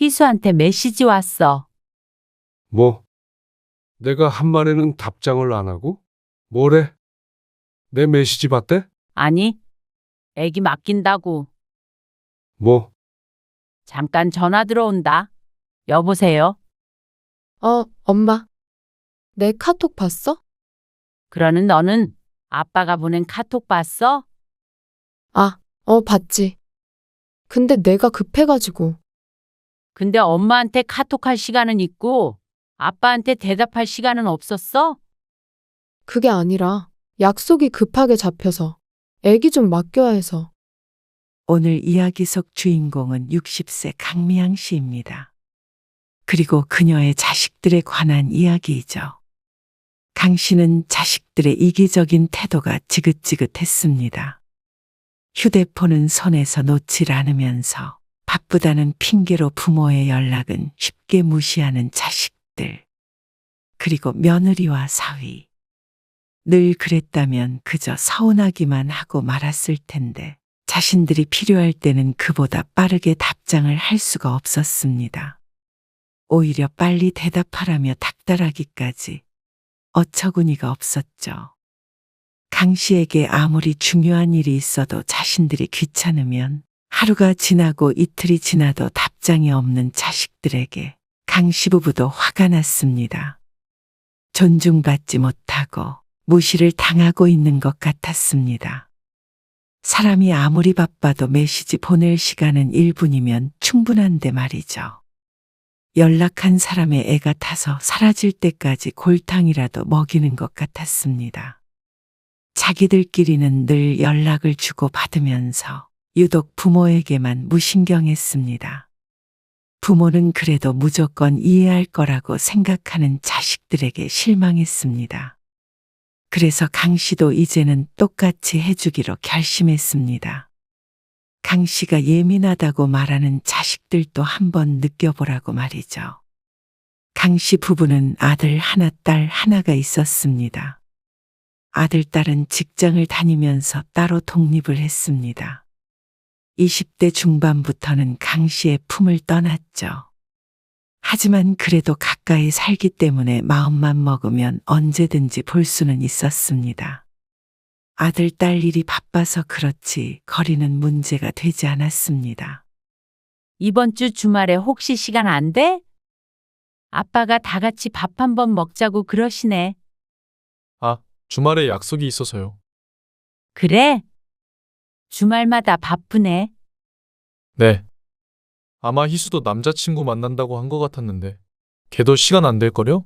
희수한테 메시지 왔어. 뭐? 내가 한 말에는 답장을 안 하고? 뭐래? 내 메시지 봤대? 아니, 애기 맡긴다고. 뭐? 잠깐 전화 들어온다. 여보세요? 엄마. 내 카톡 봤어? 그러는 너는 아빠가 보낸 카톡 봤어? 봤지. 근데 내가 급해가지고. 근데 엄마한테 카톡할 시간은 있고 아빠한테 대답할 시간은 없었어? 그게 아니라 약속이 급하게 잡혀서 애기 좀 맡겨야 해서. 오늘 이야기 속 주인공은 60세 강미양 씨입니다. 그리고 그녀의 자식들에 관한 이야기이죠. 강 씨는 자식들의 이기적인 태도가 지긋지긋했습니다. 휴대폰은 손에서 놓질 않으면서 바쁘다는 핑계로 부모의 연락은 쉽게 무시하는 자식들. 그리고 며느리와 사위. 늘 그랬다면 그저 서운하기만 하고 말았을 텐데 자신들이 필요할 때는 그보다 빠르게 답장을 할 수가 없었습니다. 오히려 빨리 대답하라며 닥달하기까지 어처구니가 없었죠. 강 씨에게 아무리 중요한 일이 있어도 자신들이 귀찮으면 하루가 지나고 이틀이 지나도 답장이 없는 자식들에게 강 씨 부부도 화가 났습니다. 존중받지 못하고 무시를 당하고 있는 것 같았습니다. 사람이 아무리 바빠도 메시지 보낼 시간은 1분이면 충분한데 말이죠. 연락한 사람의 애가 타서 사라질 때까지 골탕이라도 먹이는 것 같았습니다. 자기들끼리는 늘 연락을 주고받으면서 유독 부모에게만 무신경했습니다. 부모는 그래도 무조건 이해할 거라고 생각하는 자식들에게 실망했습니다. 그래서 강 씨도 이제는 똑같이 해주기로 결심했습니다. 강 씨가 예민하다고 말하는 자식들도 한번 느껴보라고 말이죠. 강 씨 부부는 아들 하나, 딸 하나가 있었습니다. 아들, 딸은 직장을 다니면서 따로 독립을 했습니다. 20대 중반부터는 강 씨의 품을 떠났죠. 하지만 그래도 가까이 살기 때문에 마음만 먹으면 언제든지 볼 수는 있었습니다. 아들, 딸 일이 바빠서 그렇지 거리는 문제가 되지 않았습니다. 이번 주 주말에 혹시 시간 안 돼? 아빠가 다 같이 밥 한번 먹자고 그러시네. 주말에 약속이 있어서요. 그래? 주말마다 바쁘네. 네. 아마 희수도 남자친구 만난다고 한 것 같았는데 걔도 시간 안 될걸요?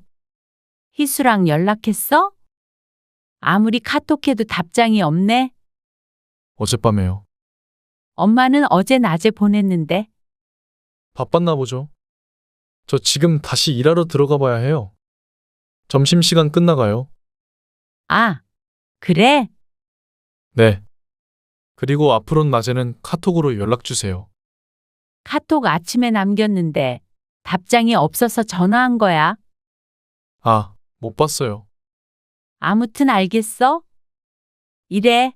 희수랑 연락했어? 아무리 카톡해도 답장이 없네. 어젯밤에요. 엄마는 어제 낮에 보냈는데. 바빴나 보죠. 저 지금 다시 일하러 들어가 봐야 해요. 점심시간 끝나가요. 아, 그래? 네. 그리고 앞으로는 낮에는 카톡으로 연락 주세요. 카톡 아침에 남겼는데 답장이 없어서 전화한 거야. 못 봤어요. 아무튼 알겠어? 이래.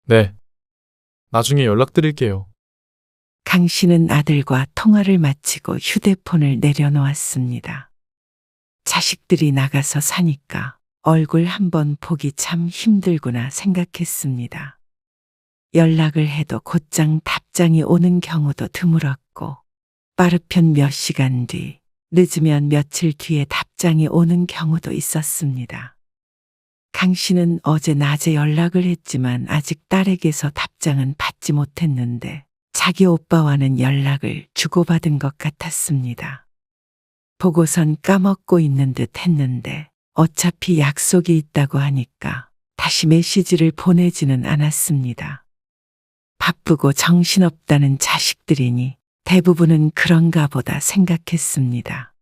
네. 나중에 연락드릴게요. 강 씨는 아들과 통화를 마치고 휴대폰을 내려놓았습니다. 자식들이 나가서 사니까 얼굴 한번 보기 참 힘들구나 생각했습니다. 연락을 해도 곧장 답장이 오는 경우도 드물었고 빠르편 몇 시간 뒤, 늦으면 며칠 뒤에 답장이 오는 경우도 있었습니다. 강 씨는 어제 낮에 연락을 했지만 아직 딸에게서 답장은 받지 못했는데 자기 오빠와는 연락을 주고받은 것 같았습니다. 보고선 까먹고 있는 듯 했는데 어차피 약속이 있다고 하니까 다시 메시지를 보내지는 않았습니다. 바쁘고 정신없다는 자식들이니 대부분은 그런가 보다 생각했습니다.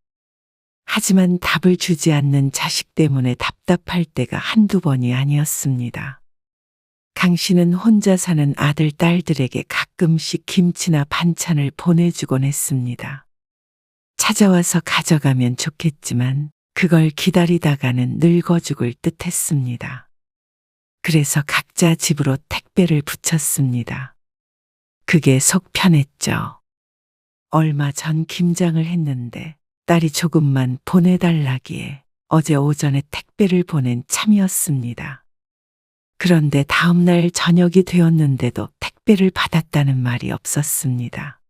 하지만 답을 주지 않는 자식 때문에 답답할 때가 한두 번이 아니었습니다. 강 씨는 혼자 사는 아들, 딸들에게 가끔씩 김치나 반찬을 보내주곤 했습니다. 찾아와서 가져가면 좋겠지만 그걸 기다리다가는 늙어 죽을 듯 했습니다. 그래서 각자 집으로 택배를 붙였습니다. 그게 속 편했죠. 얼마 전 김장을 했는데 딸이 조금만 보내달라기에 어제 오전에 택배를 보낸 참이었습니다. 그런데 다음날 저녁이 되었는데도 택배를 받았다는 말이 없었습니다.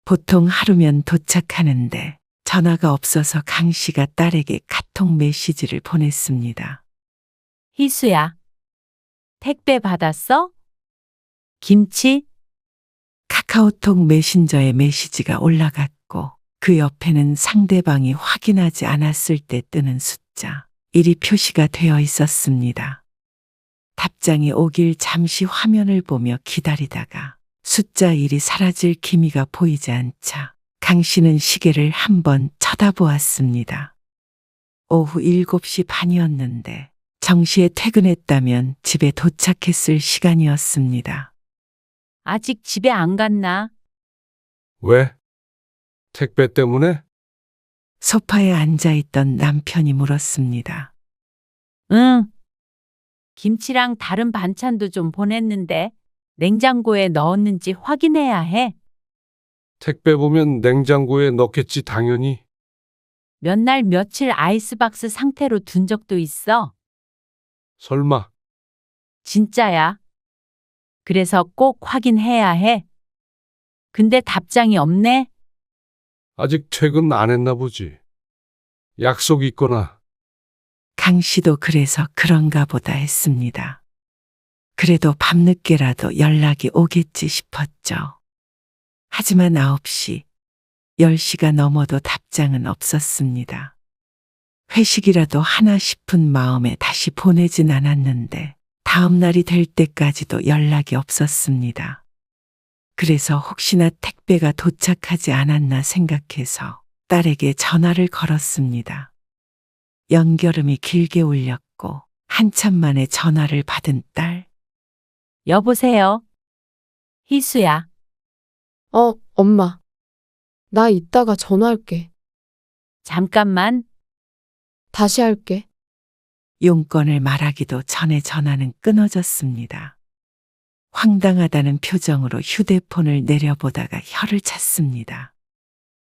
보통 하루면 도착하는데 전화가 없어서 강 씨가 딸에게 카톡 메시지를 보냈습니다. 희수야. 택배 받았어? 김치? 카카오톡 메신저에 메시지가 올라갔고 그 옆에는 상대방이 확인하지 않았을 때 뜨는 숫자 1이 표시가 되어 있었습니다. 답장이 오길 잠시 화면을 보며 기다리다가 숫자 1이 사라질 기미가 보이지 않자 강 씨는 시계를 한번 쳐다보았습니다. 오후 7시 반이었는데 정시에 퇴근했다면 집에 도착했을 시간이었습니다. 아직 집에 안 갔나? 왜? 택배 때문에? 소파에 앉아있던 남편이 물었습니다. 응. 김치랑 다른 반찬도 좀 보냈는데 냉장고에 넣었는지 확인해야 해. 택배 보면 냉장고에 넣겠지, 당연히. 몇 날 며칠 아이스박스 상태로 둔 적도 있어. 설마. 진짜야. 그래서 꼭 확인해야 해. 근데 답장이 없네. 아직 퇴근 안 했나 보지. 약속 있거나. 강 씨도 그래서 그런가 보다 했습니다. 그래도 밤늦게라도 연락이 오겠지 싶었죠. 하지만 9시, 10시가 넘어도 답장은 없었습니다. 회식이라도 하나 싶은 마음에 다시 보내진 않았는데 다음 날이 될 때까지도 연락이 없었습니다. 그래서 혹시나 택배가 도착하지 않았나 생각해서 딸에게 전화를 걸었습니다. 연결음이 길게 울렸고 한참 만에 전화를 받은 딸. 여보세요. 희수야. 엄마. 나 이따가 전화할게. 잠깐만. 다시 할게. 용건을 말하기도 전에 전화는 끊어졌습니다. 황당하다는 표정으로 휴대폰을 내려보다가 혀를 찼습니다.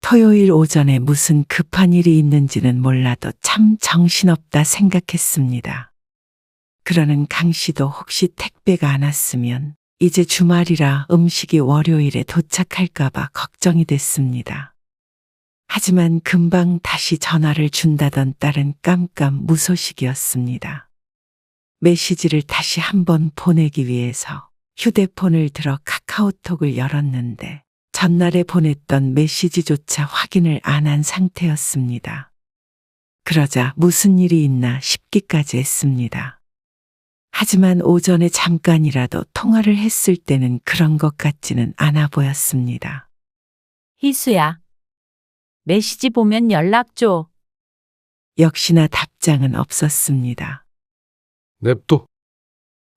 토요일 오전에 무슨 급한 일이 있는지는 몰라도 참 정신없다 생각했습니다. 그러는 강 씨도 혹시 택배가 안 왔으면 이제 주말이라 음식이 월요일에 도착할까봐 걱정이 됐습니다. 하지만 금방 다시 전화를 준다던 딸은 깜깜 무소식이었습니다. 메시지를 다시 한번 보내기 위해서 휴대폰을 들어 카카오톡을 열었는데 전날에 보냈던 메시지조차 확인을 안 한 상태였습니다. 그러자 무슨 일이 있나 싶기까지 했습니다. 하지만 오전에 잠깐이라도 통화를 했을 때는 그런 것 같지는 않아 보였습니다. 희수야. 메시지 보면 연락 줘. 역시나 답장은 없었습니다. 냅둬.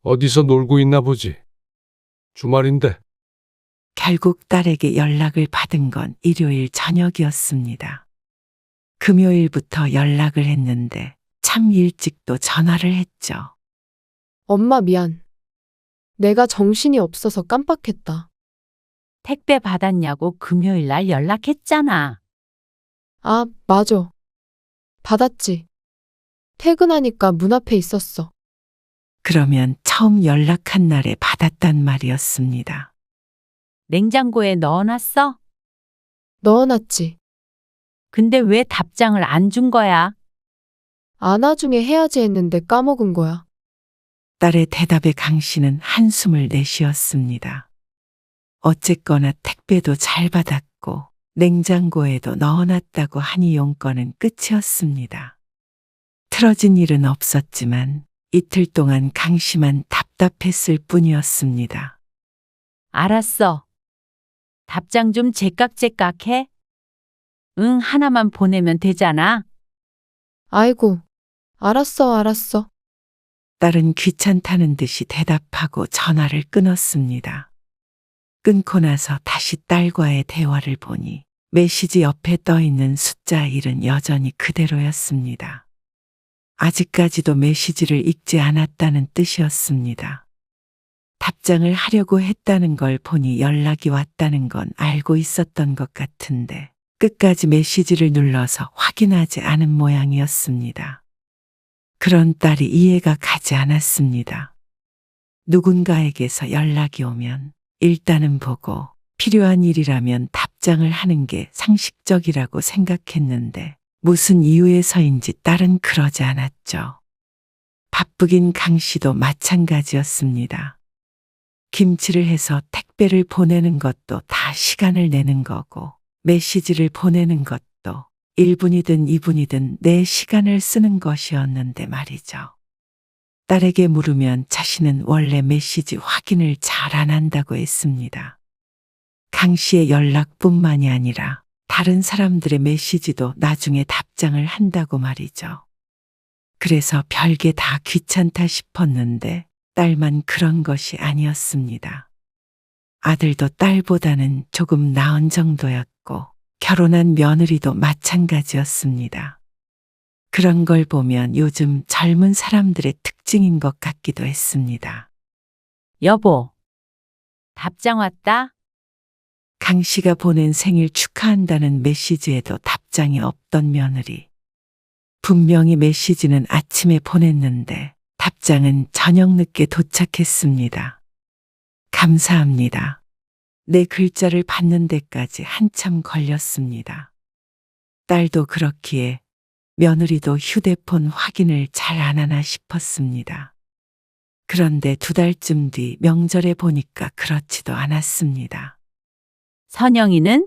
어디서 놀고 있나 보지. 주말인데. 결국 딸에게 연락을 받은 건 일요일 저녁이었습니다. 금요일부터 연락을 했는데 참 일찍 또 전화를 했죠. 엄마 미안. 내가 정신이 없어서 깜빡했다. 택배 받았냐고 금요일 날 연락했잖아. 아, 맞아. 받았지. 퇴근하니까 문 앞에 있었어. 그러면 처음 연락한 날에 받았단 말이었습니다. 냉장고에 넣어놨어? 넣어놨지. 근데 왜 답장을 안 준 거야? 안아중에 해야지 했는데 까먹은 거야. 딸의 대답에 강 씨는 한숨을 내쉬었습니다. 어쨌거나 택배도 잘 받았고 냉장고에도 넣어놨다고 하니 용건은 끝이었습니다. 틀어진 일은 없었지만 이틀 동안 강 씨만 답답했을 뿐이었습니다. 알았어. 답장 좀 제깍제깍해? 응, 하나만 보내면 되잖아. 아이고, 알았어. 딸은 귀찮다는 듯이 대답하고 전화를 끊었습니다. 끊고 나서 다시 딸과의 대화를 보니 메시지 옆에 떠 있는 숫자 1은 여전히 그대로였습니다. 아직까지도 메시지를 읽지 않았다는 뜻이었습니다. 답장을 하려고 했다는 걸 보니 연락이 왔다는 건 알고 있었던 것 같은데 끝까지 메시지를 눌러서 확인하지 않은 모양이었습니다. 그런 딸이 이해가 가지 않았습니다. 누군가에게서 연락이 오면 일단은 보고 필요한 일이라면 답장을 하는 게 상식적이라고 생각했는데 무슨 이유에서인지 딸은 그러지 않았죠. 바쁘긴 강 씨도 마찬가지였습니다. 김치를 해서 택배를 보내는 것도 다 시간을 내는 거고 메시지를 보내는 것도 1분이든 2분이든 내 시간을 쓰는 것이었는데 말이죠. 딸에게 물으면 자신은 원래 메시지 확인을 잘 안 한다고 했습니다. 강 씨의 연락뿐만이 아니라 다른 사람들의 메시지도 나중에 답장을 한다고 말이죠. 그래서 별게 다 귀찮다 싶었는데 딸만 그런 것이 아니었습니다. 아들도 딸보다는 조금 나은 정도였고 결혼한 며느리도 마찬가지였습니다. 그런 걸 보면 요즘 젊은 사람들의 특징인 것 같기도 했습니다. 여보, 답장 왔다? 강 씨가 보낸 생일 축하한다는 메시지에도 답장이 없던 며느리. 분명히 메시지는 아침에 보냈는데 답장은 저녁 늦게 도착했습니다. 감사합니다. 내 글자를 받는 데까지 한참 걸렸습니다. 딸도 그렇기에 며느리도 휴대폰 확인을 잘 안 하나 싶었습니다. 그런데 2달쯤 뒤 명절에 보니까 그렇지도 않았습니다. 선영이는?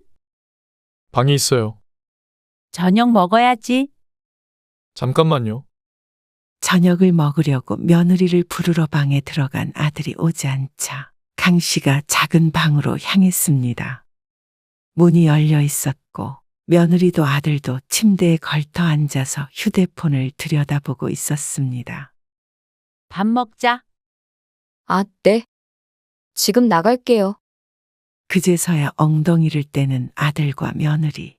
방에 있어요. 저녁 먹어야지. 잠깐만요. 저녁을 먹으려고 며느리를 부르러 방에 들어간 아들이 오지 않자 강 씨가 작은 방으로 향했습니다. 문이 열려 있었고 며느리도 아들도 침대에 걸터 앉아서 휴대폰을 들여다보고 있었습니다. 밥 먹자. 아, 네. 지금 나갈게요. 그제서야 엉덩이를 떼는 아들과 며느리.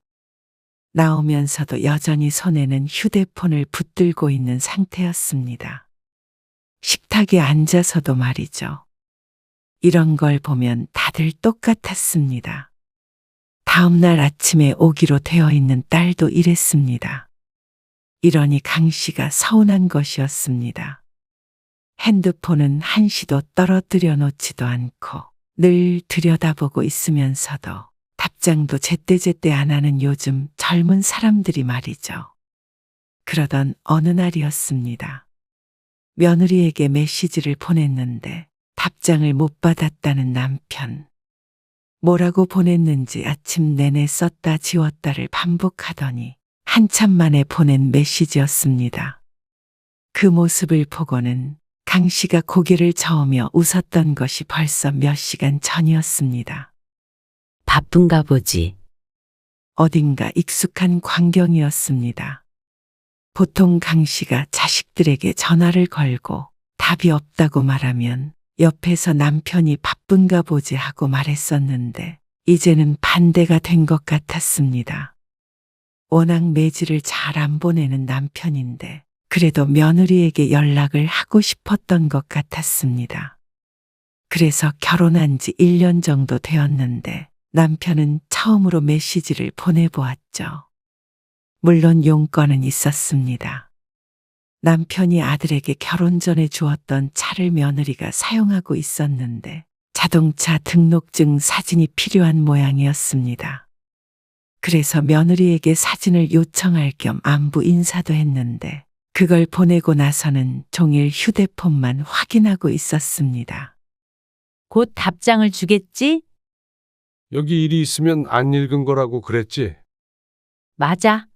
나오면서도 여전히 손에는 휴대폰을 붙들고 있는 상태였습니다. 식탁에 앉아서도 말이죠. 이런 걸 보면 다들 똑같았습니다. 다음 날 아침에 오기로 되어 있는 딸도 이랬습니다. 이러니 강 씨가 서운한 것이었습니다. 핸드폰은 한시도 떨어뜨려 놓지도 않고 늘 들여다보고 있으면서도 답장도 제때제때 안 하는 요즘 젊은 사람들이 말이죠. 그러던 어느 날이었습니다. 며느리에게 메시지를 보냈는데 답장을 못 받았다는 남편. 뭐라고 보냈는지 아침 내내 썼다 지웠다를 반복하더니 한참 만에 보낸 메시지였습니다. 그 모습을 보고는 강 씨가 고개를 저으며 웃었던 것이 벌써 몇 시간 전이었습니다. 바쁜가 보지. 어딘가 익숙한 광경이었습니다. 보통 강 씨가 자식들에게 전화를 걸고 답이 없다고 말하면 옆에서 남편이 바쁜가 보지 하고 말했었는데 이제는 반대가 된 것 같았습니다. 워낙 매질을 잘 안 보내는 남편인데 그래도 며느리에게 연락을 하고 싶었던 것 같았습니다. 그래서 결혼한 지 1년 정도 되었는데 남편은 처음으로 메시지를 보내보았죠. 물론 용건은 있었습니다. 남편이 아들에게 결혼 전에 주었던 차를 며느리가 사용하고 있었는데 자동차 등록증 사진이 필요한 모양이었습니다. 그래서 며느리에게 사진을 요청할 겸 안부 인사도 했는데 그걸 보내고 나서는 종일 휴대폰만 확인하고 있었습니다. 곧 답장을 주겠지? 여기 일이 있으면 안 읽은 거라고 그랬지? 맞아.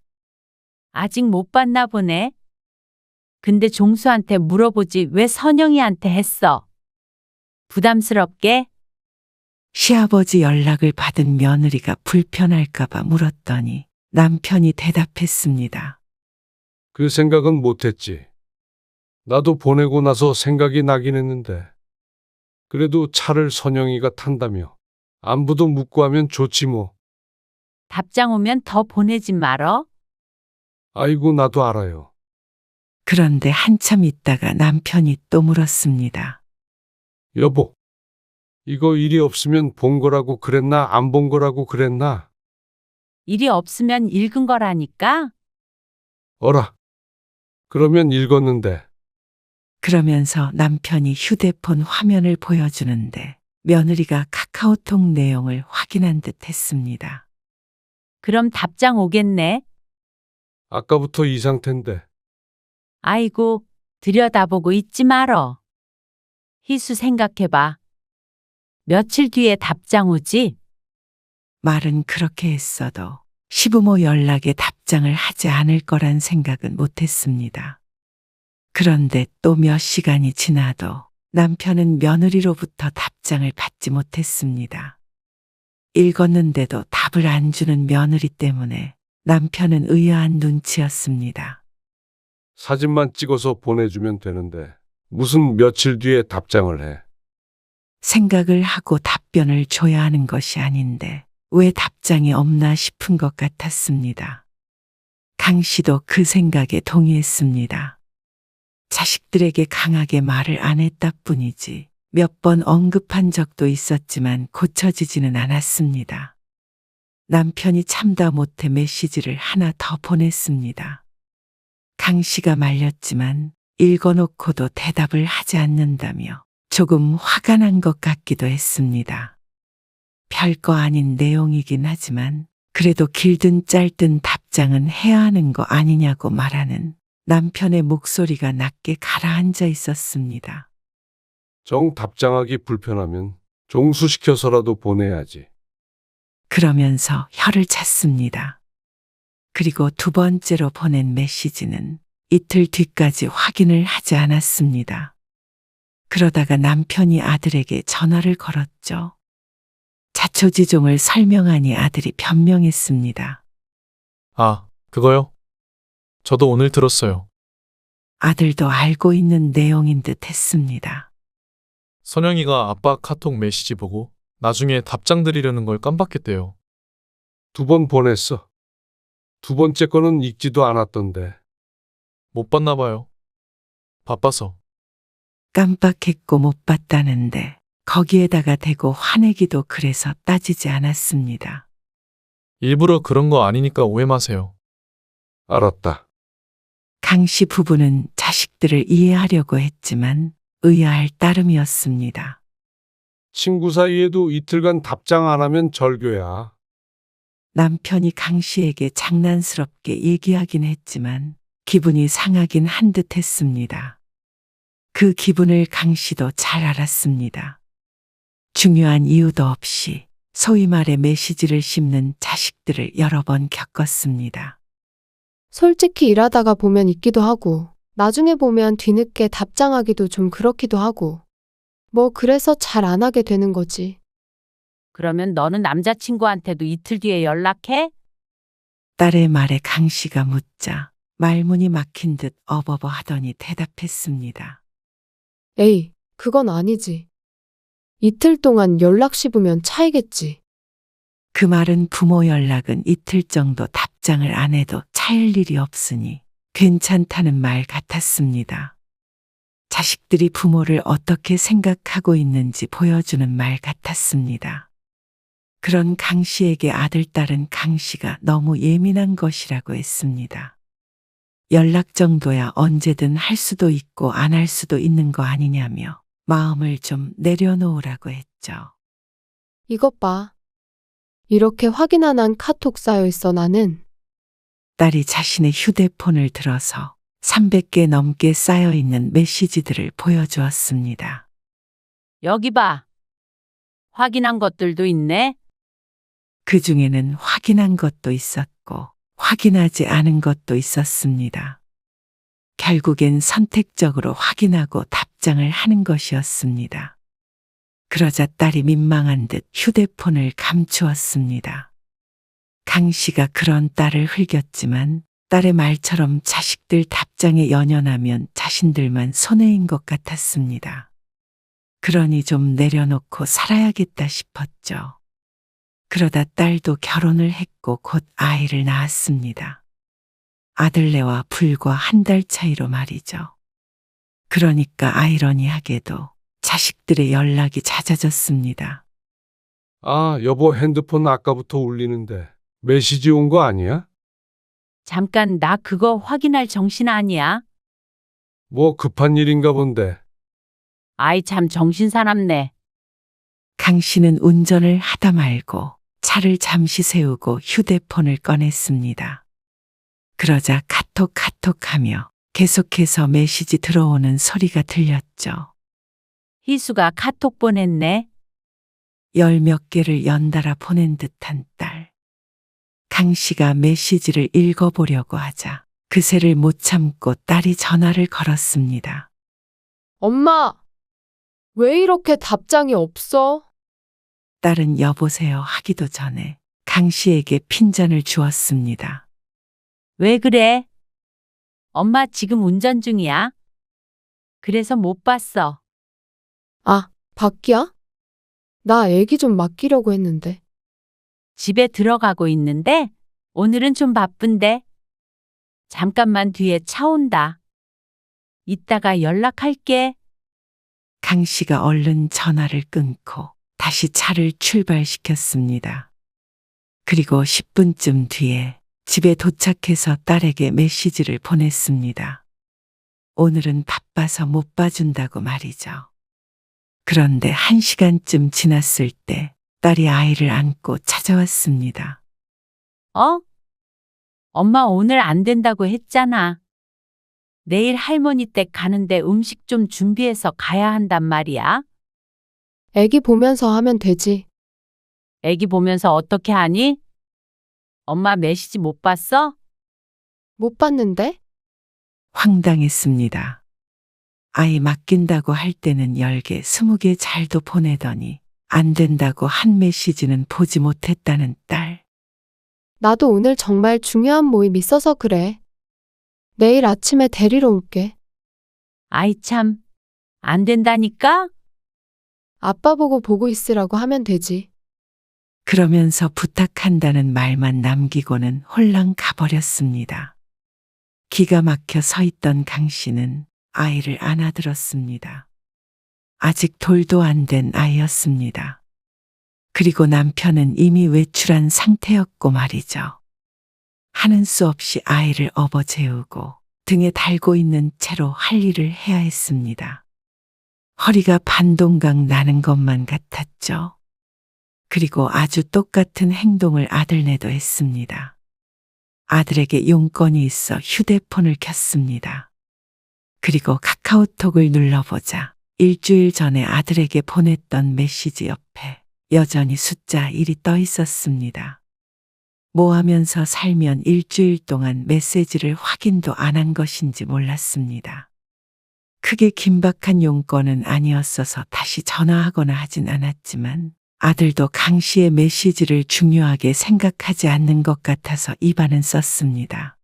아직 못 봤나 보네. 근데 종수한테 물어보지 왜 선영이한테 했어? 부담스럽게? 시아버지 연락을 받은 며느리가 불편할까봐 물었더니 남편이 대답했습니다. 그 생각은 못했지. 나도 보내고 나서 생각이 나긴 했는데. 그래도 차를 선영이가 탄다며. 안부도 묻고 하면 좋지 뭐. 답장 오면 더 보내지 말어. 아이고 나도 알아요. 그런데 한참 있다가 남편이 또 물었습니다. 여보, 이거 일이 없으면 본 거라고 그랬나? 안 본 거라고 그랬나? 일이 없으면 읽은 거라니까? 어라. 그러면 읽었는데. 그러면서 남편이 휴대폰 화면을 보여주는데 며느리가 카카오톡 내용을 확인한 듯 했습니다. 그럼 답장 오겠네. 아까부터 이 상태인데. 아이고, 들여다보고 있지 말어. 희수 생각해봐. 며칠 뒤에 답장 오지? 말은 그렇게 했어도 시부모 연락에 답장을 하지 않을 거란 생각은 못했습니다. 그런데 또 몇 시간이 지나도 남편은 며느리로부터 답장을 받지 못했습니다. 읽었는데도 답을 안 주는 며느리 때문에 남편은 의아한 눈치였습니다. 사진만 찍어서 보내주면 되는데. 무슨 며칠 뒤에 답장을 해. 생각을 하고 답변을 줘야 하는 것이 아닌데 왜 답장이 없나 싶은 것 같았습니다. 강 씨도 그 생각에 동의했습니다. 자식들에게 강하게 말을 안 했다 뿐이지 몇 번 언급한 적도 있었지만 고쳐지지는 않았습니다. 남편이 참다 못해 메시지를 하나 더 보냈습니다. 강 씨가 말렸지만 읽어놓고도 대답을 하지 않는다며 조금 화가 난 것 같기도 했습니다. 별거 아닌 내용이긴 하지만 그래도 길든 짧든 답장은 해야 하는 거 아니냐고 말하는 남편의 목소리가 낮게 가라앉아 있었습니다. 정 답장하기 불편하면 종수시켜서라도 보내야지. 그러면서 혀를 찼습니다. 그리고 두 번째로 보낸 메시지는 이틀 뒤까지 확인을 하지 않았습니다. 그러다가 남편이 아들에게 전화를 걸었죠. 자초지종을 설명하니 아들이 변명했습니다. 아, 그거요? 저도 오늘 들었어요. 아들도 알고 있는 내용인 듯 했습니다. 선영이가 아빠 카톡 메시지 보고 나중에 답장 드리려는 걸 깜빡했대요. 2번 보냈어. 두 번째 거는 읽지도 않았던데. 못 봤나 봐요. 바빠서. 깜빡했고 못 봤다는데 거기에다가 대고 화내기도 그래서 따지지 않았습니다. 일부러 그런 거 아니니까 오해 마세요. 알았다. 강 씨 부부는 자식들을 이해하려고 했지만 의아할 따름이었습니다. 친구 사이에도 이틀간 답장 안 하면 절교야. 남편이 강 씨에게 장난스럽게 얘기하긴 했지만 기분이 상하긴 한 듯 했습니다. 그 기분을 강 씨도 잘 알았습니다. 중요한 이유도 없이 소위 말해 메시지를 씹는 자식들을 여러 번 겪었습니다. 솔직히 일하다가 보면 있기도 하고, 나중에 보면 뒤늦게 답장하기도 좀 그렇기도 하고, 뭐 그래서 잘 안 하게 되는 거지. 그러면 너는 남자친구한테도 이틀 뒤에 연락해? 딸의 말에 강 씨가 묻자 말문이 막힌 듯 어버버 하더니 대답했습니다. 에이, 그건 아니지. 이틀 동안 연락 씹으면 차이겠지. 그 말은 부모 연락은 이틀 정도 답장을 안 해도 차일 일이 없으니 괜찮다는 말 같았습니다. 자식들이 부모를 어떻게 생각하고 있는지 보여주는 말 같았습니다. 그런 강 씨에게 아들, 딸은 강 씨가 너무 예민한 것이라고 했습니다. 연락 정도야 언제든 할 수도 있고 안 할 수도 있는 거 아니냐며 마음을 좀 내려놓으라고 했죠. 이것 봐. 이렇게 확인 안 한 카톡 쌓여 있어 나는. 딸이 자신의 휴대폰을 들어서 300개 넘게 쌓여 있는 메시지들을 보여주었습니다. 여기 봐. 확인한 것들도 있네. 그 중에는 확인한 것도 있었고 확인하지 않은 것도 있었습니다. 결국엔 선택적으로 확인하고 답장을 하는 것이었습니다. 그러자 딸이 민망한 듯 휴대폰을 감추었습니다. 강 씨가 그런 딸을 흘겼지만 딸의 말처럼 자식들 답장에 연연하면 자신들만 손해인 것 같았습니다. 그러니 좀 내려놓고 살아야겠다 싶었죠. 그러다 딸도 결혼을 했고 곧 아이를 낳았습니다. 아들네와 불과 한 달 차이로 말이죠. 그러니까 아이러니하게도 자식들의 연락이 잦아졌습니다. 아, 여보 핸드폰 아까부터 울리는데 메시지 온 거 아니야? 잠깐 나 그거 확인할 정신 아니야? 뭐 급한 일인가 본데. 아이 참 정신 사납네. 강 씨는 운전을 하다 말고 차를 잠시 세우고 휴대폰을 꺼냈습니다. 그러자 카톡 하며 계속해서 메시지 들어오는 소리가 들렸죠. 희수가 카톡 보냈네. 열 몇 개를 연달아 보낸 듯한 딸. 강 씨가 메시지를 읽어보려고 하자 그새를 못 참고 딸이 전화를 걸었습니다. 엄마, 왜 이렇게 답장이 없어? 딸은 여보세요 하기도 전에 강 씨에게 핀잔을 주었습니다. 왜 그래? 엄마 지금 운전 중이야. 그래서 못 봤어. 아, 밖이야? 나 애기 좀 맡기려고 했는데. 집에 들어가고 있는데 오늘은 좀 바쁜데. 잠깐만 뒤에 차 온다. 이따가 연락할게. 강 씨가 얼른 전화를 끊고 다시 차를 출발시켰습니다. 그리고 10분쯤 뒤에 집에 도착해서 딸에게 메시지를 보냈습니다. 오늘은 바빠서 못 봐준다고 말이죠. 그런데 1시간쯤 지났을 때 딸이 아이를 안고 찾아왔습니다. 어? 엄마 오늘 안 된다고 했잖아. 내일 할머니 댁 가는데 음식 좀 준비해서 가야 한단 말이야. 애기 보면서 하면 되지. 애기 보면서 어떻게 하니? 엄마 메시지 못 봤어? 못 봤는데? 황당했습니다. 아이 맡긴다고 할 때는 10개, 20개 잘도 보내더니 안 된다고 한 메시지는 보지 못했다는 딸. 나도 오늘 정말 중요한 모임 있어서 그래. 내일 아침에 데리러 올게. 아이 참, 안 된다니까? 아빠 보고 있으라고 하면 되지. 그러면서 부탁한다는 말만 남기고는 홀랑 가버렸습니다. 기가 막혀 서 있던 강 씨는 아이를 안아들었습니다. 아직 돌도 안 된 아이였습니다. 그리고 남편은 이미 외출한 상태였고 말이죠. 하는 수 없이 아이를 업어재우고 등에 달고 있는 채로 할 일을 해야 했습니다. 허리가 반동강 나는 것만 같았죠. 그리고 아주 똑같은 행동을 아들네도 했습니다. 아들에게 용건이 있어 휴대폰을 켰습니다. 그리고 카카오톡을 눌러보자 일주일 전에 아들에게 보냈던 메시지 옆에 여전히 숫자 1이 떠 있었습니다. 뭐 하면서 살면 일주일 동안 메시지를 확인도 안 한 것인지 몰랐습니다. 크게 긴박한 용건은 아니었어서 다시 전화하거나 하진 않았지만 아들도 강 씨의 메시지를 중요하게 생각하지 않는 것 같아서 입안은 썼습니다.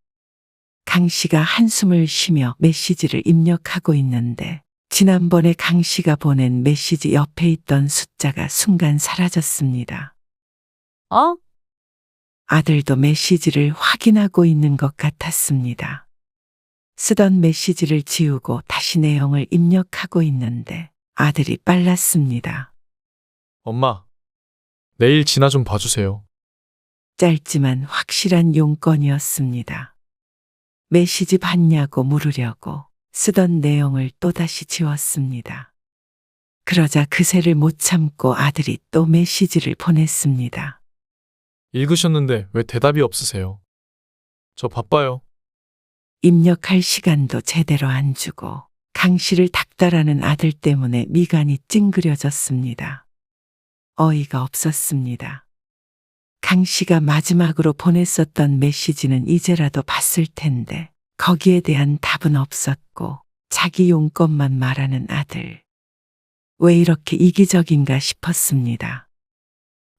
강 씨가 한숨을 쉬며 메시지를 입력하고 있는데 지난번에 강 씨가 보낸 메시지 옆에 있던 숫자가 순간 사라졌습니다. 어? 아들도 메시지를 확인하고 있는 것 같았습니다. 쓰던 메시지를 지우고 다시 내용을 입력하고 있는데 아들이 빨랐습니다. 엄마, 내일 진아 좀 봐주세요. 짧지만 확실한 용건이었습니다. 메시지 봤냐고 물으려고 쓰던 내용을 또다시 지웠습니다. 그러자 그새를 못 참고 아들이 또 메시지를 보냈습니다. 읽으셨는데 왜 대답이 없으세요? 저 바빠요. 입력할 시간도 제대로 안 주고 강 씨를 닥달하는 아들 때문에 미간이 찡그려졌습니다. 어이가 없었습니다. 강 씨가 마지막으로 보냈었던 메시지는 이제라도 봤을 텐데 거기에 대한 답은 없었고 자기 용건만 말하는 아들. 왜 이렇게 이기적인가 싶었습니다.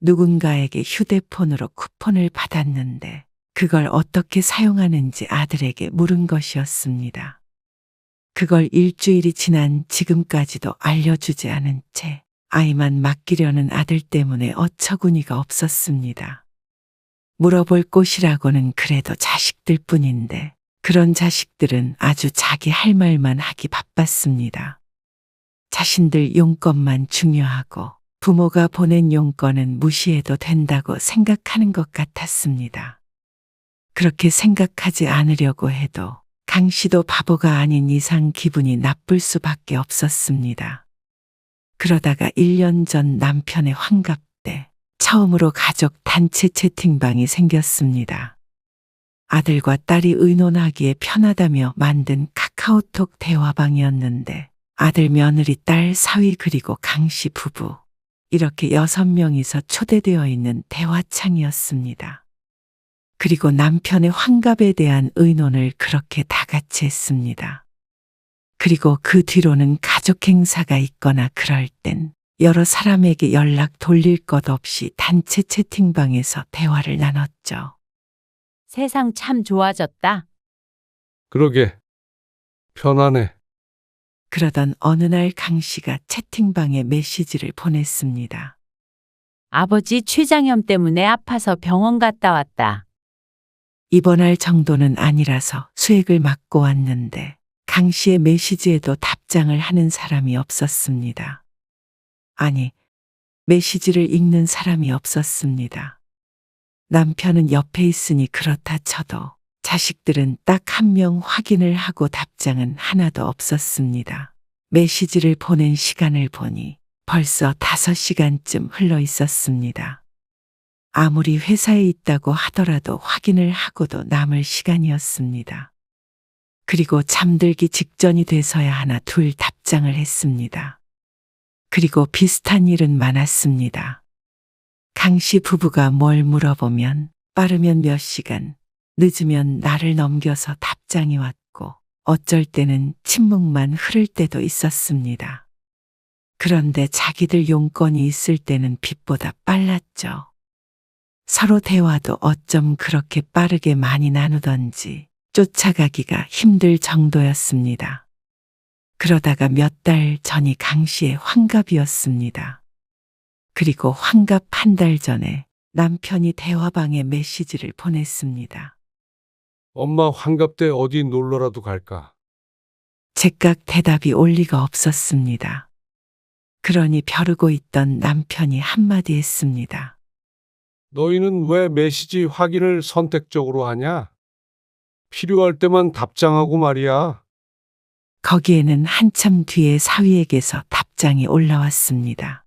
누군가에게 휴대폰으로 쿠폰을 받았는데 그걸 어떻게 사용하는지 아들에게 물은 것이었습니다. 그걸 일주일이 지난 지금까지도 알려주지 않은 채 아이만 맡기려는 아들 때문에 어처구니가 없었습니다. 물어볼 곳이라고는 그래도 자식들 뿐인데 그런 자식들은 아주 자기 할 말만 하기 바빴습니다. 자신들 용건만 중요하고 부모가 보낸 용건은 무시해도 된다고 생각하는 것 같았습니다. 그렇게 생각하지 않으려고 해도 강 씨도 바보가 아닌 이상 기분이 나쁠 수밖에 없었습니다. 그러다가 1년 전 남편의 환갑 때 처음으로 가족 단체 채팅방이 생겼습니다. 아들과 딸이 의논하기에 편하다며 만든 카카오톡 대화방이었는데 아들, 며느리, 딸, 사위 그리고 강 씨 부부 이렇게 6명이서 초대되어 있는 대화창이었습니다. 그리고 남편의 환갑에 대한 의논을 그렇게 다 같이 했습니다. 그리고 그 뒤로는 가족 행사가 있거나 그럴 땐 여러 사람에게 연락 돌릴 것 없이 단체 채팅방에서 대화를 나눴죠. 세상 참 좋아졌다. 그러게. 편하네. 그러던 어느 날 강 씨가 채팅방에 메시지를 보냈습니다. 아버지 췌장염 때문에 아파서 병원 갔다 왔다. 입원할 정도는 아니라서 수액을 맞고 왔는데 강 씨의 메시지에도 답장을 하는 사람이 없었습니다. 아니, 메시지를 읽는 사람이 없었습니다. 남편은 옆에 있으니 그렇다 쳐도 자식들은 딱 한 명 확인을 하고 답장은 하나도 없었습니다. 메시지를 보낸 시간을 보니 벌써 5시간쯤 흘러 있었습니다. 아무리 회사에 있다고 하더라도 확인을 하고도 남을 시간이었습니다. 그리고 잠들기 직전이 돼서야 하나 둘 답장을 했습니다. 그리고 비슷한 일은 많았습니다. 강 씨 부부가 뭘 물어보면 빠르면 몇 시간, 늦으면 날을 넘겨서 답장이 왔고 어쩔 때는 침묵만 흐를 때도 있었습니다. 그런데 자기들 용건이 있을 때는 빛보다 빨랐죠. 서로 대화도 어쩜 그렇게 빠르게 많이 나누던지 쫓아가기가 힘들 정도였습니다. 그러다가 몇 달 전이 강 씨의 환갑이었습니다. 그리고 환갑 한 달 전에 남편이 대화방에 메시지를 보냈습니다. 엄마 환갑 때 어디 놀러라도 갈까? 제깍 대답이 올 리가 없었습니다. 그러니 벼르고 있던 남편이 한마디 했습니다. 너희는 왜 메시지 확인을 선택적으로 하냐? 필요할 때만 답장하고 말이야. 거기에는 한참 뒤에 사위에게서 답장이 올라왔습니다.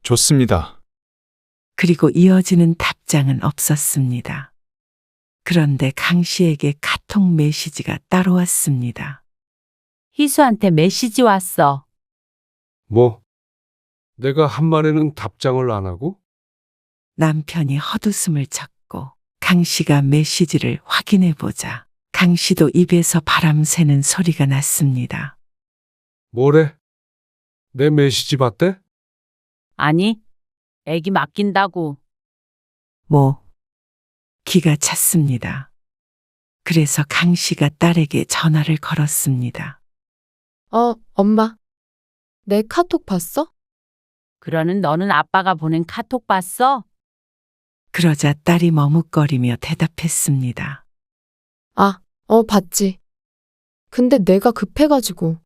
좋습니다. 그리고 이어지는 답장은 없었습니다. 그런데 강 씨에게 카톡 메시지가 따로 왔습니다. 희수한테 메시지 왔어. 뭐? 내가 한 말에는 답장을 안 하고? 남편이 헛웃음을 쳤고 강 씨가 메시지를 확인해 보자 강 씨도 입에서 바람 새는 소리가 났습니다. 뭐래? 내 메시지 봤대? 아니, 애기 맡긴다고. 뭐? 기가 찼습니다. 그래서 강 씨가 딸에게 전화를 걸었습니다. 엄마. 내 카톡 봤어? 그러는 너는 아빠가 보낸 카톡 봤어? 그러자 딸이 머뭇거리며 대답했습니다. 봤지. 근데 내가 급해가지고.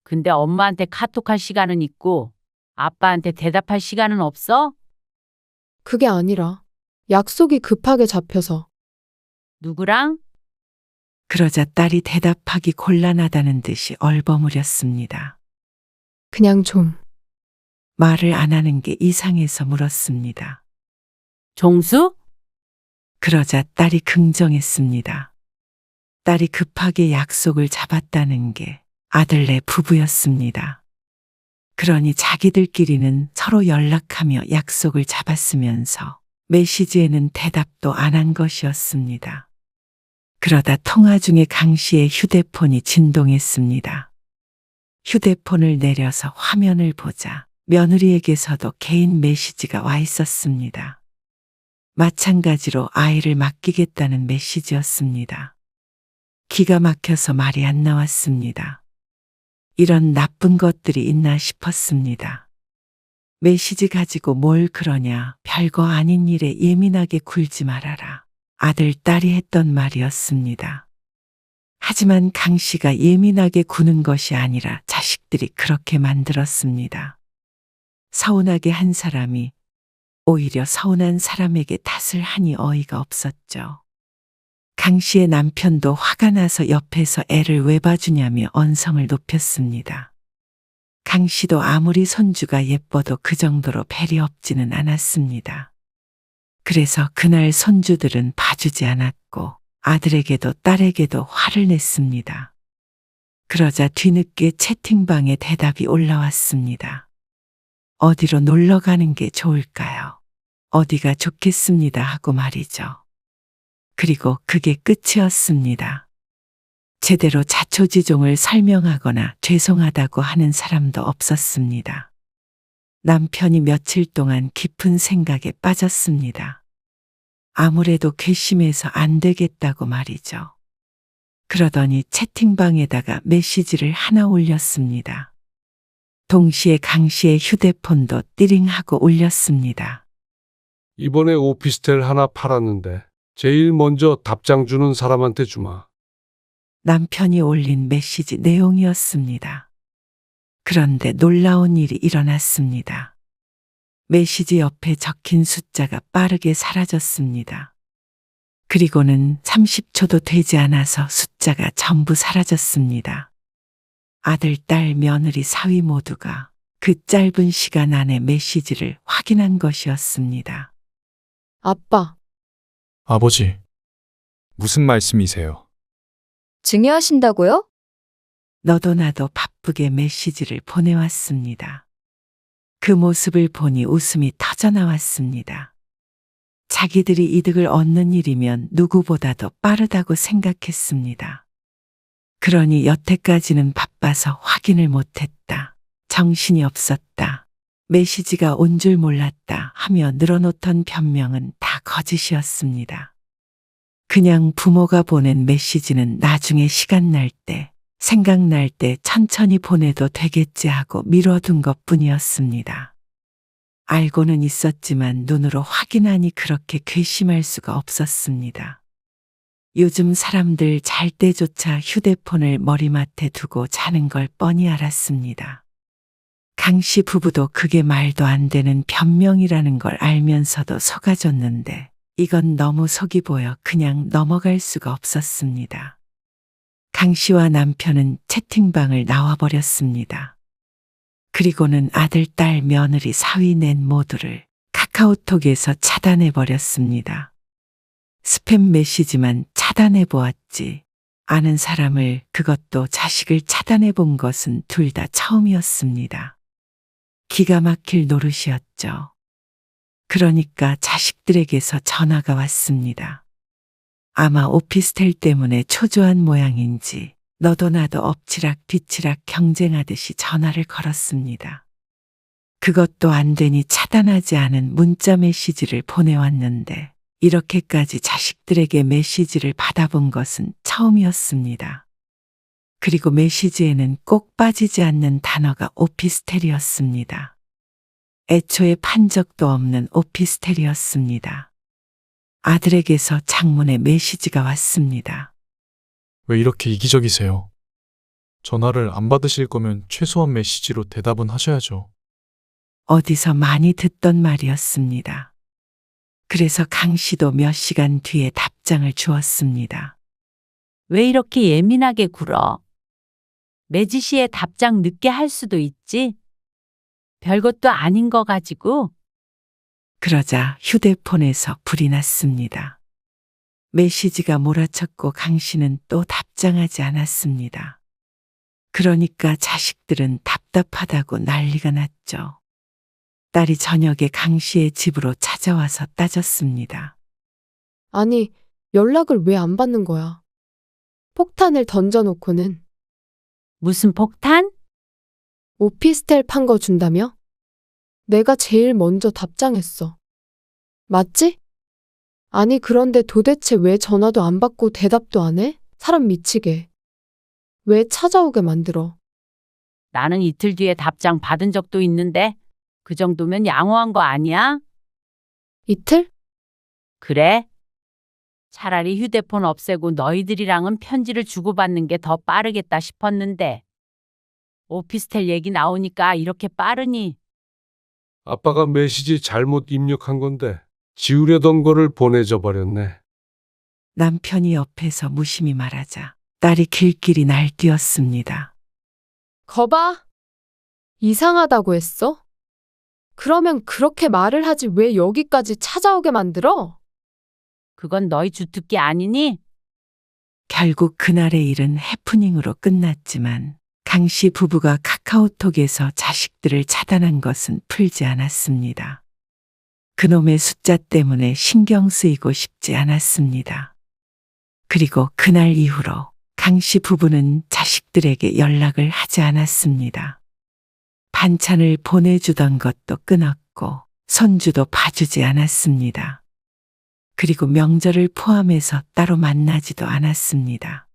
근데 엄마한테 카톡할 시간은 있고 아빠한테 대답할 시간은 없어? 그게 아니라 약속이 급하게 잡혀서. 누구랑? 그러자 딸이 대답하기 곤란하다는 듯이 얼버무렸습니다. 그냥 좀. 말을 안 하는 게 이상해서 물었습니다. 종수? 그러자 딸이 긍정했습니다. 딸이 급하게 약속을 잡았다는 게 아들네 부부였습니다. 그러니 자기들끼리는 서로 연락하며 약속을 잡았으면서 메시지에는 대답도 안 한 것이었습니다. 그러다 통화 중에 강 씨의 휴대폰이 진동했습니다. 휴대폰을 내려서 화면을 보자 며느리에게서도 개인 메시지가 와 있었습니다. 마찬가지로 아이를 맡기겠다는 메시지였습니다. 기가 막혀서 말이 안 나왔습니다. 이런 나쁜 것들이 있나 싶었습니다. 메시지 가지고 뭘 그러냐, 별거 아닌 일에 예민하게 굴지 말아라. 아들, 딸이 했던 말이었습니다. 하지만 강 씨가 예민하게 구는 것이 아니라 자식 자식들이 그렇게 만들었습니다. 서운하게 한 사람이 오히려 서운한 사람에게 탓을 하니 어이가 없었죠. 강 씨의 남편도 화가 나서 옆에서 애를 왜 봐주냐며 언성을 높였습니다. 강 씨도 아무리 손주가 예뻐도 그 정도로 배려 없지는 않았습니다. 그래서 그날 손주들은 봐주지 않았고 아들에게도 딸에게도 화를 냈습니다. 그러자 뒤늦게 채팅방에 대답이 올라왔습니다. 어디로 놀러 가는 게 좋을까요? 어디가 좋겠습니다 하고 말이죠. 그리고 그게 끝이었습니다. 제대로 자초지종을 설명하거나 죄송하다고 하는 사람도 없었습니다. 남편이 며칠 동안 깊은 생각에 빠졌습니다. 아무래도 괘씸해서 안 되겠다고 말이죠. 그러더니 채팅방에다가 메시지를 하나 올렸습니다. 동시에 강 씨의 휴대폰도 띠링하고 울렸습니다. 이번에 오피스텔 하나 팔았는데 제일 먼저 답장 주는 사람한테 주마. 남편이 올린 메시지 내용이었습니다. 그런데 놀라운 일이 일어났습니다. 메시지 옆에 적힌 숫자가 빠르게 사라졌습니다. 그리고는 30초도 되지 않아서 숫자가 전부 사라졌습니다. 아들, 딸, 며느리, 사위 모두가 그 짧은 시간 안에 메시지를 확인한 것이었습니다. 아빠, 아버지, 무슨 말씀이세요? 증여하신다고요? 너도 나도 바쁘게 메시지를 보내왔습니다. 그 모습을 보니 웃음이 터져나왔습니다. 자기들이 이득을 얻는 일이면 누구보다도 빠르다고 생각했습니다. 그러니 여태까지는 바빠서 확인을 못했다. 정신이 없었다. 메시지가 온 줄 몰랐다 하며 늘어놓던 변명은 다 거짓이었습니다. 그냥 부모가 보낸 메시지는 나중에 시간 날 때, 생각날 때 천천히 보내도 되겠지 하고 미뤄둔 것 뿐이었습니다. 알고는 있었지만 눈으로 확인하니 그렇게 괘씸할 수가 없었습니다. 요즘 사람들 잘 때조차 휴대폰을 머리맡에 두고 자는 걸 뻔히 알았습니다. 강 씨 부부도 그게 말도 안 되는 변명이라는 걸 알면서도 속아줬는데 이건 너무 속이 보여 그냥 넘어갈 수가 없었습니다. 강 씨와 남편은 채팅방을 나와버렸습니다. 그리고는 아들, 딸, 며느리, 사위, 넷 모두를 카카오톡에서 차단해버렸습니다. 스팸 메시지만 차단해보았지. 아는 사람을, 그것도 자식을 차단해본 것은 둘 다 처음이었습니다. 기가 막힐 노릇이었죠. 그러니까 자식들에게서 전화가 왔습니다. 아마 오피스텔 때문에 초조한 모양인지 너도 나도 엎치락 뒤치락 경쟁하듯이 전화를 걸었습니다. 그것도 안 되니 차단하지 않은 문자 메시지를 보내왔는데 이렇게까지 자식들에게 메시지를 받아본 것은 처음이었습니다. 그리고 메시지에는 꼭 빠지지 않는 단어가 오피스텔이었습니다. 애초에 판 적도 없는 오피스텔이었습니다. 아들에게서 장문의 메시지가 왔습니다. 왜 이렇게 이기적이세요? 전화를 안 받으실 거면 최소한 메시지로 대답은 하셔야죠. 어디서 많이 듣던 말이었습니다. 그래서 강 씨도 몇 시간 뒤에 답장을 주었습니다. 왜 이렇게 예민하게 굴어? 매지시에 답장 늦게 할 수도 있지? 별것도 아닌 거 가지고. 그러자 휴대폰에서 불이 났습니다. 메시지가 몰아쳤고 강 씨는 또 답장하지 않았습니다. 그러니까 자식들은 답답하다고 난리가 났죠. 딸이 저녁에 강 씨의 집으로 찾아와서 따졌습니다. 아니, 연락을 왜 안 받는 거야? 폭탄을 던져놓고는 무슨 폭탄? 오피스텔 판 거 준다며? 내가 제일 먼저 답장했어. 맞지? 아니, 그런데 도대체 왜 전화도 안 받고 대답도 안 해? 사람 미치게. 왜 찾아오게 만들어? 나는 이틀 뒤에 답장 받은 적도 있는데 그 정도면 양호한 거 아니야? 이틀? 그래? 차라리 휴대폰 없애고 너희들이랑은 편지를 주고받는 게 더 빠르겠다 싶었는데. 오피스텔 얘기 나오니까 이렇게 빠르니. 아빠가 메시지 잘못 입력한 건데 지우려던 거를 보내줘 버렸네. 남편이 옆에서 무심히 말하자 딸이 길길이 날뛰었습니다. 거봐. 이상하다고 했어? 그러면 그렇게 말을 하지 왜 여기까지 찾아오게 만들어? 그건 너희 주특기 아니니? 결국 그날의 일은 해프닝으로 끝났지만 강 씨 부부가 카카오톡에서 자식들을 차단한 것은 풀지 않았습니다. 그놈의 숫자 때문에 신경 쓰이고 싶지 않았습니다. 그리고 그날 이후로 강 씨 부부는 자식들에게 연락을 하지 않았습니다. 반찬을 보내주던 것도 끊었고 손주도 봐주지 않았습니다. 그리고 명절을 포함해서 따로 만나지도 않았습니다.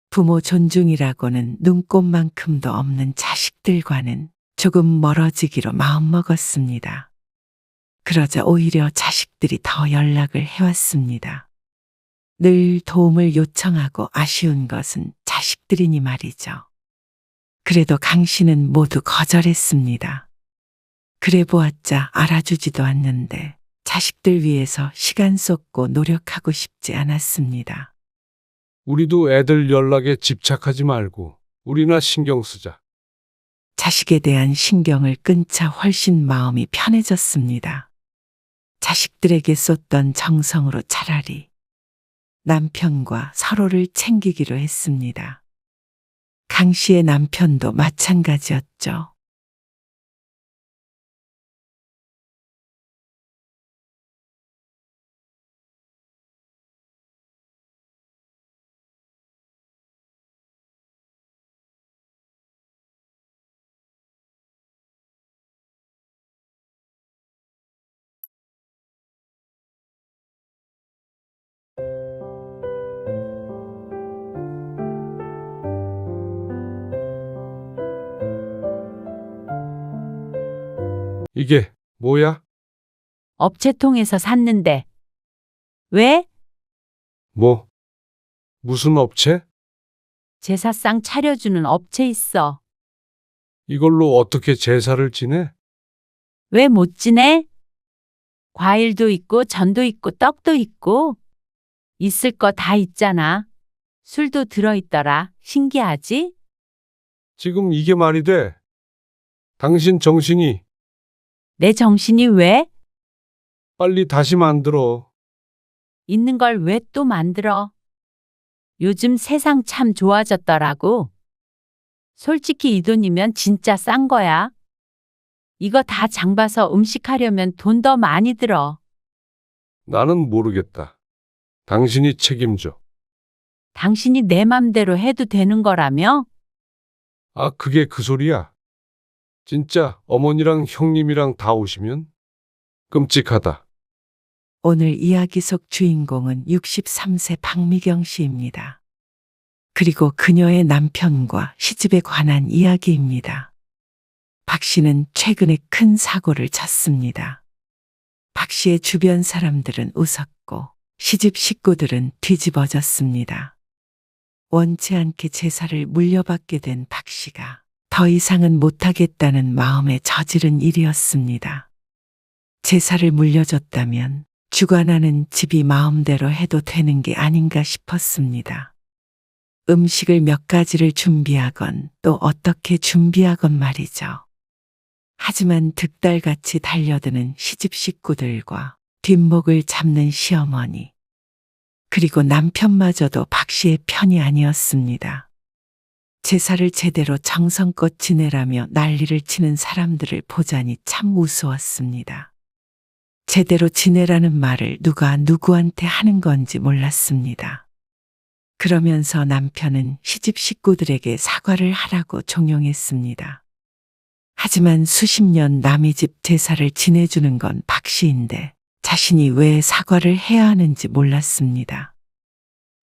부모 존중이라고는 눈꼽만큼도 없는 자식들과는 조금 멀어지기로 마음먹었습니다. 그러자 오히려 자식들이 더 연락을 해왔습니다. 늘 도움을 요청하고 아쉬운 것은 자식들이니 말이죠. 그래도 강 씨는 모두 거절했습니다. 그래 보았자 알아주지도 않는데 자식들 위해서 시간 쏟고 노력하고 싶지 않았습니다. 우리도 애들 연락에 집착하지 말고 우리나 신경 쓰자. 자식에 대한 신경을 끊자 훨씬 마음이 편해졌습니다. 자식들에게 쏟던 정성으로 차라리 남편과 서로를 챙기기로 했습니다. 강 씨의 남편도 마찬가지였죠. 이게 뭐야? 업체 통해서 샀는데. 왜? 뭐? 무슨 업체? 제사상 차려주는 업체 있어. 이걸로 어떻게 제사를 지내? 왜 못 지내? 과일도 있고 전도 있고 떡도 있고 있을 거 다 있잖아. 술도 들어있더라. 신기하지? 지금 이게 말이 돼? 당신 정신이 내 정신이 왜? 빨리 다시 만들어. 있는 걸 왜 또 만들어? 요즘 세상 참 좋아졌더라고. 솔직히 이 돈이면 진짜 싼 거야. 이거 다 장 봐서 음식하려면 돈 더 많이 들어. 나는 모르겠다. 당신이 책임져. 당신이 내 맘대로 해도 되는 거라며? 아, 그게 그 소리야? 진짜 어머니랑 형님이랑 다 오시면? 끔찍하다. 오늘 이야기 속 주인공은 63세 박미경 씨입니다. 그리고 그녀의 남편과 시집에 관한 이야기입니다. 박 씨는 최근에 큰 사고를 쳤습니다. 박 씨의 주변 사람들은 웃었고 시집 식구들은 뒤집어졌습니다. 원치 않게 제사를 물려받게 된 박 씨가 더 이상은 못하겠다는 마음에 저지른 일이었습니다. 제사를 물려줬다면 주관하는 집이 마음대로 해도 되는 게 아닌가 싶었습니다. 음식을 몇 가지를 준비하건 또 어떻게 준비하건 말이죠. 하지만 득달같이 달려드는 시집 식구들과 뒷목을 잡는 시어머니, 그리고 남편마저도 박 씨의 편이 아니었습니다. 제사를 제대로 정성껏 지내라며 난리를 치는 사람들을 보자니 참 우스웠습니다. 제대로 지내라는 말을 누가 누구한테 하는 건지 몰랐습니다. 그러면서 남편은 시집 식구들에게 사과를 하라고 종용했습니다. 하지만 수십 년 남의 집 제사를 지내주는 건 박 씨인데 자신이 왜 사과를 해야 하는지 몰랐습니다.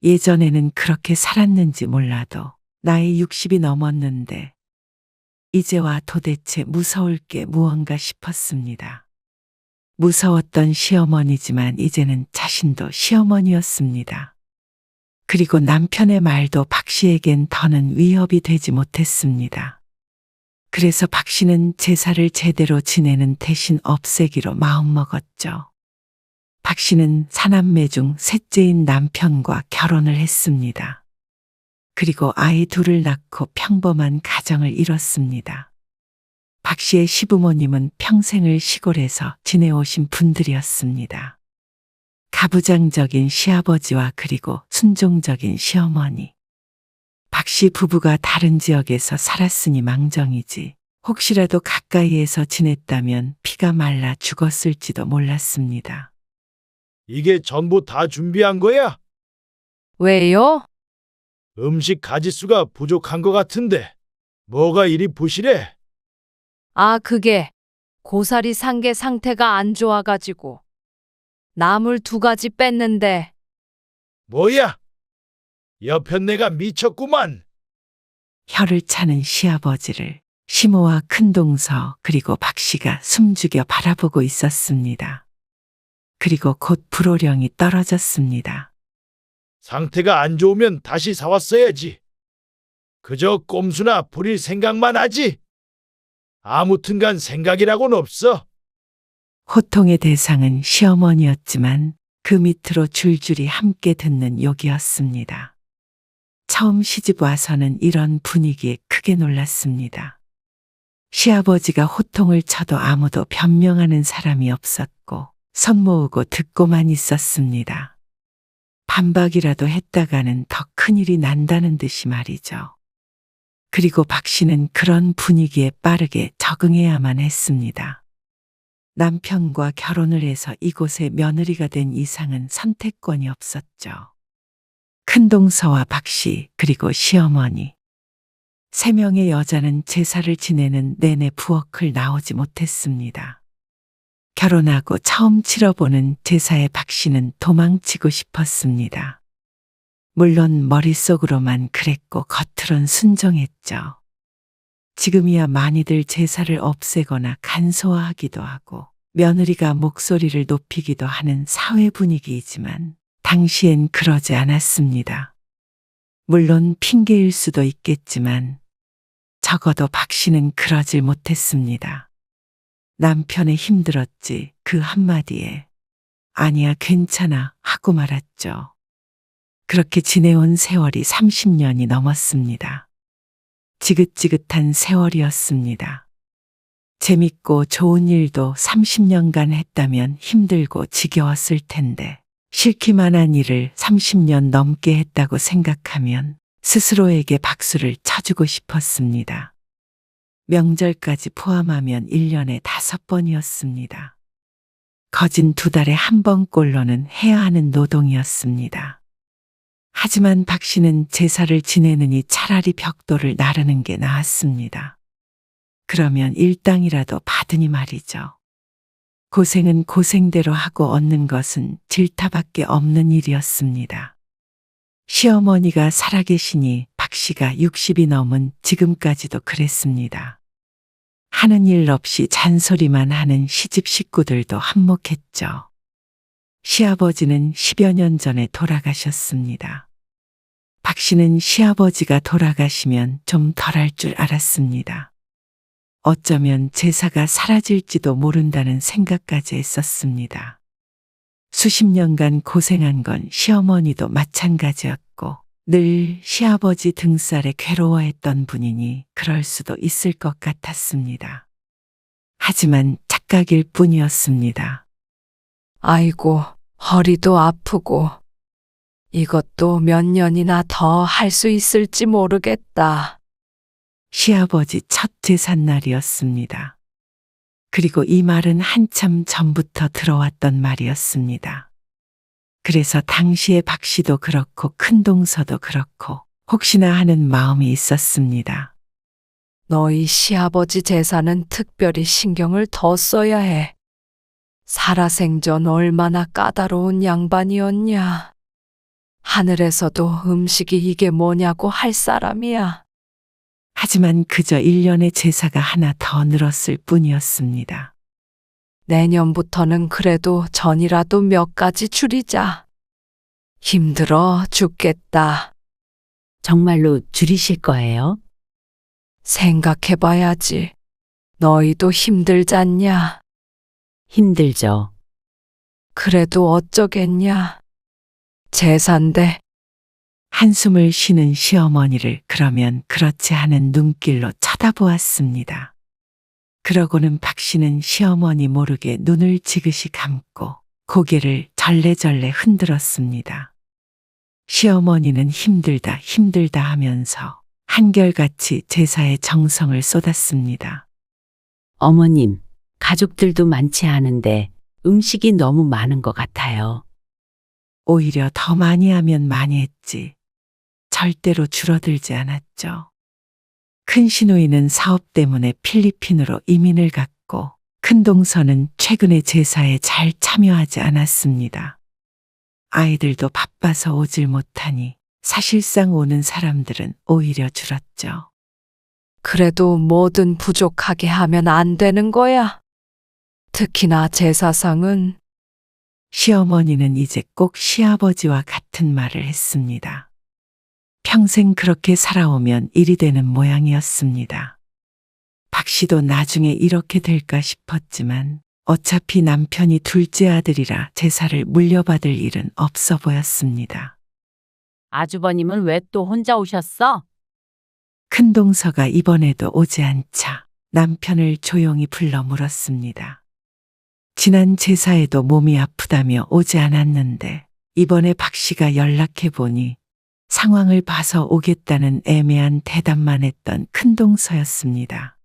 예전에는 그렇게 살았는지 몰라도 나이 60이 넘었는데 이제와 도대체 무서울 게 무언가 싶었습니다. 무서웠던 시어머니지만 이제는 자신도 시어머니였습니다. 그리고 남편의 말도 박 씨에겐 더는 위협이 되지 못했습니다. 그래서 박 씨는 제사를 제대로 지내는 대신 없애기로 마음먹었죠. 박 씨는 사남매 중 셋째인 남편과 결혼을 했습니다. 그리고 아이 둘을 낳고 평범한 가정을 이뤘습니다. 박 씨의 시부모님은 평생을 시골에서 지내오신 분들이었습니다. 가부장적인 시아버지와 그리고 순종적인 시어머니. 박 씨 부부가 다른 지역에서 살았으니 망정이지 혹시라도 가까이에서 지냈다면 피가 말라 죽었을지도 몰랐습니다. 이게 전부 다 준비한 거야? 왜요? 음식 가짓수가 부족한 것 같은데 뭐가 이리 부실해? 아, 그게 고사리 상계 상태가 안 좋아가지고 나물 2가지 뺐는데 뭐야? 여편네가 미쳤구만. 혀를 차는 시아버지를 시모와 큰동서 그리고 박 씨가 숨죽여 바라보고 있었습니다. 그리고 곧 불호령이 떨어졌습니다. 상태가 안 좋으면 다시 사왔어야지. 그저 꼼수나 부릴 생각만 하지. 아무튼간 생각이라고는 없어. 호통의 대상은 시어머니였지만 그 밑으로 줄줄이 함께 듣는 욕이었습니다. 처음 시집 와서는 이런 분위기에 크게 놀랐습니다. 시아버지가 호통을 쳐도 아무도 변명하는 사람이 없었고 손 모으고 듣고만 있었습니다. 반박이라도 했다가는 더 큰일이 난다는 듯이 말이죠. 그리고 박 씨는 그런 분위기에 빠르게 적응해야만 했습니다. 남편과 결혼을 해서 이곳에 며느리가 된 이상은 선택권이 없었죠. 큰동서와 박 씨, 그리고 시어머니. 3명의 여자는 제사를 지내는 내내 부엌을 나오지 못했습니다. 결혼하고 처음 치러보는 제사에 박 씨는 도망치고 싶었습니다. 물론 머릿속으로만 그랬고 겉으론 순종했죠. 지금이야 많이들 제사를 없애거나 간소화하기도 하고 며느리가 목소리를 높이기도 하는 사회 분위기이지만 당시엔 그러지 않았습니다. 물론 핑계일 수도 있겠지만 적어도 박 씨는 그러질 못했습니다. 남편의 힘들었지 그 한마디에 아니야 괜찮아 하고 말았죠. 그렇게 지내온 세월이 30년이 넘었습니다. 지긋지긋한 세월이었습니다. 재밌고 좋은 일도 30년간 했다면 힘들고 지겨웠을 텐데 싫기만 한 일을 30년 넘게 했다고 생각하면 스스로에게 박수를 쳐주고 싶었습니다. 명절까지 포함하면 1년에 5번이었습니다. 거진 2달에 1번꼴로는 해야 하는 노동이었습니다. 하지만 박 씨는 제사를 지내느니 차라리 벽돌을 나르는 게 나았습니다. 그러면 일당이라도 받으니 말이죠. 고생은 고생대로 하고 얻는 것은 질타밖에 없는 일이었습니다. 시어머니가 살아계시니 박 씨가 60이 넘은 지금까지도 그랬습니다. 하는 일 없이 잔소리만 하는 시집 식구들도 한몫했죠. 시아버지는 10여 년 전에 돌아가셨습니다. 박 씨는 시아버지가 돌아가시면 좀 덜할 줄 알았습니다. 어쩌면 제사가 사라질지도 모른다는 생각까지 했었습니다. 수십 년간 고생한 건 시어머니도 마찬가지였고 늘 시아버지 등살에 괴로워했던 분이니 그럴 수도 있을 것 같았습니다. 하지만 착각일 뿐이었습니다. 아이고, 허리도 아프고 이것도 몇 년이나 더 할 수 있을지 모르겠다. 시아버지 첫 제삿날이었습니다. 그리고 이 말은 한참 전부터 들어왔던 말이었습니다. 그래서 당시에 박 씨도 그렇고 큰동서도 그렇고 혹시나 하는 마음이 있었습니다. 너희 시아버지 제사는 특별히 신경을 더 써야 해. 살아생전 얼마나 까다로운 양반이었냐. 하늘에서도 음식이 이게 뭐냐고 할 사람이야. 하지만 그저 1년의 제사가 하나 더 늘었을 뿐이었습니다. 내년부터는 그래도 전이라도 몇 가지 줄이자. 힘들어 죽겠다. 정말로 줄이실 거예요? 생각해봐야지. 너희도 힘들잖냐? 힘들죠. 그래도 어쩌겠냐? 제사인데 한숨을 쉬는 시어머니를 그러면 그렇지 않은 눈길로 쳐다보았습니다. 그러고는 박 씨는 시어머니 모르게 눈을 지그시 감고 고개를 절레절레 흔들었습니다. 시어머니는 힘들다 힘들다 하면서 한결같이 제사에 정성을 쏟았습니다. 어머님, 가족들도 많지 않은데 음식이 너무 많은 것 같아요. 오히려 더 많이 하면 많이 했지. 절대로 줄어들지 않았죠. 큰 시누이는 사업 때문에 필리핀으로 이민을 갔고 큰 동서는 최근에 제사에 잘 참여하지 않았습니다. 아이들도 바빠서 오질 못하니 사실상 오는 사람들은 오히려 줄었죠. 그래도 뭐든 부족하게 하면 안 되는 거야. 특히나 제사상은 시어머니는 이제 꼭 시아버지와 같은 말을 했습니다. 평생 그렇게 살아오면 일이 되는 모양이었습니다. 박 씨도 나중에 이렇게 될까 싶었지만 어차피 남편이 둘째 아들이라 제사를 물려받을 일은 없어 보였습니다. 아주버님은 왜 또 혼자 오셨어? 큰 동서가 이번에도 오지 않자 남편을 조용히 불러 물었습니다. 지난 제사에도 몸이 아프다며 오지 않았는데 이번에 박 씨가 연락해 보니 상황을 봐서 오겠다는 애매한 대답만 했던 큰 동서였습니다.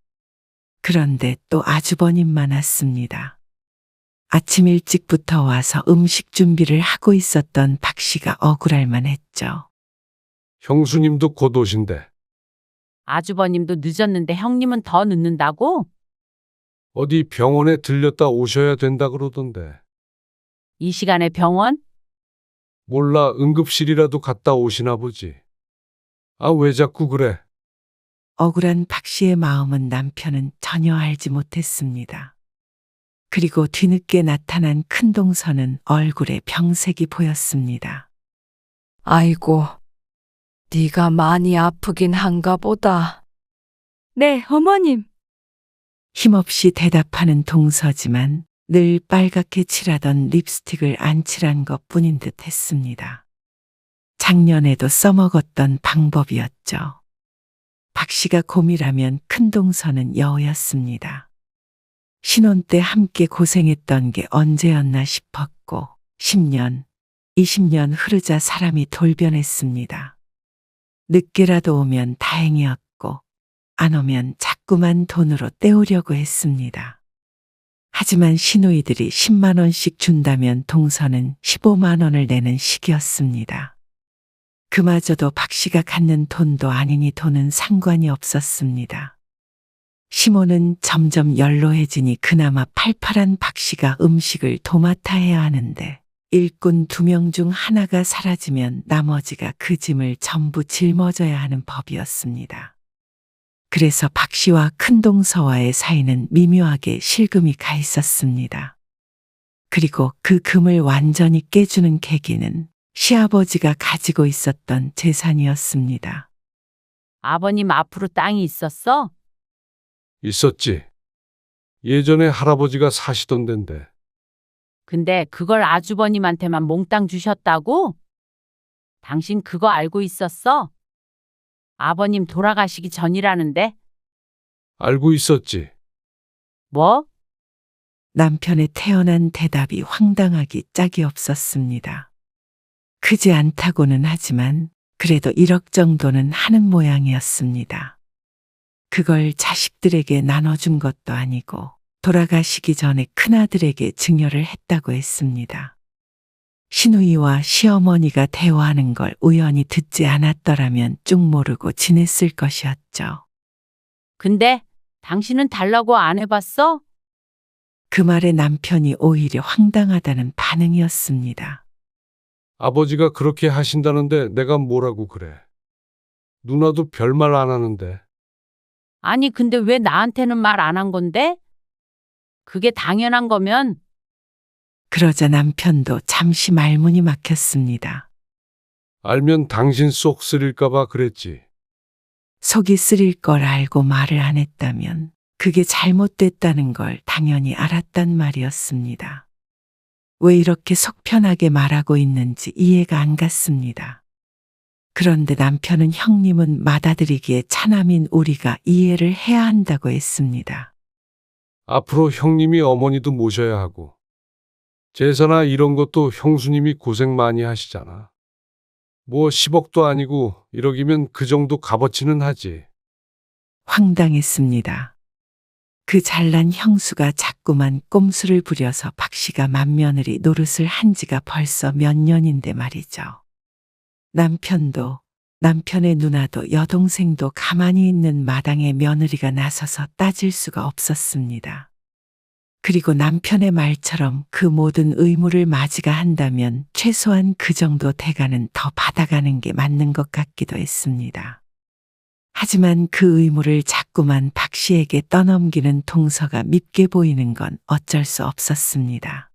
그런데 또 아주버님만 왔습니다. 아침 일찍부터 와서 음식 준비를 하고 있었던 박 씨가 억울할 만했죠. 형수님도 곧 오신대. 아주버님도 늦었는데 형님은 더 늦는다고? 어디 병원에 들렸다 오셔야 된다 그러던데. 이 시간에 병원? 몰라, 응급실이라도 갔다 오시나 보지. 아, 왜 자꾸 그래? 억울한 박 씨의 마음은 남편은 전혀 알지 못했습니다. 그리고 뒤늦게 나타난 큰 동서는 얼굴에 병색이 보였습니다. 아이고, 네가 많이 아프긴 한가 보다. 네, 어머님. 힘없이 대답하는 동서지만 늘 빨갛게 칠하던 립스틱을 안 칠한 것뿐인 듯 했습니다. 작년에도 써먹었던 방법이었죠. 박 씨가 곰이라면 큰 동서는 여우였습니다. 신혼 때 함께 고생했던 게 언제였나 싶었고 10년, 20년 흐르자 사람이 돌변했습니다. 늦게라도 오면 다행이었고 안 오면 자꾸만 돈으로 때우려고 했습니다. 하지만 시누이들이 10만 원씩 준다면 동서는 15만 원을 내는 시기였습니다. 그마저도 박 씨가 갖는 돈도 아니니 돈은 상관이 없었습니다. 시모는 점점 연로해지니 그나마 팔팔한 박 씨가 음식을 도맡아 해야 하는데 일꾼 2명 중 하나가 사라지면 나머지가 그 짐을 전부 짊어져야 하는 법이었습니다. 그래서 박 씨와 큰 동서와의 사이는 미묘하게 실금이 가 있었습니다. 그리고 그 금을 완전히 깨주는 계기는 시아버지가 가지고 있었던 재산이었습니다. 아버님 앞으로 땅이 있었어? 있었지. 예전에 할아버지가 사시던 데인데. 근데 그걸 아주버님한테만 몽땅 주셨다고? 당신 그거 알고 있었어? 아버님 돌아가시기 전이라는데? 알고 있었지. 뭐? 남편의 태어난 대답이 황당하기 짝이 없었습니다. 크지 않다고는 하지만 그래도 1억 정도는 하는 모양이었습니다. 그걸 자식들에게 나눠준 것도 아니고 돌아가시기 전에 큰아들에게 증여를 했다고 했습니다. 시누이와 시어머니가 대화하는 걸 우연히 듣지 않았더라면 쭉 모르고 지냈을 것이었죠. 근데 당신은 달라고 안 해봤어? 그 말에 남편이 오히려 황당하다는 반응이었습니다. 아버지가 그렇게 하신다는데 내가 뭐라고 그래. 누나도 별말 안 하는데. 아니, 근데 왜 나한테는 말 안 한 건데? 그게 당연한 거면 그러자 남편도 잠시 말문이 막혔습니다. 알면 당신 속 쓰릴까봐 그랬지. 속이 쓰릴 걸 알고 말을 안 했다면 그게 잘못됐다는 걸 당연히 알았단 말이었습니다. 왜 이렇게 속 편하게 말하고 있는지 이해가 안 갔습니다. 그런데 남편은 형님은 맏아들이기에 차남인 우리가 이해를 해야 한다고 했습니다. 앞으로 형님이 어머니도 모셔야 하고 제사나 이런 것도 형수님이 고생 많이 하시잖아. 뭐 10억도 아니고 1억이면 그 정도 값어치는 하지. 황당했습니다. 그 잘난 형수가 자꾸만 꼼수를 부려서 박 씨가 맏며느리 노릇을 한 지가 벌써 몇 년인데 말이죠. 남편도 남편의 누나도 여동생도 가만히 있는 마당에 며느리가 나서서 따질 수가 없었습니다. 그리고 남편의 말처럼 그 모든 의무를 마지가 한다면 최소한 그 정도 대가는 더 받아가는 게 맞는 것 같기도 했습니다. 하지만 그 의무를 자꾸만 박 씨에게 떠넘기는 동서가 밉게 보이는 건 어쩔 수 없었습니다.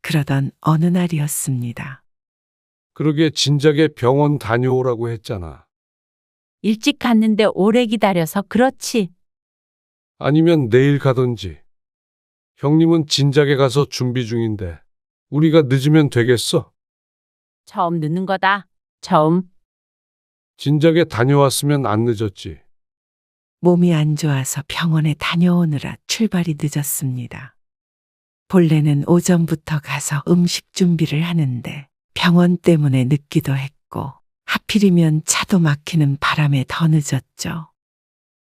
그러던 어느 날이었습니다. 그러게 진작에 병원 다녀오라고 했잖아. 일찍 갔는데 오래 기다려서 그렇지. 아니면 내일 가든지. 형님은 진작에 가서 준비 중인데 우리가 늦으면 되겠어? 처음 늦는 거다. 처음. 진작에 다녀왔으면 안 늦었지. 몸이 안 좋아서 병원에 다녀오느라 출발이 늦었습니다. 본래는 오전부터 가서 음식 준비를 하는데 병원 때문에 늦기도 했고 하필이면 차도 막히는 바람에 더 늦었죠.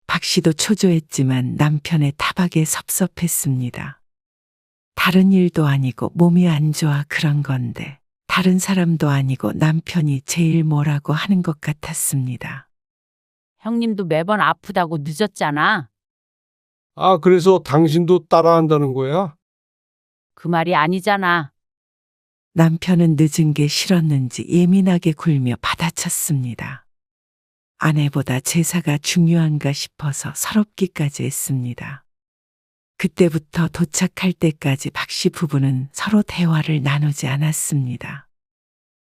박 씨도 초조했지만 남편의 타박에 섭섭했습니다. 다른 일도 아니고 몸이 안 좋아 그런 건데 다른 사람도 아니고 남편이 제일 뭐라고 하는 것 같았습니다. 형님도 매번 아프다고 늦었잖아. 아, 그래서 당신도 따라한다는 거야? 그 말이 아니잖아. 남편은 늦은 게 싫었는지 예민하게 굴며 받아쳤습니다. 아내보다 제사가 중요한가 싶어서 서럽기까지 했습니다. 그때부터 도착할 때까지 박 씨 부부는 서로 대화를 나누지 않았습니다.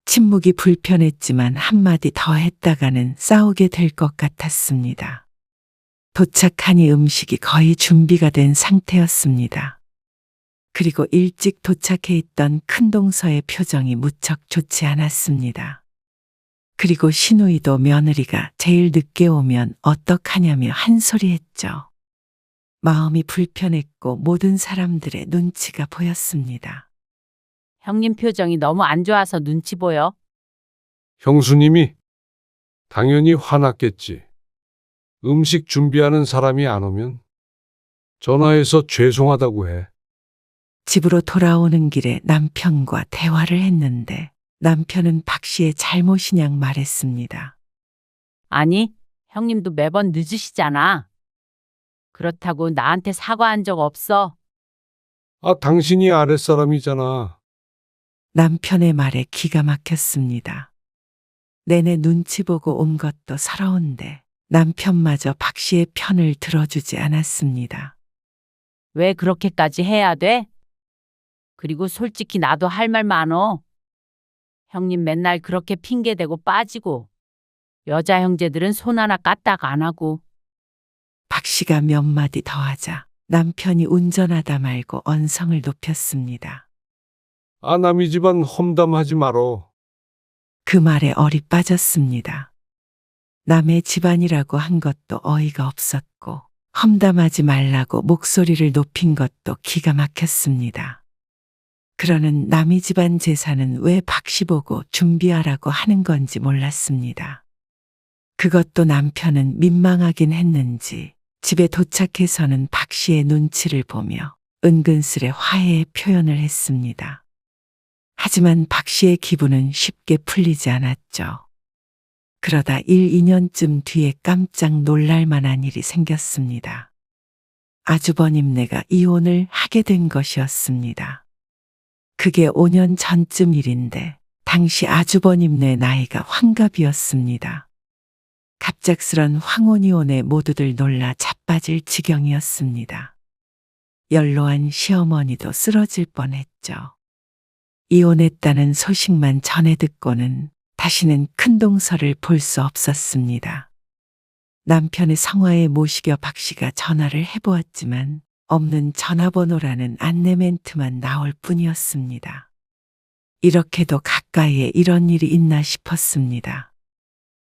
침묵이 불편했지만 한마디 더 했다가는 싸우게 될 것 같았습니다. 도착하니 음식이 거의 준비가 된 상태였습니다. 그리고 일찍 도착해 있던 큰동서의 표정이 무척 좋지 않았습니다. 그리고 신우이도 며느리가 제일 늦게 오면 어떡하냐며 한 소리 했죠. 마음이 불편했고 모든 사람들의 눈치가 보였습니다. 형님 표정이 너무 안 좋아서 눈치 보여. 형수님이 당연히 화났겠지. 음식 준비하는 사람이 안 오면 전화해서 죄송하다고 해. 집으로 돌아오는 길에 남편과 대화를 했는데 남편은 박 씨의 잘못이냥 말했습니다. 아니, 형님도 매번 늦으시잖아. 그렇다고 나한테 사과한 적 없어. 아, 당신이 아랫사람이잖아. 남편의 말에 기가 막혔습니다. 내내 눈치 보고 온 것도 서러운데 남편마저 박 씨의 편을 들어주지 않았습니다. 왜 그렇게까지 해야 돼? 그리고 솔직히 나도 할 말 많어. 형님 맨날 그렇게 핑계대고 빠지고 여자 형제들은 손 하나 까딱 안 하고. 박 씨가 몇 마디 더 하자 남편이 운전하다 말고 언성을 높였습니다. 아, 남의 집안 험담하지 말어. 그 말에 얼이 빠졌습니다. 남의 집안이라고 한 것도 어이가 없었고 험담하지 말라고 목소리를 높인 것도 기가 막혔습니다. 그러는 남의 집안 제사는 왜 박 씨 보고 준비하라고 하는 건지 몰랐습니다. 그것도 남편은 민망하긴 했는지 집에 도착해서는 박 씨의 눈치를 보며 은근슬에 화해의 표현을 했습니다. 하지만 박 씨의 기분은 쉽게 풀리지 않았죠. 그러다 1, 2년쯤 뒤에 깜짝 놀랄 만한 일이 생겼습니다. 아주버님네가 이혼을 하게 된 것이었습니다. 그게 5년 전쯤 일인데 당시 아주버님네 나이가 환갑이었습니다. 갑작스런 황혼이혼에 모두들 놀라 자빠질 지경이었습니다. 연로한 시어머니도 쓰러질 뻔했죠. 이혼했다는 소식만 전해 듣고는 다시는 큰동서를 볼 수 없었습니다. 남편의 성화에 모시겨 박 씨가 전화를 해보았지만 없는 전화번호라는 안내 멘트만 나올 뿐이었습니다. 이렇게도 가까이에 이런 일이 있나 싶었습니다.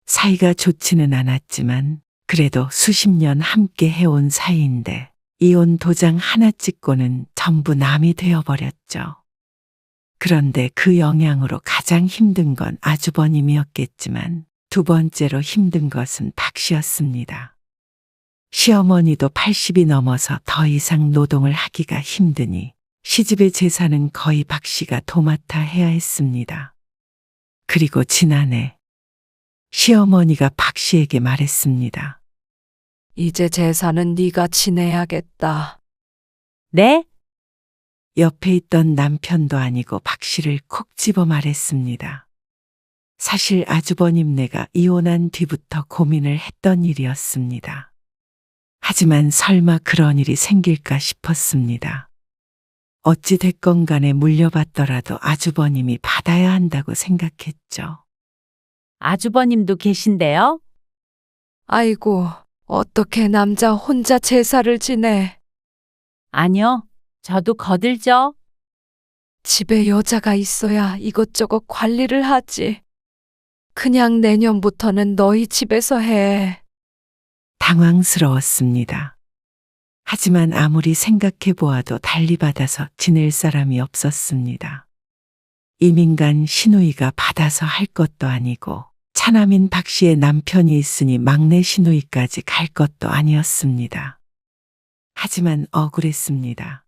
사이가 좋지는 않았지만 그래도 수십 년 함께 해온 사이인데 이혼 도장 하나 찍고는 전부 남이 되어버렸죠. 그런데 그 영향으로 가장 힘든 건 아주버님이었겠지만 두 번째로 힘든 것은 박 씨였습니다. 시어머니도 80이 넘어서 더 이상 노동을 하기가 힘드니 시집의 재산은 거의 박 씨가 도맡아 해야 했습니다. 그리고 지난해 시어머니가 박 씨에게 말했습니다. 이제 재산은 네가 지내야겠다. 네? 옆에 있던 남편도 아니고 박 씨를 콕 집어 말했습니다. 사실 아주버님네가 이혼한 뒤부터 고민을 했던 일이었습니다. 하지만 설마 그런 일이 생길까 싶었습니다. 어찌 됐건 간에 물려받더라도 아주버님이 받아야 한다고 생각했죠. 아주버님도 계신데요? 아이고, 어떻게 남자 혼자 제사를 지내? 아니요. 저도 거들죠. 집에 여자가 있어야 이것저것 관리를 하지. 그냥 내년부터는 너희 집에서 해. 당황스러웠습니다. 하지만 아무리 생각해 보아도 달리 받아서 지낼 사람이 없었습니다. 이민간 시누이가 받아서 할 것도 아니고 차남인 박 씨의 남편이 있으니 막내 시누이까지 갈 것도 아니었습니다. 하지만 억울했습니다.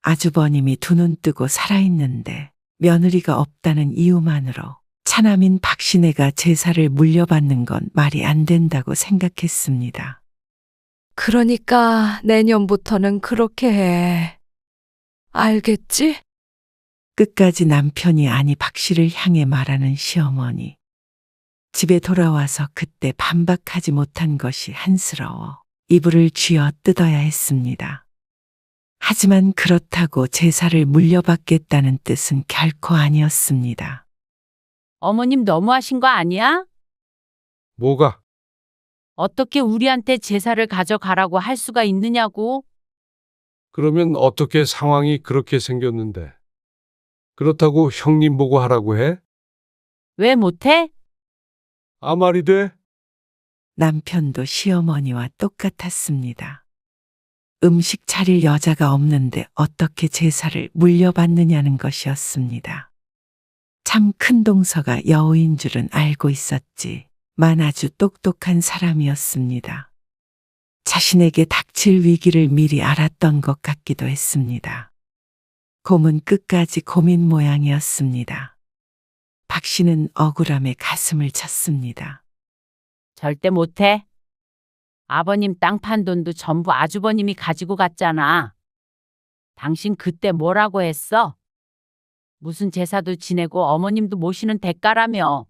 아주버님이 두 눈 뜨고 살아있는데 며느리가 없다는 이유만으로 차남인 박 씨네가 제사를 물려받는 건 말이 안 된다고 생각했습니다. 그러니까 내년부터는 그렇게 해. 알겠지? 끝까지 남편이 아니 박 씨를 향해 말하는 시어머니. 집에 돌아와서 그때 반박하지 못한 것이 한스러워 이불을 쥐어 뜯어야 했습니다. 하지만 그렇다고 제사를 물려받겠다는 뜻은 결코 아니었습니다. 어머님 너무하신 거 아니야? 뭐가? 어떻게 우리한테 제사를 가져가라고 할 수가 있느냐고? 그러면 어떻게 상황이 그렇게 생겼는데? 그렇다고 형님 보고 하라고 해? 왜 못해? 아 말이 돼? 남편도 시어머니와 똑같았습니다. 음식 차릴 여자가 없는데 어떻게 제사를 물려받느냐는 것이었습니다. 참 큰 동서가 여우인 줄은 알고 있었지만 아주 똑똑한 사람이었습니다. 자신에게 닥칠 위기를 미리 알았던 것 같기도 했습니다. 곰은 끝까지 곰인 모양이었습니다. 박 씨는 억울함에 가슴을 쳤습니다. 절대 못해. 아버님 땅 판 돈도 전부 아주버님이 가지고 갔잖아. 당신 그때 뭐라고 했어? 무슨 제사도 지내고 어머님도 모시는 대가라며.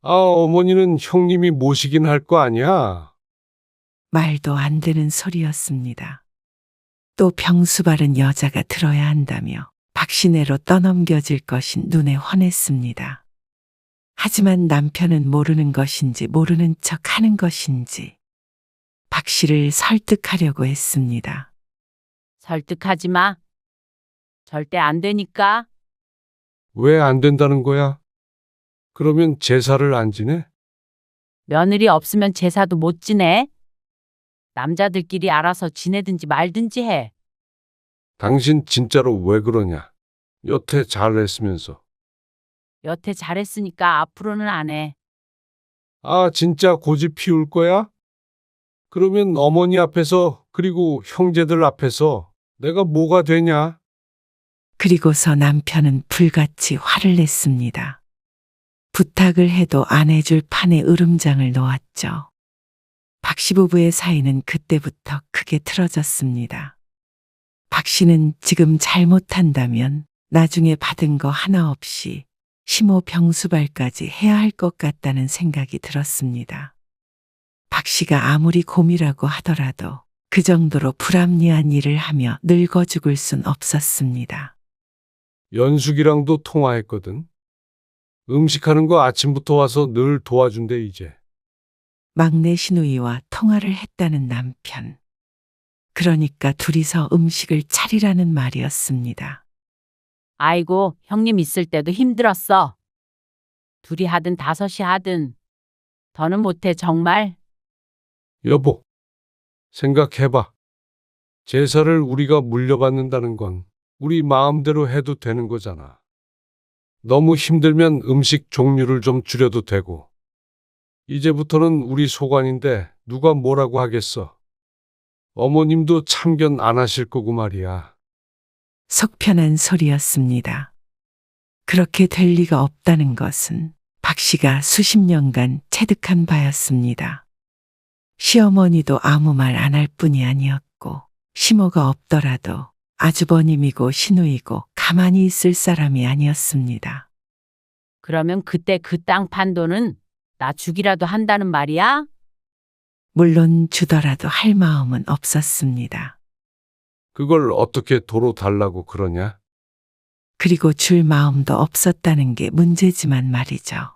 아, 어머니는 형님이 모시긴 할 거 아니야. 말도 안 되는 소리였습니다. 또 병수 바른 여자가 들어야 한다며 박시내로 떠넘겨질 것이 눈에 훤했습니다. 하지만 남편은 모르는 것인지 모르는 척 하는 것인지 박 씨를 설득하려고 했습니다. 설득하지 마. 절대 안 되니까. 왜 안 된다는 거야? 그러면 제사를 안 지내? 며느리 없으면 제사도 못 지내. 남자들끼리 알아서 지내든지 말든지 해. 당신 진짜로 왜 그러냐? 여태 잘했으면서. 여태 잘했으니까 앞으로는 안 해. 아, 진짜 고집 피울 거야? 그러면 어머니 앞에서 그리고 형제들 앞에서 내가 뭐가 되냐? 그리고서 남편은 불같이 화를 냈습니다. 부탁을 해도 안 해줄 판에 으름장을 놓았죠. 박 씨 부부의 사이는 그때부터 크게 틀어졌습니다. 박 씨는 지금 잘못한다면 나중에 받은 거 하나 없이 심호 병수발까지 해야 할 것 같다는 생각이 들었습니다. 박 씨가 아무리 곰이라고 하더라도 그 정도로 불합리한 일을 하며 늙어 죽을 순 없었습니다. 연숙이랑도 통화했거든. 음식하는 거 아침부터 와서 늘 도와준대 이제. 막내 시누이와 통화를 했다는 남편. 그러니까 둘이서 음식을 차리라는 말이었습니다. 아이고, 형님 있을 때도 힘들었어. 둘이 하든 다섯이 하든. 더는 못해, 정말. 여보, 생각해봐. 제사를 우리가 물려받는다는 건 우리 마음대로 해도 되는 거잖아. 너무 힘들면 음식 종류를 좀 줄여도 되고. 이제부터는 우리 소관인데 누가 뭐라고 하겠어. 어머님도 참견 안 하실 거고 말이야. 속 편한 소리였습니다. 그렇게 될 리가 없다는 것은 박 씨가 수십 년간 체득한 바였습니다. 시어머니도 아무 말 안 할 뿐이 아니었고, 시모가 없더라도 아주버님이고 시누이고 가만히 있을 사람이 아니었습니다. 그러면 그때 그 땅 판 돈은 나 주기라도 한다는 말이야? 물론 주더라도 할 마음은 없었습니다. 그걸 어떻게 도로 달라고 그러냐? 그리고 줄 마음도 없었다는 게 문제지만 말이죠.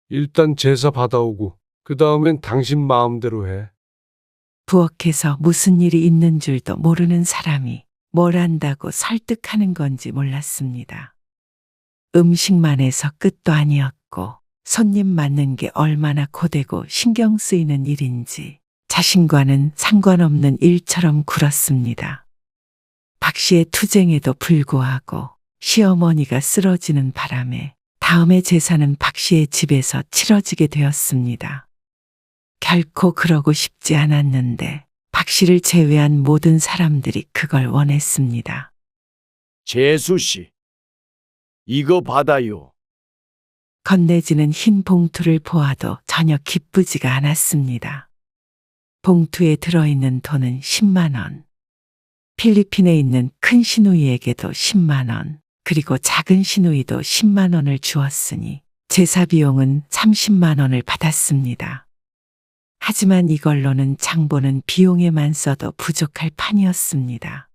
일단 제사 받아오고 그 다음엔 당신 마음대로 해. 부엌에서 무슨 일이 있는 줄도 모르는 사람이 뭘 안다고 설득하는 건지 몰랐습니다. 음식만 해서 끝도 아니었고 손님 맞는 게 얼마나 고되고 신경 쓰이는 일인지 자신과는 상관없는 일처럼 굴었습니다. 박 씨의 투쟁에도 불구하고 시어머니가 쓰러지는 바람에 다음의 제사는 박 씨의 집에서 치러지게 되었습니다. 결코 그러고 싶지 않았는데 박 씨를 제외한 모든 사람들이 그걸 원했습니다. 재수 씨, 이거 받아요. 건네지는 흰 봉투를 보아도 전혀 기쁘지가 않았습니다. 봉투에 들어있는 돈은 10만 원. 필리핀에 있는 큰 시누이에게도 10만 원, 그리고 작은 시누이도 10만 원을 주었으니 제사 비용은 30만 원을 받았습니다. 하지만 이걸로는 장보는 비용에만 써도 부족할 판이었습니다.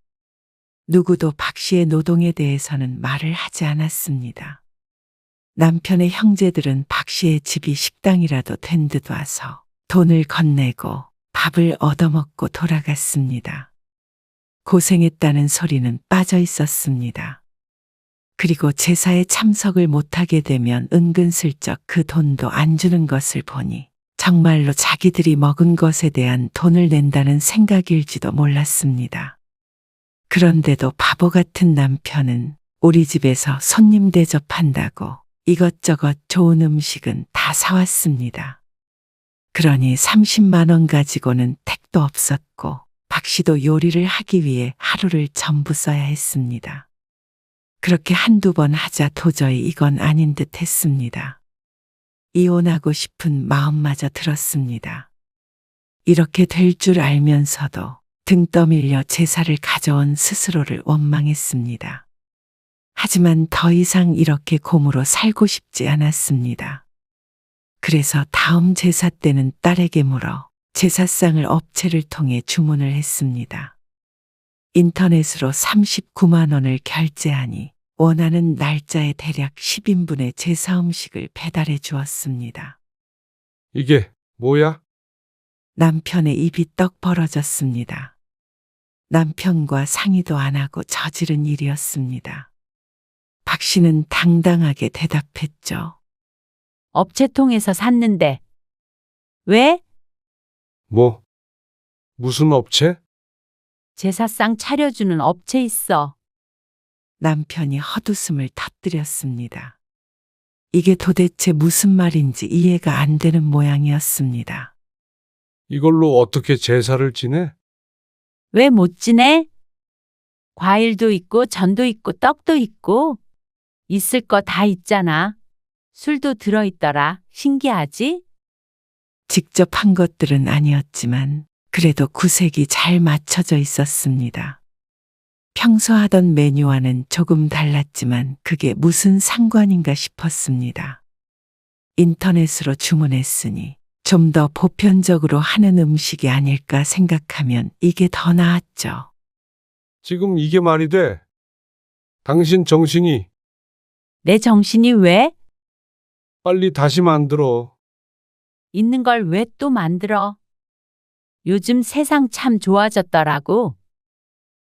누구도 박 씨의 노동에 대해서는 말을 하지 않았습니다. 남편의 형제들은 박 씨의 집이 식당이라도 된 듯 와서 돈을 건네고 밥을 얻어먹고 돌아갔습니다. 고생했다는 소리는 빠져 있었습니다. 그리고 제사에 참석을 못하게 되면 은근슬쩍 그 돈도 안 주는 것을 보니 정말로 자기들이 먹은 것에 대한 돈을 낸다는 생각일지도 몰랐습니다. 그런데도 바보 같은 남편은 우리 집에서 손님 대접한다고 이것저것 좋은 음식은 다 사왔습니다. 그러니 30만 원 가지고는 택도 없었고 박 씨도 요리를 하기 위해 하루를 전부 써야 했습니다. 그렇게 한두 번 하자 도저히 이건 아닌 듯 했습니다. 이혼하고 싶은 마음마저 들었습니다. 이렇게 될 줄 알면서도 등 떠밀려 제사를 가져온 스스로를 원망했습니다. 하지만 더 이상 이렇게 곰으로 살고 싶지 않았습니다. 그래서 다음 제사 때는 딸에게 물어 제사상을 업체를 통해 주문을 했습니다. 인터넷으로 39만 원을 결제하니 원하는 날짜에 대략 10인분의 제사 음식을 배달해 주었습니다. 이게 뭐야? 남편의 입이 떡 벌어졌습니다. 남편과 상의도 안 하고 저지른 일이었습니다. 박 씨는 당당하게 대답했죠. 업체 통해서 샀는데. 왜? 뭐? 무슨 업체? 제사상 차려주는 업체 있어. 남편이 헛웃음을 터뜨렸습니다. 이게 도대체 무슨 말인지 이해가 안 되는 모양이었습니다. 이걸로 어떻게 제사를 지내? 왜 못 지내? 과일도 있고 전도 있고 떡도 있고 있을 거 다 있잖아. 술도 들어있더라. 신기하지? 직접 한 것들은 아니었지만 그래도 구색이 잘 맞춰져 있었습니다. 평소 하던 메뉴와는 조금 달랐지만 그게 무슨 상관인가 싶었습니다. 인터넷으로 주문했으니 좀 더 보편적으로 하는 음식이 아닐까 생각하면 이게 더 나았죠. 지금 이게 말이 돼? 당신 정신이 내 정신이 왜? 빨리 다시 만들어. 있는 걸 왜 또 만들어? 요즘 세상 참 좋아졌더라고.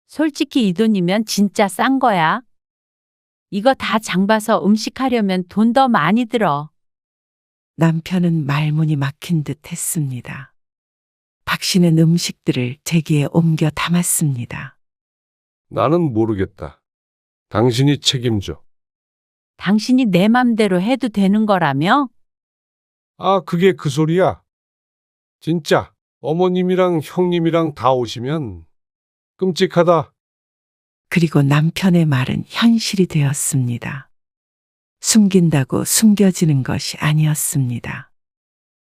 솔직히 이 돈이면 진짜 싼 거야. 이거 다 장봐서 음식하려면 돈 더 많이 들어. 남편은 말문이 막힌 듯 했습니다. 박 씨는 음식들을 제기에 옮겨 담았습니다. 나는 모르겠다. 당신이 책임져. 당신이 내 맘대로 해도 되는 거라며? 아, 그게 그 소리야. 진짜 어머님이랑 형님이랑 다 오시면 끔찍하다. 그리고 남편의 말은 현실이 되었습니다. 숨긴다고 숨겨지는 것이 아니었습니다.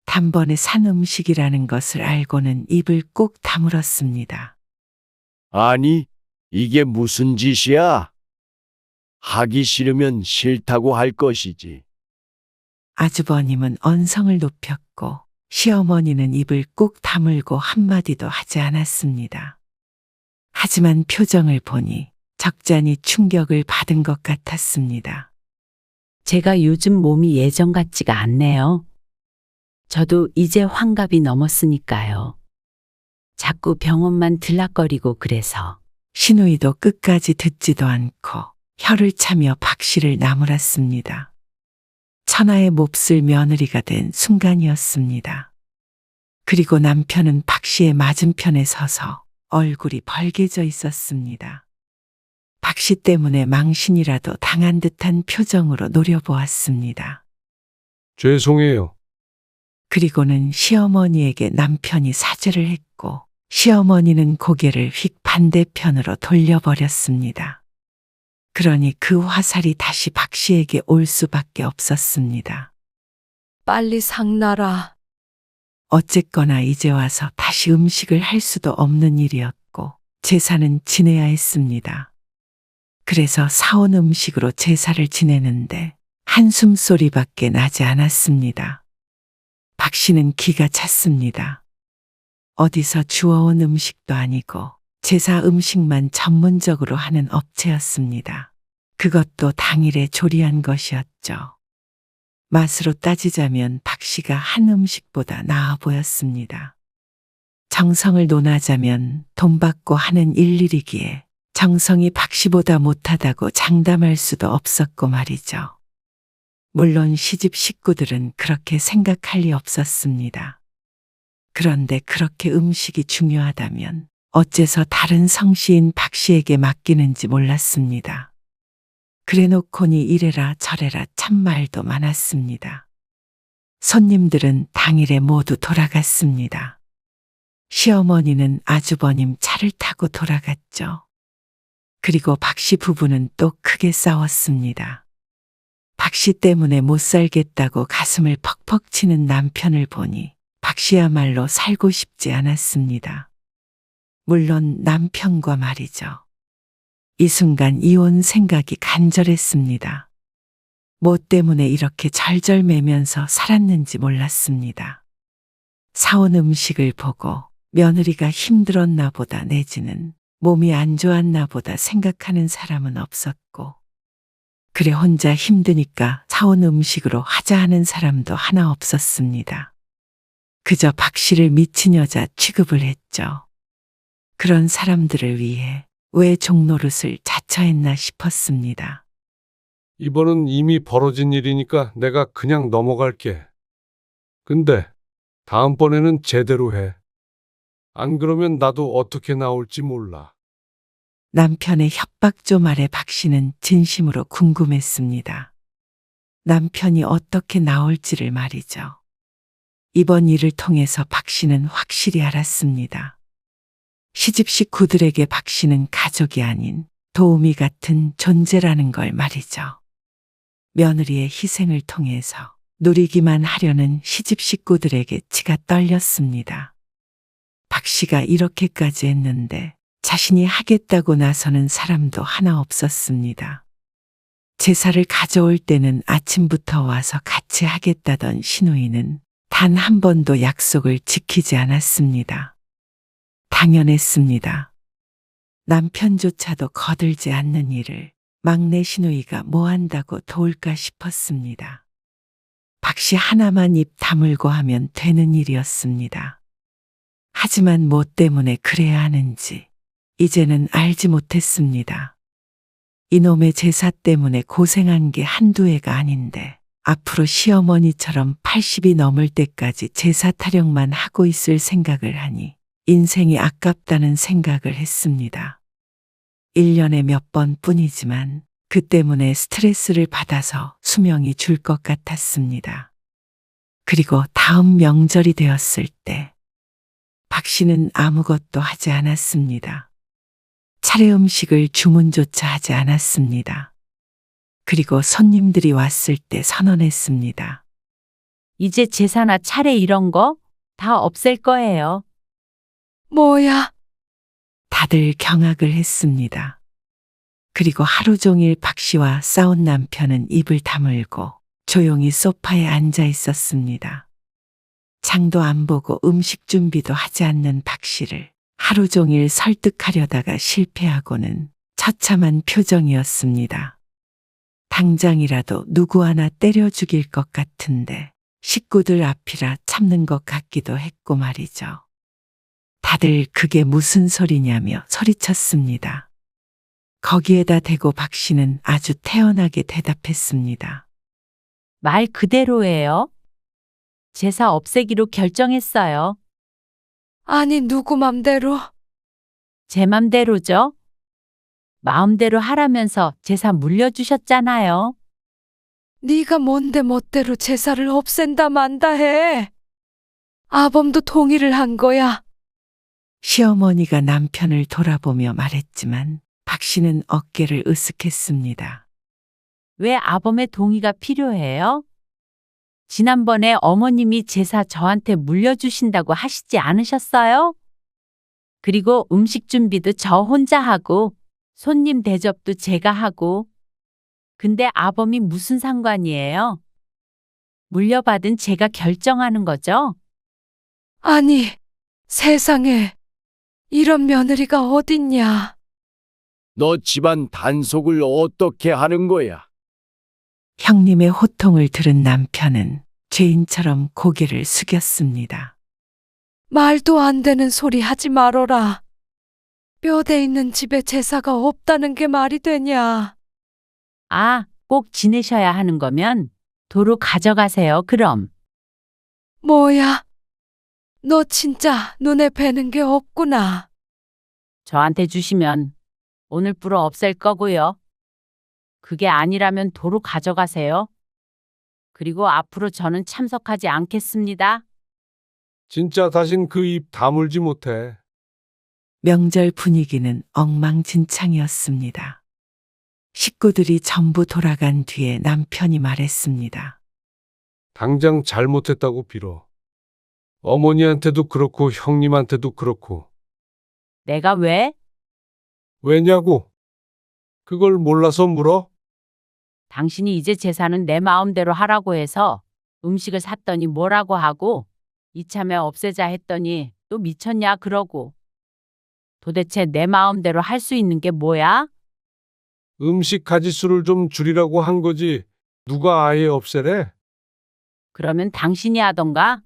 단번에 산 음식이라는 것을 알고는 입을 꾹 다물었습니다. 아니, 이게 무슨 짓이야? 하기 싫으면 싫다고 할 것이지. 아주버님은 언성을 높였고 시어머니는 입을 꾹 다물고 한마디도 하지 않았습니다. 하지만 표정을 보니 적잖이 충격을 받은 것 같았습니다. 제가 요즘 몸이 예전 같지가 않네요. 저도 이제 환갑이 넘었으니까요. 자꾸 병원만 들락거리고 그래서. 신우이도 끝까지 듣지도 않고 혀를 차며 박 씨를 나무랐습니다. 천하의 몹쓸 며느리가 된 순간이었습니다. 그리고 남편은 박 씨의 맞은편에 서서 얼굴이 벌개져 있었습니다. 박 씨 때문에 망신이라도 당한 듯한 표정으로 노려보았습니다. 죄송해요. 그리고는 시어머니에게 남편이 사죄를 했고 시어머니는 고개를 휙 반대편으로 돌려버렸습니다. 그러니 그 화살이 다시 박 씨에게 올 수밖에 없었습니다. 빨리 상나라. 어쨌거나 이제 와서 다시 음식을 할 수도 없는 일이었고 제사는 지내야 했습니다. 그래서 사온 음식으로 제사를 지내는데 한숨 소리밖에 나지 않았습니다. 박 씨는 기가 찼습니다. 어디서 주워온 음식도 아니고 제사 음식만 전문적으로 하는 업체였습니다. 그것도 당일에 조리한 것이었죠. 맛으로 따지자면 박 씨가 한 음식보다 나아 보였습니다. 정성을 논하자면 돈 받고 하는 일일이기에 정성이 박 씨보다 못하다고 장담할 수도 없었고 말이죠. 물론 시집 식구들은 그렇게 생각할 리 없었습니다. 그런데 그렇게 음식이 중요하다면 어째서 다른 성씨인 박 씨에게 맡기는지 몰랐습니다. 그래놓고니 이래라 저래라 참 말도 많았습니다. 손님들은 당일에 모두 돌아갔습니다. 시어머니는 아주버님 차를 타고 돌아갔죠. 그리고 박 씨 부부는 또 크게 싸웠습니다. 박 씨 때문에 못 살겠다고 가슴을 퍽퍽 치는 남편을 보니 박 씨야말로 살고 싶지 않았습니다. 물론 남편과 말이죠. 이 순간 이혼 생각이 간절했습니다. 뭐 때문에 이렇게 절절매면서 살았는지 몰랐습니다. 사온 음식을 보고 며느리가 힘들었나 보다 내지는 몸이 안 좋았나 보다 생각하는 사람은 없었고 그래 혼자 힘드니까 사온 음식으로 하자 하는 사람도 하나 없었습니다. 그저 박 씨를 미친 여자 취급을 했죠. 그런 사람들을 위해 왜 종노릇을 자처했나 싶었습니다. 이번은 이미 벌어진 일이니까 내가 그냥 넘어갈게. 근데 다음번에는 제대로 해. 안 그러면 나도 어떻게 나올지 몰라. 남편의 협박조 말에 박 씨는 진심으로 궁금했습니다. 남편이 어떻게 나올지를 말이죠. 이번 일을 통해서 박 씨는 확실히 알았습니다. 시집 식구들에게 박 씨는 가족이 아닌 도우미 같은 존재라는 걸 말이죠. 며느리의 희생을 통해서 누리기만 하려는 시집 식구들에게 치가 떨렸습니다. 박 씨가 이렇게까지 했는데 자신이 하겠다고 나서는 사람도 하나 없었습니다. 제사를 가져올 때는 아침부터 와서 같이 하겠다던 시누이는 단 한 번도 약속을 지키지 않았습니다. 당연했습니다. 남편조차도 거들지 않는 일을 막내 시누이가 뭐 한다고 도울까 싶었습니다. 박 씨 하나만 입 다물고 하면 되는 일이었습니다. 하지만 뭐 때문에 그래야 하는지 이제는 알지 못했습니다. 이놈의 제사 때문에 고생한 게 한두 해가 아닌데 앞으로 시어머니처럼 80이 넘을 때까지 제사 타령만 하고 있을 생각을 하니 인생이 아깝다는 생각을 했습니다. 1년에 몇 번뿐이지만 그 때문에 스트레스를 받아서 수명이 줄 것 같았습니다. 그리고 다음 명절이 되었을 때 박 씨는 아무것도 하지 않았습니다. 차례 음식을 주문조차 하지 않았습니다. 그리고 손님들이 왔을 때 선언했습니다. 이제 제사나 차례 이런 거 다 없앨 거예요. 뭐야? 다들 경악을 했습니다. 그리고 하루 종일 박 씨와 싸운 남편은 입을 다물고 조용히 소파에 앉아 있었습니다. 장도 안 보고 음식 준비도 하지 않는 박 씨를 하루 종일 설득하려다가 실패하고는 처참한 표정이었습니다. 당장이라도 누구 하나 때려 죽일 것 같은데 식구들 앞이라 참는 것 같기도 했고 말이죠. 다들 그게 무슨 소리냐며 소리쳤습니다. 거기에다 대고 박 씨는 아주 태연하게 대답했습니다. 말 그대로예요. 제사 없애기로 결정했어요. 아니, 누구 맘대로? 제 맘대로죠. 마음대로 하라면서 제사 물려주셨잖아요. 네가 뭔데 멋대로 제사를 없앤다 만다 해. 아범도 동의를 한 거야. 시어머니가 남편을 돌아보며 말했지만 박 씨는 어깨를 으쓱했습니다. 왜 아범의 동의가 필요해요? 지난번에 어머님이 제사 저한테 물려주신다고 하시지 않으셨어요? 그리고 음식 준비도 저 혼자 하고 손님 대접도 제가 하고. 근데 아범이 무슨 상관이에요? 물려받은 제가 결정하는 거죠? 아니, 세상에 이런 며느리가 어딨냐. 너 집안 단속을 어떻게 하는 거야? 형님의 호통을 들은 남편은 죄인처럼 고개를 숙였습니다. 말도 안 되는 소리 하지 말어라. 뼈대 있는 집에 제사가 없다는 게 말이 되냐. 아, 꼭 지내셔야 하는 거면 도로 가져가세요, 그럼. 뭐야? 너 진짜 눈에 뵈는 게 없구나. 저한테 주시면 오늘 불어 없앨 거고요. 그게 아니라면 도로 가져가세요. 그리고 앞으로 저는 참석하지 않겠습니다. 진짜 다신 그 입 다물지 못해. 명절 분위기는 엉망진창이었습니다. 식구들이 전부 돌아간 뒤에 남편이 말했습니다. 당장 잘못했다고 빌어. 어머니한테도 그렇고 형님한테도 그렇고. 내가 왜? 왜냐고? 그걸 몰라서 물어? 당신이 이제 제사는 내 마음대로 하라고 해서 음식을 샀더니 뭐라고 하고 이참에 없애자 했더니 또 미쳤냐 그러고. 도대체 내 마음대로 할 수 있는 게 뭐야? 음식 가짓수를 좀 줄이라고 한 거지. 누가 아예 없애래? 그러면 당신이 하던가?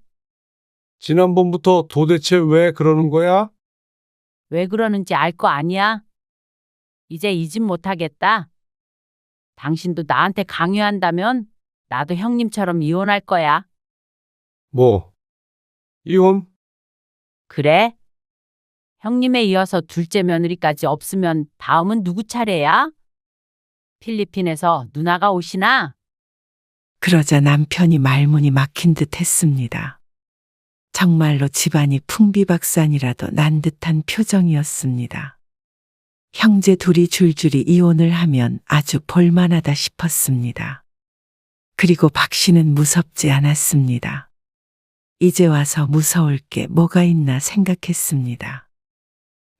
지난번부터 도대체 왜 그러는 거야? 왜 그러는지 알 거 아니야? 이제 이 집 못하겠다. 당신도 나한테 강요한다면 나도 형님처럼 이혼할 거야. 뭐? 이혼? 그래? 형님에 이어서 둘째 며느리까지 없으면 다음은 누구 차례야? 필리핀에서 누나가 오시나? 그러자 남편이 말문이 막힌 듯 했습니다. 정말로 집안이 풍비박산이라도 난 듯한 표정이었습니다. 형제 둘이 줄줄이 이혼을 하면 아주 볼만하다 싶었습니다. 그리고 박 씨는 무섭지 않았습니다. 이제 와서 무서울 게 뭐가 있나 생각했습니다.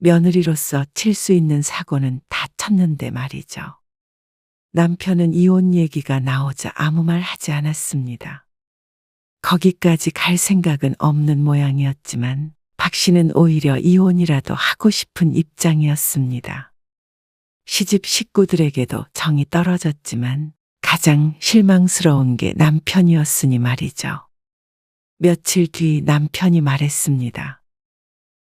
며느리로서 칠 수 있는 사고는 다 쳤는데 말이죠. 남편은 이혼 얘기가 나오자 아무 말 하지 않았습니다. 거기까지 갈 생각은 없는 모양이었지만 박 씨는 오히려 이혼이라도 하고 싶은 입장이었습니다. 시집 식구들에게도 정이 떨어졌지만 가장 실망스러운 게 남편이었으니 말이죠. 며칠 뒤 남편이 말했습니다.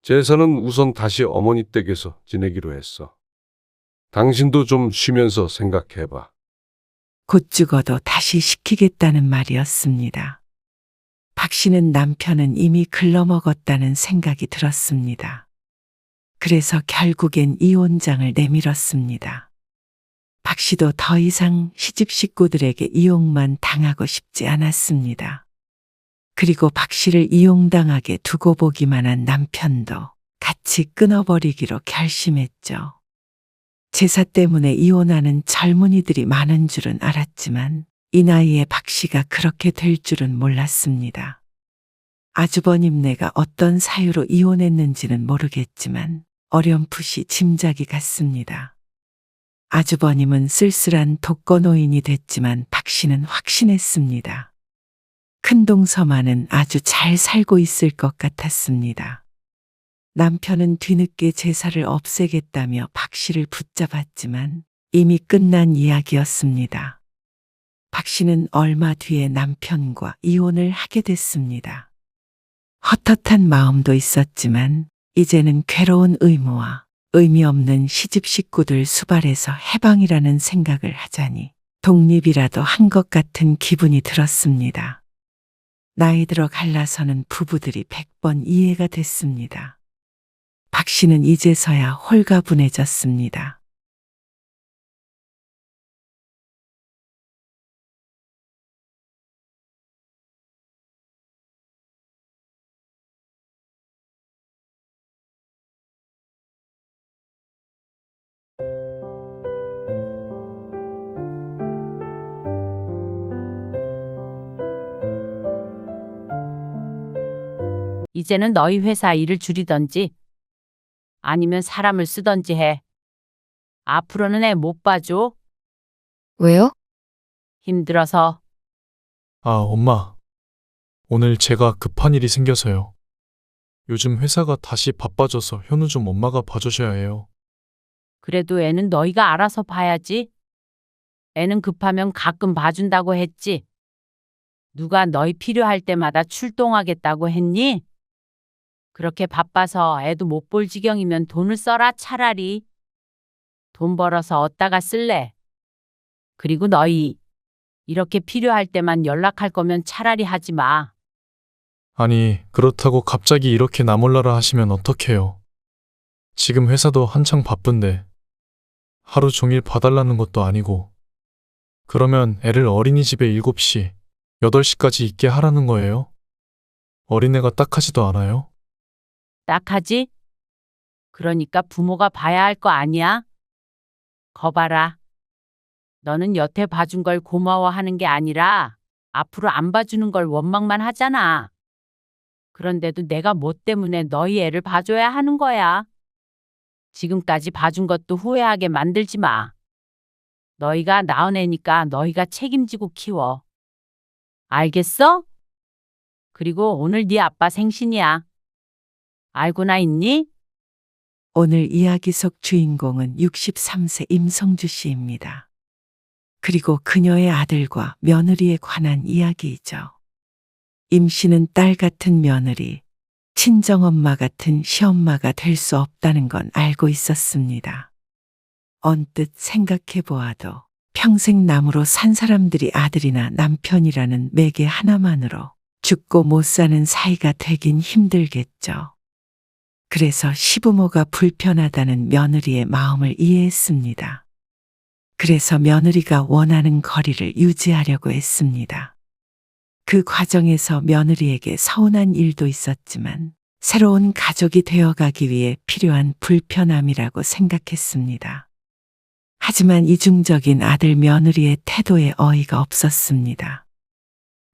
제사는 우선 다시 어머니 댁에서 지내기로 했어. 당신도 좀 쉬면서 생각해봐. 곧 죽어도 다시 시키겠다는 말이었습니다. 박 씨는 남편은 이미 글러먹었다는 생각이 들었습니다. 그래서 결국엔 이혼장을 내밀었습니다. 박 씨도 더 이상 시집 식구들에게 이용만 당하고 싶지 않았습니다. 그리고 박 씨를 이용당하게 두고 보기만 한 남편도 같이 끊어버리기로 결심했죠. 제사 때문에 이혼하는 젊은이들이 많은 줄은 알았지만 이 나이에 박 씨가 그렇게 될 줄은 몰랐습니다. 아주버님네가 어떤 사유로 이혼했는지는 모르겠지만 어렴풋이 짐작이 갔습니다. 아주버님은 쓸쓸한 독거노인이 됐지만 박 씨는 확신했습니다. 큰동서만은 아주 잘 살고 있을 것 같았습니다. 남편은 뒤늦게 제사를 없애겠다며 박 씨를 붙잡았지만 이미 끝난 이야기였습니다. 박 씨는 얼마 뒤에 남편과 이혼을 하게 됐습니다. 헛헛한 마음도 있었지만 이제는 괴로운 의무와 의미 없는 시집 식구들 수발에서 해방이라는 생각을 하자니 독립이라도 한 것 같은 기분이 들었습니다. 나이 들어 갈라서는 부부들이 100번 이해가 됐습니다. 박 씨는 이제서야 홀가분해졌습니다. 이제는 너희 회사 일을 줄이던지 아니면 사람을 쓰던지 해. 앞으로는 애 못 봐줘. 왜요? 힘들어서. 아, 엄마. 오늘 제가 급한 일이 생겨서요. 요즘 회사가 다시 바빠져서 현우 좀 엄마가 봐주셔야 해요. 그래도 애는 너희가 알아서 봐야지. 애는 급하면 가끔 봐준다고 했지. 누가 너희 필요할 때마다 출동하겠다고 했니? 그렇게 바빠서 애도 못 볼 지경이면 돈을 써라 차라리. 돈 벌어서 얻다가 쓸래. 그리고 너희 이렇게 필요할 때만 연락할 거면 차라리 하지 마. 아니, 그렇다고 갑자기 이렇게 나 몰라라 하시면 어떡해요. 지금 회사도 한창 바쁜데 하루 종일 봐달라는 것도 아니고. 그러면 애를 어린이집에 7시, 8시까지 있게 하라는 거예요? 어린애가 딱하지도 않아요? 딱하지? 그러니까 부모가 봐야 할 거 아니야? 거봐라. 너는 여태 봐준 걸 고마워하는 게 아니라 앞으로 안 봐주는 걸 원망만 하잖아. 그런데도 내가 뭐 때문에 너희 애를 봐줘야 하는 거야. 지금까지 봐준 것도 후회하게 만들지 마. 너희가 낳은 애니까 너희가 책임지고 키워. 알겠어? 그리고 오늘 네 아빠 생신이야. 알고나 있니? 오늘 이야기 속 주인공은 63세 임성주 씨입니다. 그리고 그녀의 아들과 며느리에 관한 이야기이죠. 임 씨는 딸 같은 며느리, 친정엄마 같은 시엄마가 될 수 없다는 건 알고 있었습니다. 언뜻 생각해 보아도 평생 남으로 산 사람들이 아들이나 남편이라는 매개 하나만으로 죽고 못 사는 사이가 되긴 힘들겠죠. 그래서 시부모가 불편하다는 며느리의 마음을 이해했습니다. 그래서 며느리가 원하는 거리를 유지하려고 했습니다. 그 과정에서 며느리에게 서운한 일도 있었지만 새로운 가족이 되어가기 위해 필요한 불편함이라고 생각했습니다. 하지만 이중적인 아들 며느리의 태도에 어이가 없었습니다.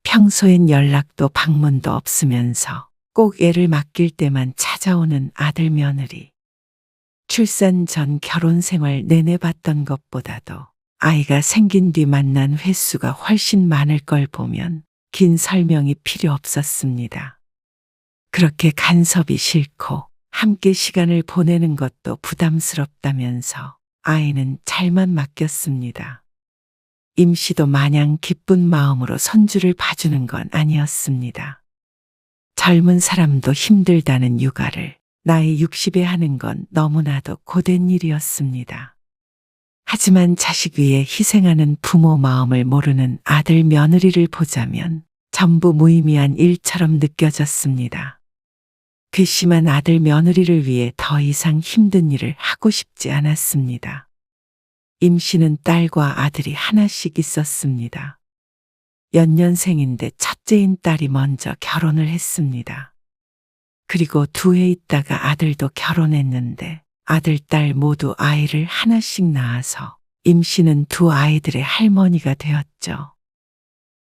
평소엔 연락도 방문도 없으면서 꼭 애를 맡길 때만 찾아오는 아들 며느리. 출산 전 결혼 생활 내내 봤던 것보다도 아이가 생긴 뒤 만난 횟수가 훨씬 많을 걸 보면 긴 설명이 필요 없었습니다. 그렇게 간섭이 싫고 함께 시간을 보내는 것도 부담스럽다면서 아이는 잘만 맡겼습니다. 임씨도 마냥 기쁜 마음으로 손주를 봐주는 건 아니었습니다. 젊은 사람도 힘들다는 육아를 나이 60에 하는 건 너무나도 고된 일이었습니다. 하지만 자식 위해 희생하는 부모 마음을 모르는 아들 며느리를 보자면 전부 무의미한 일처럼 느껴졌습니다. 괘씸한 아들 며느리를 위해 더 이상 힘든 일을 하고 싶지 않았습니다. 임씨는 딸과 아들이 하나씩 있었습니다. 연년생인데 첫째인 딸이 먼저 결혼을 했습니다. 그리고 2해 있다가 아들도 결혼했는데 아들, 딸 모두 아이를 하나씩 낳아서 임씨는 2 아이들의 할머니가 되었죠.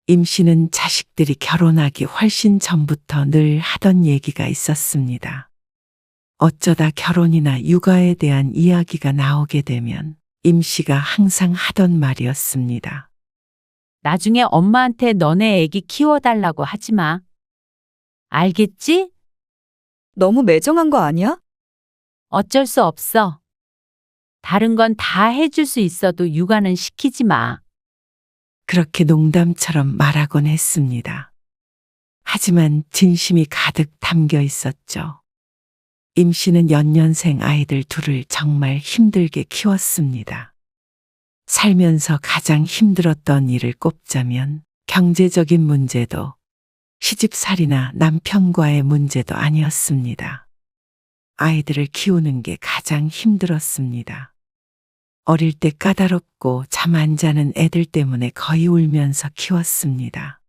임씨는 자식들이 결혼하기 훨씬 전부터 늘 하던 얘기가 있었습니다. 어쩌다 결혼이나 육아에 대한 이야기가 나오게 되면 임씨가 항상 하던 말이었습니다. 나중에 엄마한테 너네 애기 키워달라고 하지 마. 알겠지? 너무 매정한 거 아니야? 어쩔 수 없어. 다른 건 다 해줄 수 있어도 육아는 시키지 마. 그렇게 농담처럼 말하곤 했습니다. 하지만 진심이 가득 담겨 있었죠. 임씨는 연년생 아이들 2을 정말 힘들게 키웠습니다. 살면서 가장 힘들었던 일을 꼽자면 경제적인 문제도 시집살이나 남편과의 문제도 아니었습니다. 아이들을 키우는 게 가장 힘들었습니다. 어릴 때 까다롭고 잠 안 자는 애들 때문에 거의 울면서 키웠습니다.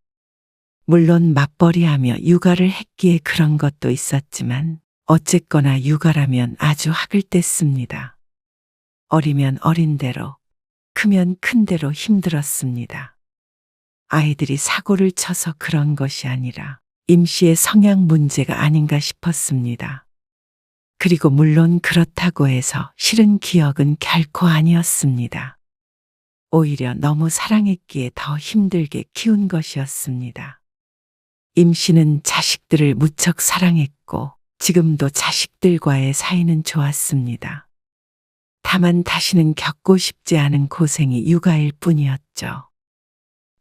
물론 맞벌이하며 육아를 했기에 그런 것도 있었지만 어쨌거나 육아라면 아주 학을 뗐습니다. 어리면 어린 대로, 크면 큰 대로 힘들었습니다. 아이들이 사고를 쳐서 그런 것이 아니라 임씨의 성향 문제가 아닌가 싶었습니다. 그리고 물론 그렇다고 해서 싫은 기억은 결코 아니었습니다. 오히려 너무 사랑했기에 더 힘들게 키운 것이었습니다. 임씨는 자식들을 무척 사랑했고 지금도 자식들과의 사이는 좋았습니다. 다만 다시는 겪고 싶지 않은 고생이 육아일 뿐이었죠.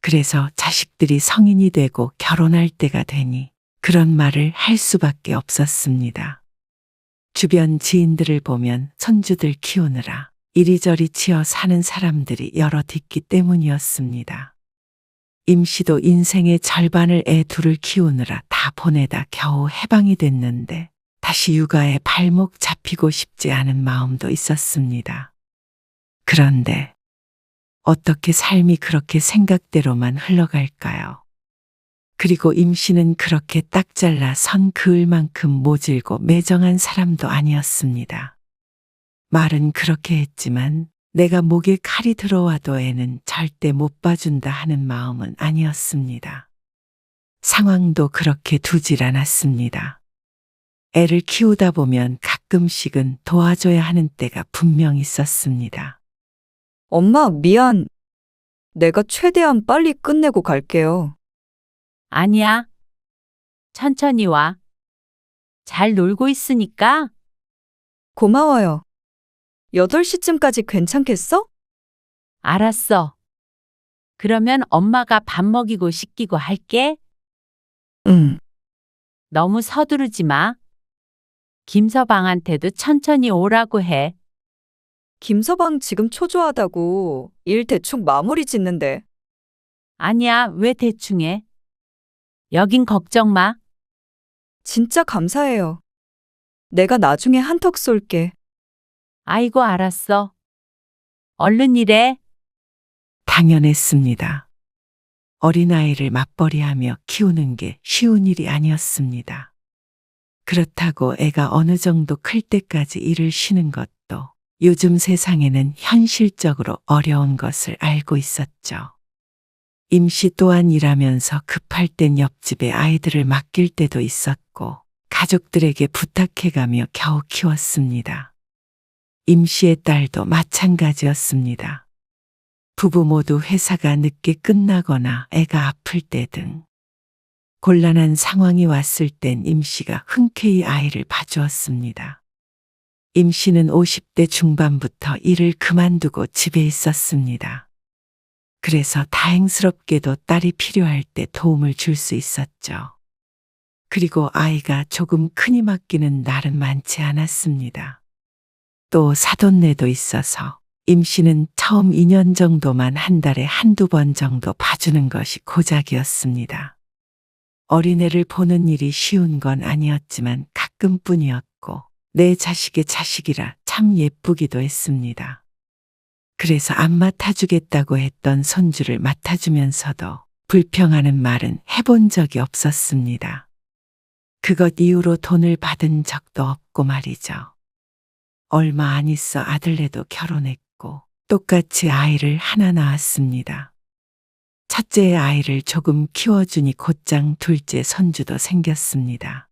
그래서 자식들이 성인이 되고 결혼할 때가 되니 그런 말을 할 수밖에 없었습니다. 주변 지인들을 보면 손주들 키우느라 이리저리 치여 사는 사람들이 여럿 있기 때문이었습니다. 임씨도 인생의 절반을 애 2을 키우느라 다 보내다 겨우 해방이 됐는데 다시 육아에 발목 잡히고 싶지 않은 마음도 있었습니다. 그런데 어떻게 삶이 그렇게 생각대로만 흘러갈까요? 그리고 임씨는 그렇게 딱 잘라 선 그을 만큼 모질고 매정한 사람도 아니었습니다. 말은 그렇게 했지만 내가 목에 칼이 들어와도 애는 절대 못 봐준다 하는 마음은 아니었습니다. 상황도 그렇게 두질 않았습니다. 애를 키우다 보면 가끔씩은 도와줘야 하는 때가 분명 있었습니다. 엄마, 미안. 내가 최대한 빨리 끝내고 갈게요. 아니야. 천천히 와. 잘 놀고 있으니까. 고마워요. 8시쯤까지 괜찮겠어? 알았어. 그러면 엄마가 밥 먹이고 씻기고 할게. 응. 너무 서두르지 마. 김서방한테도 천천히 오라고 해. 김서방 지금 초조하다고 일 대충 마무리 짓는데. 아니야, 왜 대충 해? 여긴 걱정 마. 진짜 감사해요. 내가 나중에 한턱 쏠게. 아이고, 알았어. 얼른 일해. 당연했습니다. 어린아이를 맞벌이하며 키우는 게 쉬운 일이 아니었습니다. 그렇다고 애가 어느 정도 클 때까지 일을 쉬는 것도 요즘 세상에는 현실적으로 어려운 것을 알고 있었죠. 임씨 또한 일하면서 급할 땐 옆집에 아이들을 맡길 때도 있었고 가족들에게 부탁해가며 겨우 키웠습니다. 임씨의 딸도 마찬가지였습니다. 부부 모두 회사가 늦게 끝나거나 애가 아플 때 등 곤란한 상황이 왔을 땐 임씨가 흔쾌히 아이를 봐주었습니다. 임씨는 50대 중반부터 일을 그만두고 집에 있었습니다. 그래서 다행스럽게도 딸이 필요할 때 도움을 줄 수 있었죠. 그리고 아이가 조금 크니 맡기는 날은 많지 않았습니다. 또 사돈네도 있어서 임 씨는 처음 2년 정도만 한 달에 한두 번 정도 봐주는 것이 고작이었습니다. 어린애를 보는 일이 쉬운 건 아니었지만 가끔뿐이었고 내 자식의 자식이라 참 예쁘기도 했습니다. 그래서 안 맡아주겠다고 했던 손주를 맡아주면서도 불평하는 말은 해본 적이 없었습니다. 그것 이후로 돈을 받은 적도 없고 말이죠. 얼마 안 있어 아들네도 결혼했고 똑같이 아이를 하나 낳았습니다. 첫째의 아이를 조금 키워주니 곧장 둘째 손주도 생겼습니다.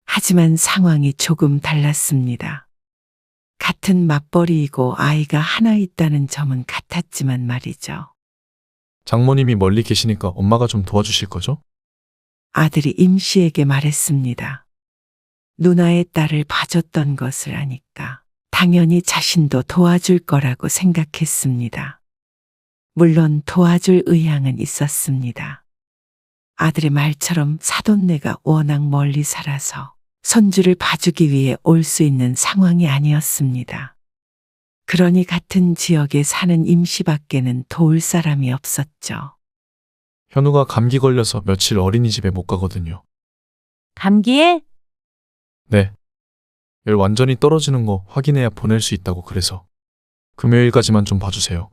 하지만 상황이 조금 달랐습니다. 같은 맞벌이이고 아이가 하나 있다는 점은 같았지만 말이죠. 장모님이 멀리 계시니까 엄마가 좀 도와주실 거죠? 아들이 임 씨에게 말했습니다. 누나의 딸을 봐줬던 것을 아니까 당연히 자신도 도와줄 거라고 생각했습니다. 물론 도와줄 의향은 있었습니다. 아들의 말처럼 사돈네가 워낙 멀리 살아서 손주를 봐주기 위해 올 수 있는 상황이 아니었습니다. 그러니 같은 지역에 사는 임 씨밖에는 도울 사람이 없었죠. 현우가 감기 걸려서 며칠 어린이집에 못 가거든요. 감기에? 네. 열 완전히 떨어지는 거 확인해야 보낼 수 있다고 그래서 금요일까지만 좀 봐주세요.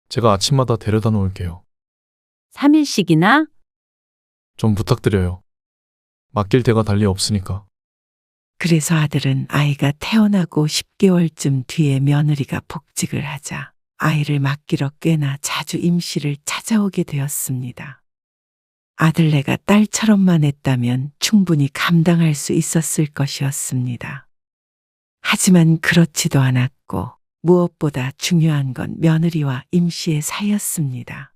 제가 아침마다 데려다 놓을게요. 3일씩이나? 좀 부탁드려요. 맡길 데가 달리 없으니까. 그래서 아들은 아이가 태어나고 10개월쯤 뒤에 며느리가 복직을 하자 아이를 맡기러 꽤나 자주 임 씨를 찾아오게 되었습니다. 아들네가 딸처럼만 했다면 충분히 감당할 수 있었을 것이었습니다. 하지만 그렇지도 않았고 무엇보다 중요한 건 며느리와 임 씨의 사이였습니다.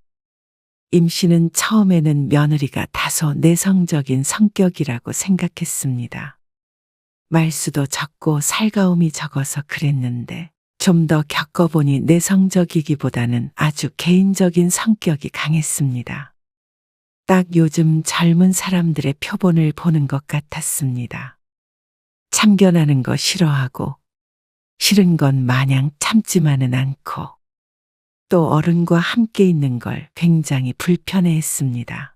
임 씨는 처음에는 며느리가 다소 내성적인 성격이라고 생각했습니다. 말수도 적고 살가움이 적어서 그랬는데 좀 더 겪어보니 내성적이기보다는 아주 개인적인 성격이 강했습니다. 딱 요즘 젊은 사람들의 표본을 보는 것 같았습니다. 참견하는 거 싫어하고 싫은 건 마냥 참지만은 않고 또 어른과 함께 있는 걸 굉장히 불편해했습니다.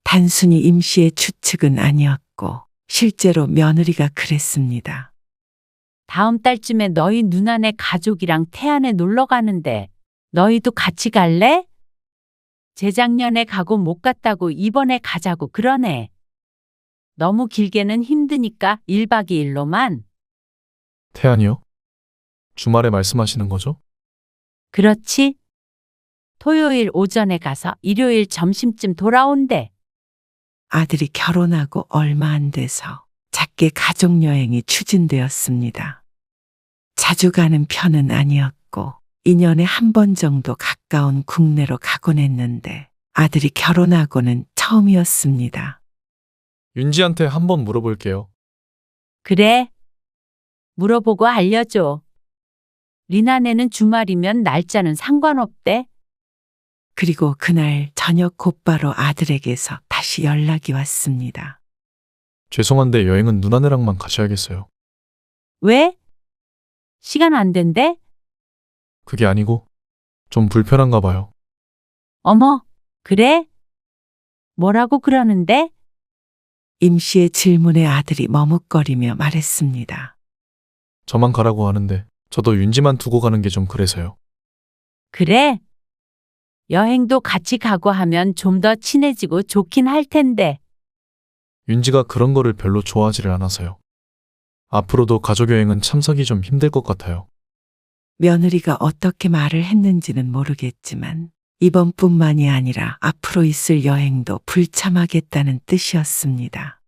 단순히 임 씨의 추측은 아니었고 실제로 며느리가 그랬습니다. 다음 달쯤에 너희 누나네 가족이랑 태안에 놀러 가는데 너희도 같이 갈래? 재작년에 가고 못 갔다고 이번에 가자고 그러네. 너무 길게는 힘드니까 1박 2일로만. 태안이요? 주말에 말씀하시는 거죠? 그렇지? 토요일 오전에 가서 일요일 점심쯤 돌아온대. 아들이 결혼하고 얼마 안 돼서 작게 가족여행이 추진되었습니다. 자주 가는 편은 아니었고 2년에 한 번 정도 가까운 국내로 가곤 했는데 아들이 결혼하고는 처음이었습니다. 윤지한테 한번 물어볼게요. 그래. 물어보고 알려줘. 리나네는 주말이면 날짜는 상관없대. 그리고 그날 저녁 곧바로 아들에게서 다시 연락이 왔습니다. 죄송한데 여행은 누나네랑만 가셔야겠어요. 왜? 시간 안 된대? 그게 아니고 좀 불편한가 봐요. 어머, 그래? 뭐라고 그러는데? 임 씨의 질문에 아들이 머뭇거리며 말했습니다. 저만 가라고 하는데 저도 윤지만 두고 가는 게 좀 그래서요. 그래? 여행도 같이 가고 하면 좀 더 친해지고 좋긴 할 텐데. 윤지가 그런 거를 별로 좋아하지를 않아서요. 앞으로도 가족여행은 참석이 좀 힘들 것 같아요. 며느리가 어떻게 말을 했는지는 모르겠지만 이번뿐만이 아니라 앞으로 있을 여행도 불참하겠다는 뜻이었습니다.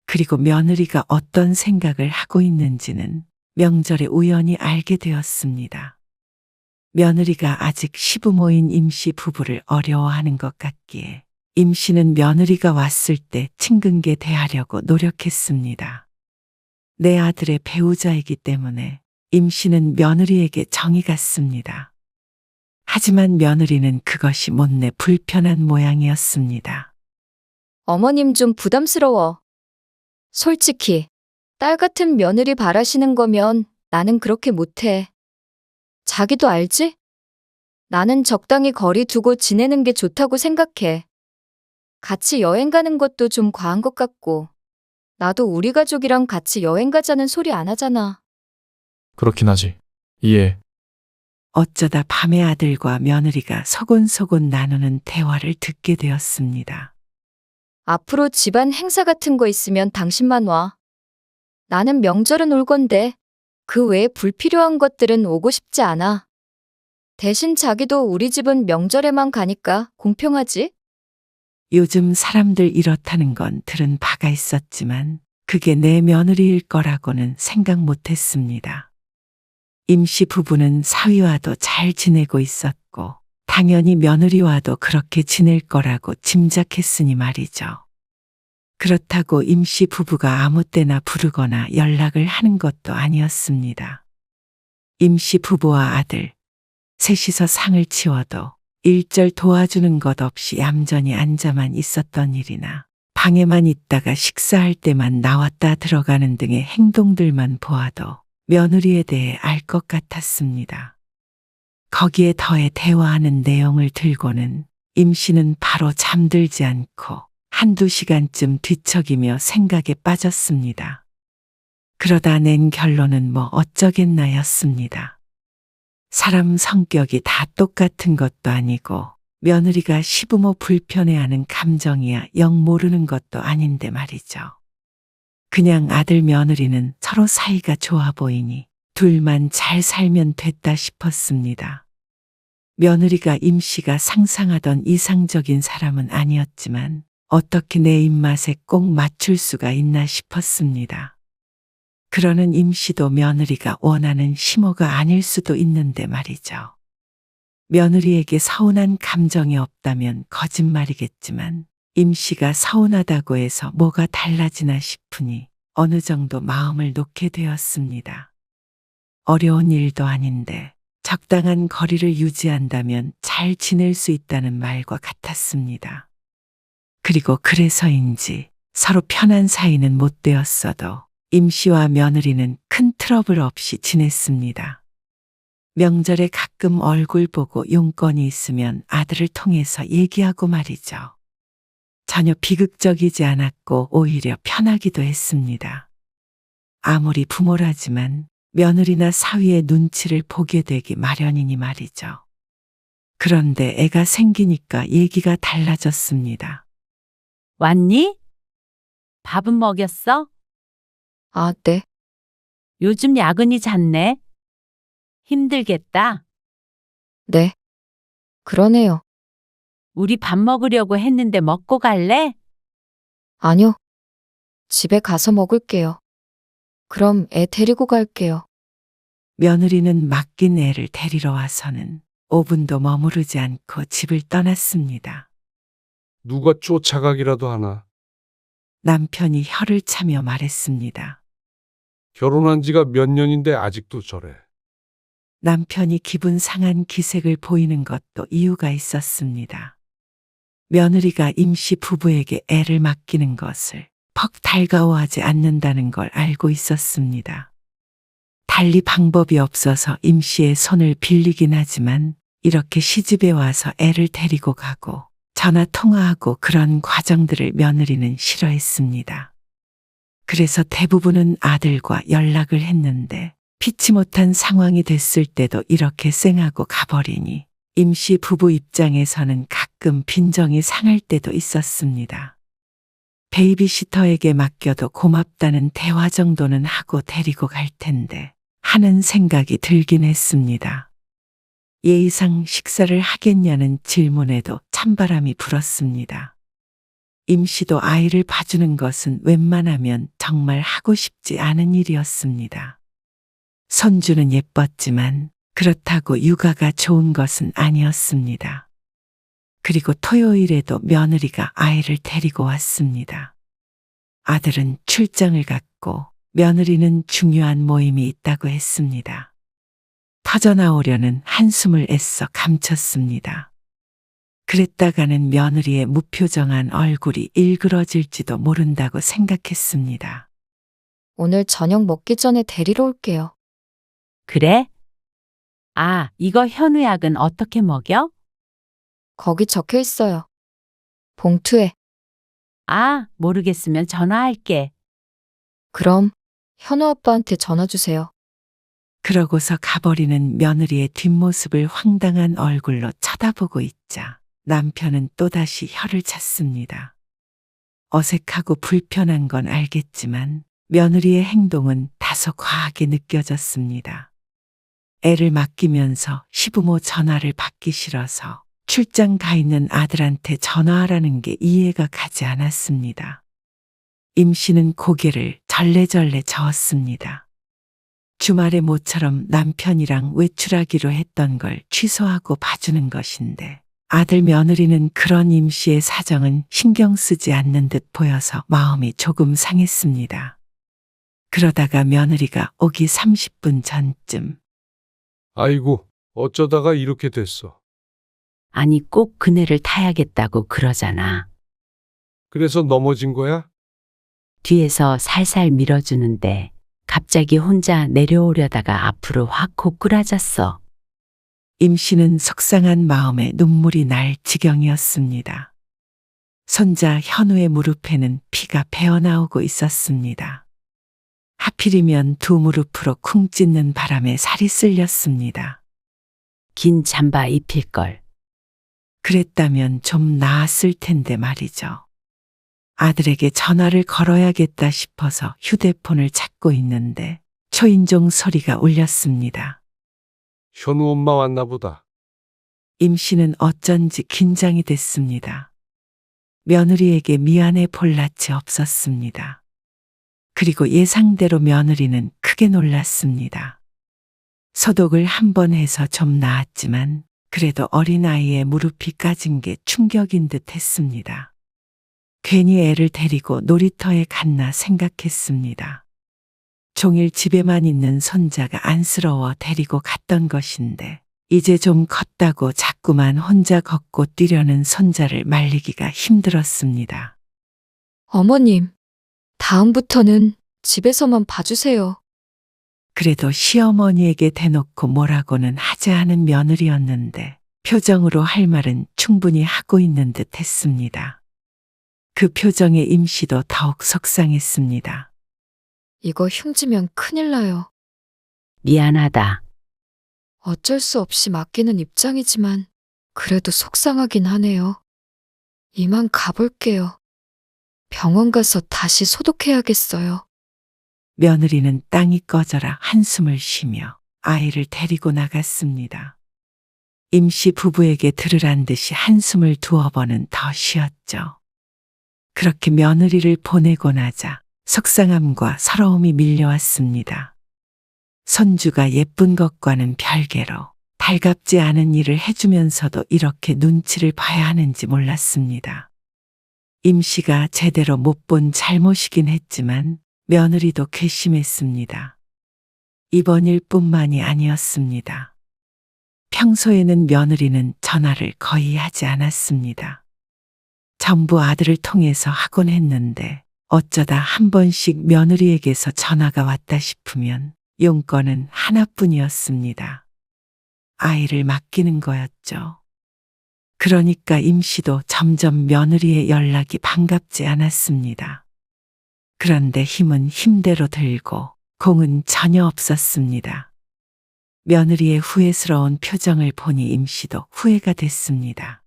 그리고 며느리가 어떤 생각을 하고 있는지는 명절에 우연히 알게 되었습니다. 며느리가 아직 시부모인 임 씨 부부를 어려워하는 것 같기에 임 씨는 며느리가 왔을 때 친근게 대하려고 노력했습니다. 내 아들의 배우자이기 때문에 임 씨는 며느리에게 정이 갔습니다. 하지만 며느리는 그것이 못내 불편한 모양이었습니다. 어머님 좀 부담스러워. 솔직히, 딸 같은 며느리 바라시는 거면 나는 그렇게 못해. 자기도 알지? 나는 적당히 거리 두고 지내는 게 좋다고 생각해. 같이 여행 가는 것도 좀 과한 것 같고, 나도 우리 가족이랑 같이 여행 가자는 소리 안 하잖아. 그렇긴 하지. 이해. 어쩌다 밤에 아들과 며느리가 소곤소곤 나누는 대화를 듣게 되었습니다. 앞으로 집안 행사 같은 거 있으면 당신만 와. 나는 명절은 올 건데, 그 외에 불필요한 것들은 오고 싶지 않아. 대신 자기도 우리 집은 명절에만 가니까 공평하지? 요즘 사람들 이렇다는 건 들은 바가 있었지만 그게 내 며느리일 거라고는 생각 못했습니다. 임씨 부부는 사위와도 잘 지내고 있었고 당연히 며느리와도 그렇게 지낼 거라고 짐작했으니 말이죠. 그렇다고 임씨 부부가 아무 때나 부르거나 연락을 하는 것도 아니었습니다. 임씨 부부와 아들, 셋이서 상을 치워도 일절 도와주는 것 없이 얌전히 앉아만 있었던 일이나 방에만 있다가 식사할 때만 나왔다 들어가는 등의 행동들만 보아도 며느리에 대해 알 것 같았습니다. 거기에 더해 대화하는 내용을 들고는 임씨는 바로 잠들지 않고 한두 시간쯤 뒤척이며 생각에 빠졌습니다. 그러다 낸 결론은 뭐 어쩌겠나였습니다. 사람 성격이 다 똑같은 것도 아니고 며느리가 시부모 불편해하는 감정이야 영 모르는 것도 아닌데 말이죠. 그냥 아들 며느리는 서로 사이가 좋아 보이니 둘만 잘 살면 됐다 싶었습니다. 며느리가 임씨가 상상하던 이상적인 사람은 아니었지만 어떻게 내 입맛에 꼭 맞출 수가 있나 싶었습니다. 그러는 임씨도 며느리가 원하는 시모가 아닐 수도 있는데 말이죠. 며느리에게 서운한 감정이 없다면 거짓말이겠지만 임씨가 서운하다고 해서 뭐가 달라지나 싶으니 어느 정도 마음을 놓게 되었습니다. 어려운 일도 아닌데 적당한 거리를 유지한다면 잘 지낼 수 있다는 말과 같았습니다. 그리고 그래서인지 서로 편한 사이는 못 되었어도 임씨와 며느리는 큰 트러블 없이 지냈습니다. 명절에 가끔 얼굴 보고 용건이 있으면 아들을 통해서 얘기하고 말이죠. 전혀 비극적이지 않았고 오히려 편하기도 했습니다. 아무리 부모라지만 며느리나 사위의 눈치를 보게 되기 마련이니 말이죠. 그런데 애가 생기니까 얘기가 달라졌습니다. 왔니? 밥은 먹였어? 아, 네. 요즘 야근이 잦네. 힘들겠다. 네. 그러네요. 우리 밥 먹으려고 했는데 먹고 갈래? 아니요. 집에 가서 먹을게요. 그럼 애 데리고 갈게요. 며느리는 맡긴 애를 데리러 와서는 5분도 머무르지 않고 집을 떠났습니다. 누가 쫓아가기라도 하나. 남편이 혀를 차며 말했습니다. 결혼한 지가 몇 년인데 아직도 저래. 남편이 기분 상한 기색을 보이는 것도 이유가 있었습니다. 며느리가 임씨 부부에게 애를 맡기는 것을 퍽 달가워하지 않는다는 걸 알고 있었습니다. 달리 방법이 없어서 임씨의 손을 빌리긴 하지만 이렇게 시집에 와서 애를 데리고 가고 전화 통화하고 그런 과정들을 며느리는 싫어했습니다. 그래서 대부분은 아들과 연락을 했는데 피치 못한 상황이 됐을 때도 이렇게 쌩하고 가버리니 임씨 부부 입장에서는 가끔 빈정이 상할 때도 있었습니다. 베이비시터에게 맡겨도 고맙다는 대화 정도는 하고 데리고 갈 텐데 하는 생각이 들긴 했습니다. 예의상 식사를 하겠냐는 질문에도 찬바람이 불었습니다. 임씨도 아이를 봐주는 것은 웬만하면 정말 하고 싶지 않은 일이었습니다. 손주는 예뻤지만 그렇다고 육아가 좋은 것은 아니었습니다. 그리고 토요일에도 며느리가 아이를 데리고 왔습니다. 아들은 출장을 갔고 며느리는 중요한 모임이 있다고 했습니다. 터져나오려는 한숨을 애써 감췄습니다. 그랬다가는 며느리의 무표정한 얼굴이 일그러질지도 모른다고 생각했습니다. 오늘 저녁 먹기 전에 데리러 올게요. 그래? 아, 이거 현우 약은 어떻게 먹여? 거기 적혀 있어요. 봉투에. 아, 모르겠으면 전화할게. 그럼 현우 아빠한테 전화 주세요. 그러고서 가버리는 며느리의 뒷모습을 황당한 얼굴로 쳐다보고 있자 남편은 또다시 혀를 찼습니다. 어색하고 불편한 건 알겠지만 며느리의 행동은 다소 과하게 느껴졌습니다. 애를 맡기면서 시부모 전화를 받기 싫어서 출장 가 있는 아들한테 전화하라는 게 이해가 가지 않았습니다. 임 씨는 고개를 절레절레 저었습니다. 주말에 모처럼 남편이랑 외출하기로 했던 걸 취소하고 봐주는 것인데 아들 며느리는 그런 임 씨의 사정은 신경 쓰지 않는 듯 보여서 마음이 조금 상했습니다. 그러다가 며느리가 오기 30분 전쯤 아이고, 어쩌다가 이렇게 됐어. 아니, 꼭 그네를 타야겠다고 그러잖아. 그래서 넘어진 거야? 뒤에서 살살 밀어주는데 갑자기 혼자 내려오려다가 앞으로 확 고꾸라졌어. 임 씨는 속상한 마음에 눈물이 날 지경이었습니다. 손자 현우의 무릎에는 피가 배어나오고 있었습니다. 하필이면 두 무릎으로 쿵 찢는 바람에 살이 쓸렸습니다. 긴 잠바 입힐걸. 그랬다면 좀 나았을 텐데 말이죠. 아들에게 전화를 걸어야겠다 싶어서 휴대폰을 찾고 있는데 초인종 소리가 울렸습니다. 현우 엄마 왔나 보다. 임 씨는 어쩐지 긴장이 됐습니다. 며느리에게 미안해 볼 낯이 없었습니다. 그리고 예상대로 며느리는 크게 놀랐습니다. 소독을 한 번 해서 좀 나았지만 그래도 어린아이의 무릎이 까진 게 충격인 듯 했습니다. 괜히 애를 데리고 놀이터에 갔나 생각했습니다. 종일 집에만 있는 손자가 안쓰러워 데리고 갔던 것인데 이제 좀 컸다고 자꾸만 혼자 걷고 뛰려는 손자를 말리기가 힘들었습니다. 어머님, 다음부터는 집에서만 봐주세요. 그래도 시어머니에게 대놓고 뭐라고는 하지 않은 며느리였는데 표정으로 할 말은 충분히 하고 있는 듯 했습니다. 그 표정에 임 씨도 더욱 속상했습니다. 이거 흉지면 큰일 나요. 미안하다. 어쩔 수 없이 맡기는 입장이지만 그래도 속상하긴 하네요. 이만 가볼게요. 병원 가서 다시 소독해야겠어요. 며느리는 땅이 꺼져라 한숨을 쉬며 아이를 데리고 나갔습니다. 임 씨 부부에게 들으란 듯이 한숨을 두어 번은 더 쉬었죠. 그렇게 며느리를 보내고 나자 속상함과 서러움이 밀려왔습니다. 손주가 예쁜 것과는 별개로 달갑지 않은 일을 해주면서도 이렇게 눈치를 봐야 하는지 몰랐습니다. 임 씨가 제대로 못 본 잘못이긴 했지만 며느리도 괘씸했습니다. 이번 일뿐만이 아니었습니다. 평소에는 며느리는 전화를 거의 하지 않았습니다. 전부 아들을 통해서 하곤 했는데 어쩌다 한 번씩 며느리에게서 전화가 왔다 싶으면 용건은 하나뿐이었습니다. 아이를 맡기는 거였죠. 그러니까 임 씨도 점점 며느리의 연락이 반갑지 않았습니다. 그런데 힘은 힘대로 들고 공은 전혀 없었습니다. 며느리의 후회스러운 표정을 보니 임 씨도 후회가 됐습니다.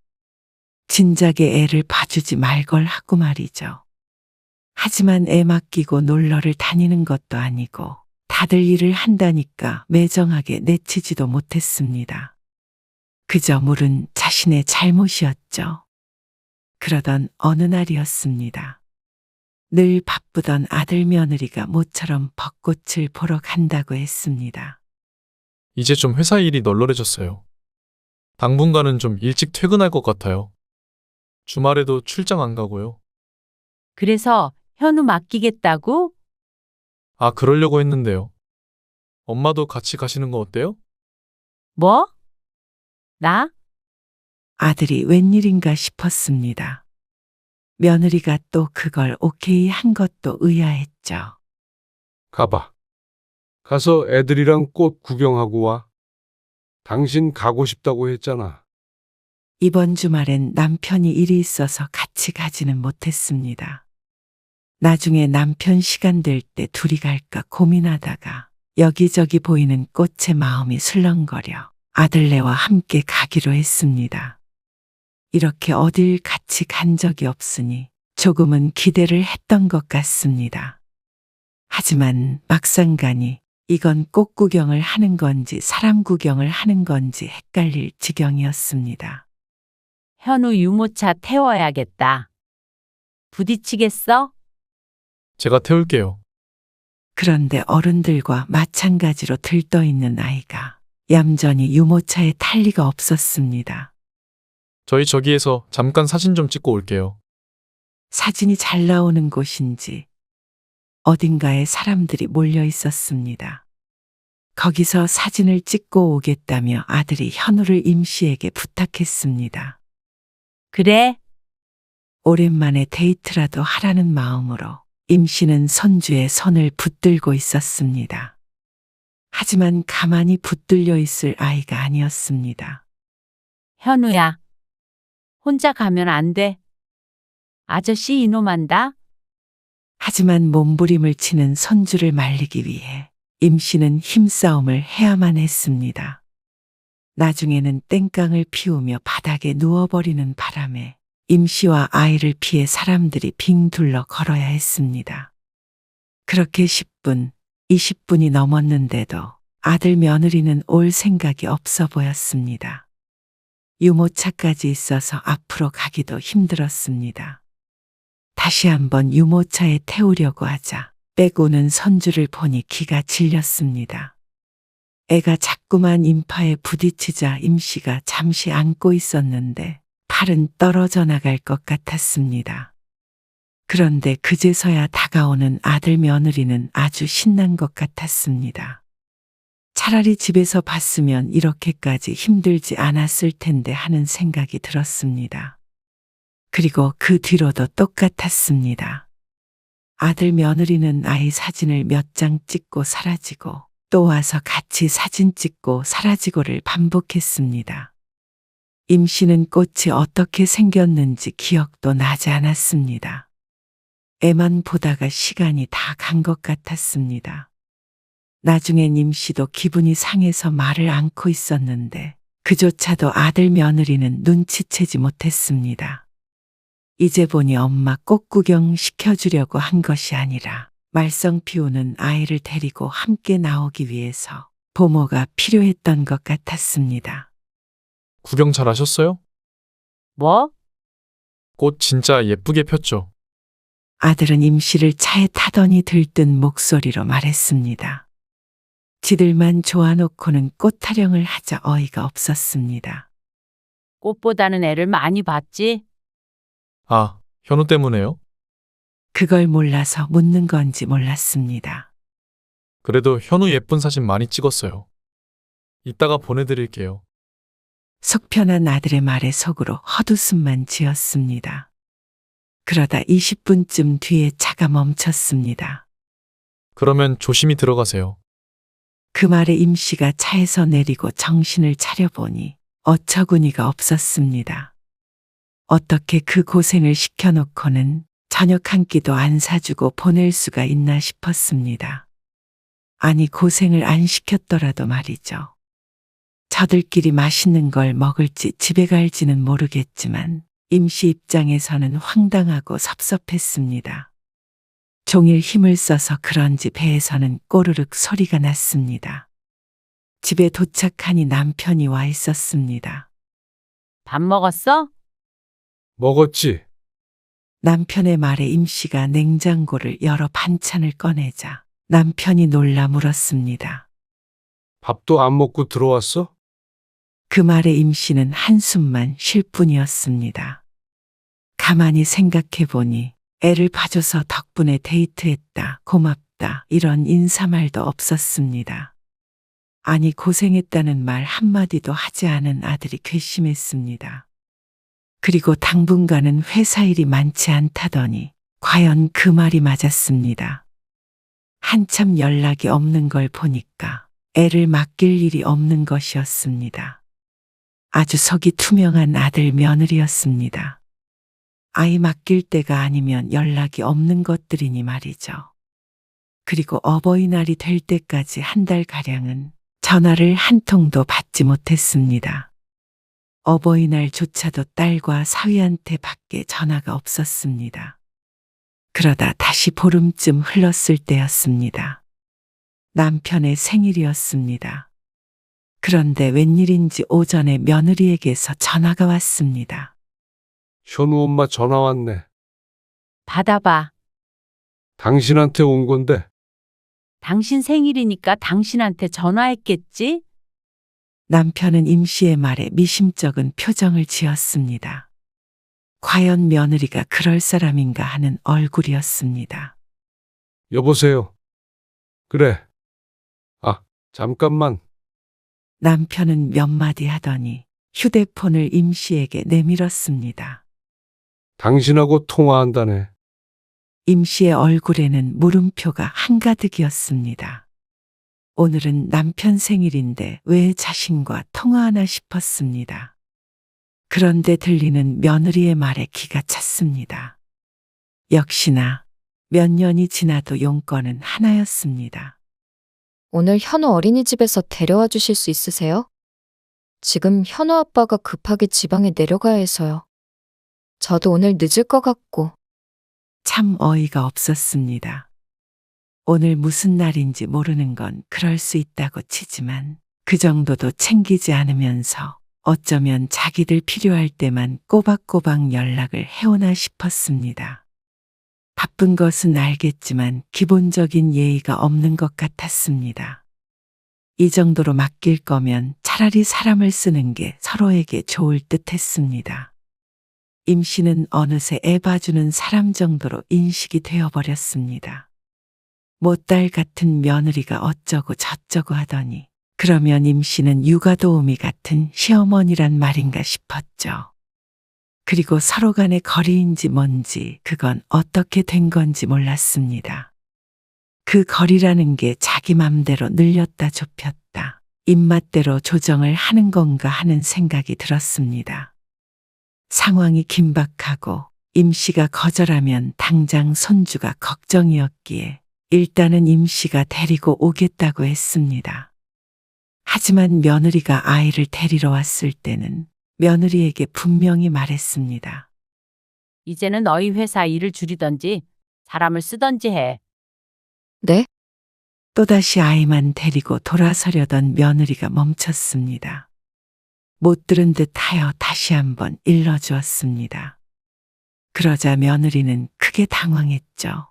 진작에 애를 봐주지 말걸 하고 말이죠. 하지만 애 맡기고 놀러를 다니는 것도 아니고 다들 일을 한다니까 매정하게 내치지도 못했습니다. 그저 물은 자신의 잘못이었죠. 그러던 어느 날이었습니다. 늘 바쁘던 아들 며느리가 모처럼 벚꽃을 보러 간다고 했습니다. 이제 좀 회사 일이 널널해졌어요. 당분간은 좀 일찍 퇴근할 것 같아요. 주말에도 출장 안 가고요. 그래서 현우 맡기겠다고? 아, 그러려고 했는데요. 엄마도 같이 가시는 거 어때요? 뭐? 나? 아들이 웬일인가 싶었습니다. 며느리가 또 그걸 오케이 한 것도 의아했죠. 가봐. 가서 애들이랑 꽃 구경하고 와. 당신 가고 싶다고 했잖아. 이번 주말엔 남편이 일이 있어서 같이 가지는 못했습니다. 나중에 남편 시간 될 때 둘이 갈까 고민하다가 여기저기 보이는 꽃에 마음이 술렁거려 아들네와 함께 가기로 했습니다. 이렇게 어딜 같이 간 적이 없으니 조금은 기대를 했던 것 같습니다. 하지만 막상 가니 이건 꽃 구경을 하는 건지 사람 구경을 하는 건지 헷갈릴 지경이었습니다. 현우 유모차 태워야겠다. 부딪히겠어? 제가 태울게요. 그런데 어른들과 마찬가지로 들떠있는 아이가 얌전히 유모차에 탈 리가 없었습니다. 저희 저기에서 잠깐 사진 좀 찍고 올게요. 사진이 잘 나오는 곳인지 어딘가에 사람들이 몰려 있었습니다. 거기서 사진을 찍고 오겠다며 아들이 현우를 임 씨에게 부탁했습니다. 그래, 오랜만에 데이트라도 하라는 마음으로 임 씨는 손주의 손을 붙들고 있었습니다. 하지만 가만히 붙들려 있을 아이가 아니었습니다. 현우야. 혼자 가면 안 돼. 아저씨 이놈한다. 하지만 몸부림을 치는 손주를 말리기 위해 임 씨는 힘싸움을 해야만 했습니다. 나중에는 땡깡을 피우며 바닥에 누워버리는 바람에 임 씨와 아이를 피해 사람들이 빙 둘러 걸어야 했습니다. 그렇게 10분, 20분이 넘었는데도 아들 며느리는 올 생각이 없어 보였습니다. 유모차까지 있어서 앞으로 가기도 힘들었습니다. 다시 한번 유모차에 태우려고 하자 빼고는 손주를 보니 기가 질렸습니다. 애가 자꾸만 인파에 부딪히자 임 씨가 잠시 안고 있었는데 팔은 떨어져 나갈 것 같았습니다. 그런데 그제서야 다가오는 아들 며느리는 아주 신난 것 같았습니다. 차라리 집에서 봤으면 이렇게까지 힘들지 않았을 텐데 하는 생각이 들었습니다. 그리고 그 뒤로도 똑같았습니다. 아들 며느리는 아이 사진을 몇 장 찍고 사라지고 또 와서 같이 사진 찍고 사라지고를 반복했습니다. 임 씨는 꽃이 어떻게 생겼는지 기억도 나지 않았습니다. 애만 보다가 시간이 다 간 것 같았습니다. 나중엔 임 씨도 기분이 상해서 말을 않고 있었는데 그조차도 아들 며느리는 눈치채지 못했습니다. 이제 보니 엄마 꽃 구경 시켜주려고 한 것이 아니라 말썽 피우는 아이를 데리고 함께 나오기 위해서 보모가 필요했던 것 같았습니다. 구경 잘 하셨어요? 뭐? 꽃 진짜 예쁘게 폈죠? 아들은 임 씨를 차에 타더니 들뜬 목소리로 말했습니다. 지들만 좋아놓고는 꽃 타령을 하자 어이가 없었습니다. 꽃보다는 애를 많이 봤지? 아, 현우 때문에요? 그걸 몰라서 묻는 건지 몰랐습니다. 그래도 현우 예쁜 사진 많이 찍었어요. 이따가 보내드릴게요. 속 편한 아들의 말에 속으로 헛웃음만 지었습니다. 그러다 20분쯤 뒤에 차가 멈췄습니다. 그러면 조심히 들어가세요. 그 말에 임 씨가 차에서 내리고 정신을 차려보니 어처구니가 없었습니다. 어떻게 그 고생을 시켜놓고는 저녁 한 끼도 안 사주고 보낼 수가 있나 싶었습니다. 아니 고생을 안 시켰더라도 말이죠. 저들끼리 맛있는 걸 먹을지 집에 갈지는 모르겠지만 임 씨 입장에서는 황당하고 섭섭했습니다. 종일 힘을 써서 그런지 배에서는 꼬르륵 소리가 났습니다. 집에 도착하니 남편이 와 있었습니다. 밥 먹었어? 먹었지? 남편의 말에 임 씨가 냉장고를 열어 반찬을 꺼내자 남편이 놀라 물었습니다. 밥도 안 먹고 들어왔어? 그 말에 임 씨는 한숨만 쉴 뿐이었습니다. 가만히 생각해 보니 애를 봐줘서 덕분에 데이트했다, 고맙다 이런 인사말도 없었습니다. 아니 고생했다는 말 한마디도 하지 않은 아들이 괘씸했습니다. 그리고 당분간은 회사 일이 많지 않다더니 과연 그 말이 맞았습니다. 한참 연락이 없는 걸 보니까 애를 맡길 일이 없는 것이었습니다. 아주 속이 투명한 아들 며느리였습니다. 아이 맡길 때가 아니면 연락이 없는 것들이니 말이죠. 그리고 어버이날이 될 때까지 한 달가량은 전화를 한 통도 받지 못했습니다. 어버이날조차도 딸과 사위한테 밖에 전화가 없었습니다. 그러다 다시 보름쯤 흘렀을 때였습니다. 남편의 생일이었습니다. 그런데 웬일인지 오전에 며느리에게서 전화가 왔습니다. 현우 엄마 전화 왔네. 받아봐. 당신한테 온 건데. 당신 생일이니까 당신한테 전화했겠지? 남편은 임 씨의 말에 미심쩍은 표정을 지었습니다. 과연 며느리가 그럴 사람인가 하는 얼굴이었습니다. 여보세요. 그래. 아, 잠깐만. 남편은 몇 마디 하더니 휴대폰을 임 씨에게 내밀었습니다. 당신하고 통화한다네. 임 씨의 얼굴에는 물음표가 한가득이었습니다. 오늘은 남편 생일인데 왜 자신과 통화하나 싶었습니다. 그런데 들리는 며느리의 말에 기가 찼습니다. 역시나 몇 년이 지나도 용건은 하나였습니다. 오늘 현우 어린이집에서 데려와 주실 수 있으세요? 지금 현우 아빠가 급하게 지방에 내려가야 해서요. 저도 오늘 늦을 것 같고. 참 어이가 없었습니다. 오늘 무슨 날인지 모르는 건 그럴 수 있다고 치지만 그 정도도 챙기지 않으면서 어쩌면 자기들 필요할 때만 꼬박꼬박 연락을 해오나 싶었습니다. 바쁜 것은 알겠지만 기본적인 예의가 없는 것 같았습니다. 이 정도로 맡길 거면 차라리 사람을 쓰는 게 서로에게 좋을 듯 했습니다. 임 씨는 어느새 애 봐주는 사람 정도로 인식이 되어버렸습니다. 못달 같은 며느리가 어쩌고 저쩌고 하더니 그러면 임 씨는 육아도우미 같은 시어머니란 말인가 싶었죠. 그리고 서로 간의 거리인지 뭔지 그건 어떻게 된 건지 몰랐습니다. 그 거리라는 게 자기 맘대로 늘렸다 좁혔다, 입맛대로 조정을 하는 건가 하는 생각이 들었습니다. 상황이 긴박하고 임 씨가 거절하면 당장 손주가 걱정이었기에 일단은 임 씨가 데리고 오겠다고 했습니다. 하지만 며느리가 아이를 데리러 왔을 때는 며느리에게 분명히 말했습니다. 이제는 너희 회사 일을 줄이던지 사람을 쓰던지 해. 네? 또다시 아이만 데리고 돌아서려던 며느리가 멈췄습니다. 못 들은 듯 하여 다시 한번 일러주었습니다. 그러자 며느리는 크게 당황했죠.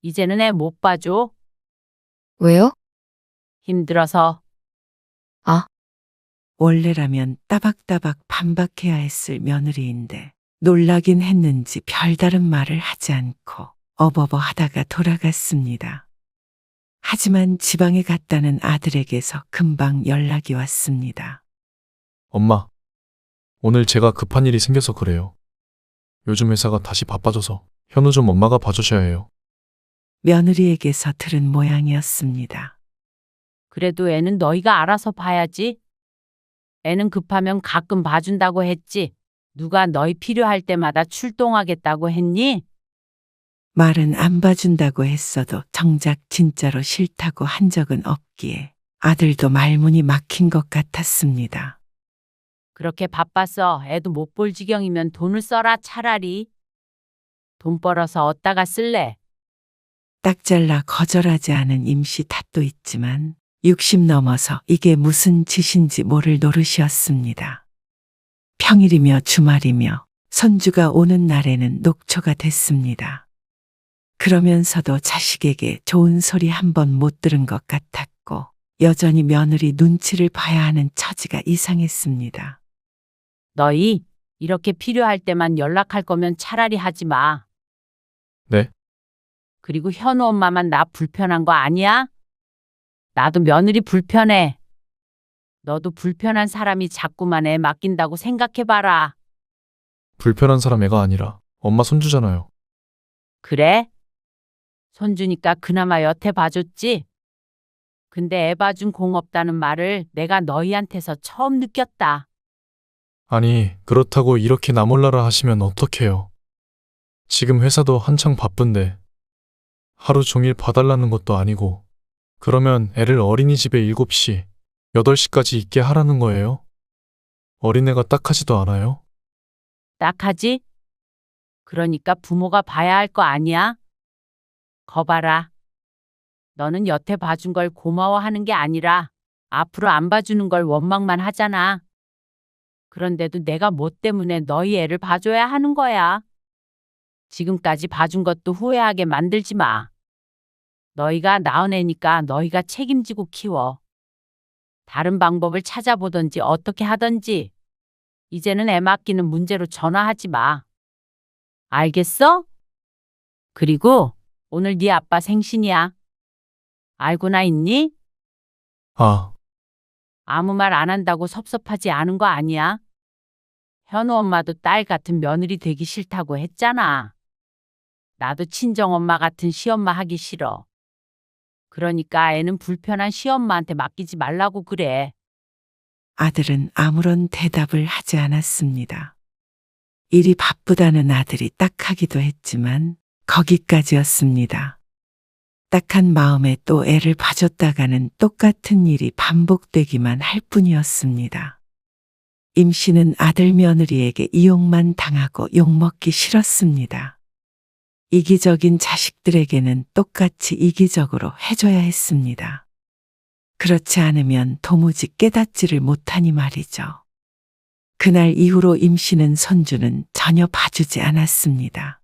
이제는 애 못 봐줘. 왜요? 힘들어서. 원래라면 따박따박 반박해야 했을 며느리인데 놀라긴 했는지 별다른 말을 하지 않고 어버버 하다가 돌아갔습니다. 하지만 지방에 갔다는 아들에게서 금방 연락이 왔습니다. 엄마, 오늘 제가 급한 일이 생겨서 그래요. 요즘 회사가 다시 바빠져서 현우 좀 엄마가 봐주셔야 해요. 며느리에게서 들은 모양이었습니다. 그래도 애는 너희가 알아서 봐야지. 애는 급하면 가끔 봐준다고 했지. 누가 너희 필요할 때마다 출동하겠다고 했니? 말은 안 봐준다고 했어도 정작 진짜로 싫다고 한 적은 없기에 아들도 말문이 막힌 것 같았습니다. 그렇게 바빠서 애도 못 볼 지경이면 돈을 써라 차라리. 돈 벌어서 어디다가 쓸래? 딱 잘라 거절하지 않은 임씨 탓도 있지만 60 넘어서 이게 무슨 짓인지 모를 노릇이었습니다. 평일이며 주말이며 손주가 오는 날에는 녹초가 됐습니다. 그러면서도 자식에게 좋은 소리 한 번 못 들은 것 같았고 여전히 며느리 눈치를 봐야 하는 처지가 이상했습니다. 너희 이렇게 필요할 때만 연락할 거면 차라리 하지 마. 네? 그리고 현우 엄마만 나 불편한 거 아니야? 나도 며느리 불편해. 너도 불편한 사람이 자꾸만 애 맡긴다고 생각해봐라. 불편한 사람 애가 아니라 엄마 손주잖아요. 그래? 손주니까 그나마 여태 봐줬지? 근데 애 봐준 공 없다는 말을 내가 너희한테서 처음 느꼈다. 아니, 그렇다고 이렇게 나몰라라 하시면 어떡해요. 지금 회사도 한창 바쁜데 하루 종일 봐달라는 것도 아니고 그러면 애를 어린이집에 7시, 8시까지 있게 하라는 거예요? 어린애가 딱하지도 않아요? 딱하지? 그러니까 부모가 봐야 할 거 아니야? 거봐라. 너는 여태 봐준 걸 고마워하는 게 아니라 앞으로 안 봐주는 걸 원망만 하잖아. 그런데도 내가 뭐 때문에 너희 애를 봐줘야 하는 거야? 지금까지 봐준 것도 후회하게 만들지 마. 너희가 낳은 애니까 너희가 책임지고 키워. 다른 방법을 찾아보던지 어떻게 하던지. 이제는 애 맡기는 문제로 전화하지 마. 알겠어? 그리고 오늘 네 아빠 생신이야. 알고나 있니? 아, 아무 말 안 한다고 섭섭하지 않은 거 아니야? 현우 엄마도 딸 같은 며느리 되기 싫다고 했잖아. 나도 친정엄마 같은 시엄마 하기 싫어. 그러니까 애는 불편한 시엄마한테 맡기지 말라고 그래. 아들은 아무런 대답을 하지 않았습니다. 일이 바쁘다는 아들이 딱하기도 했지만 거기까지였습니다. 딱한 마음에 또 애를 봐줬다가는 똑같은 일이 반복되기만 할 뿐이었습니다. 임 씨는 아들 며느리에게 이용만 당하고 욕먹기 싫었습니다. 이기적인 자식들에게는 똑같이 이기적으로 해줘야 했습니다. 그렇지 않으면 도무지 깨닫지를 못하니 말이죠. 그날 이후로 임 씨는 손주는 전혀 봐주지 않았습니다.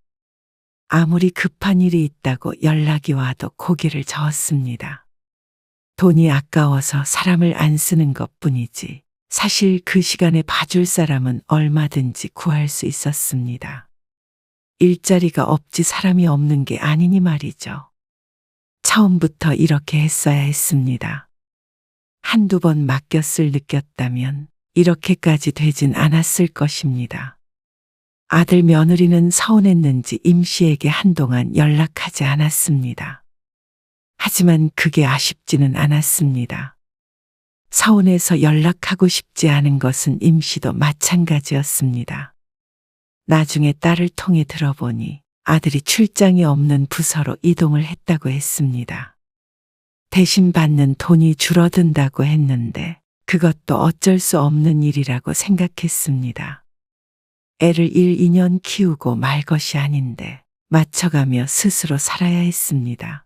아무리 급한 일이 있다고 연락이 와도 고개를 저었습니다. 돈이 아까워서 사람을 안 쓰는 것뿐이지 사실 그 시간에 봐줄 사람은 얼마든지 구할 수 있었습니다. 일자리가 없지 사람이 없는 게 아니니 말이죠. 처음부터 이렇게 했어야 했습니다. 한두 번 맡겼을 느꼈다면 이렇게까지 되진 않았을 것입니다. 아들 며느리는 서운했는지 임 씨에게 한동안 연락하지 않았습니다. 하지만 그게 아쉽지는 않았습니다. 서운해서 연락하고 싶지 않은 것은 임 씨도 마찬가지였습니다. 나중에 딸을 통해 들어보니 아들이 출장이 없는 부서로 이동을 했다고 했습니다. 대신 받는 돈이 줄어든다고 했는데 그것도 어쩔 수 없는 일이라고 생각했습니다. 애를 1, 2년 키우고 말 것이 아닌데 맞춰가며 스스로 살아야 했습니다.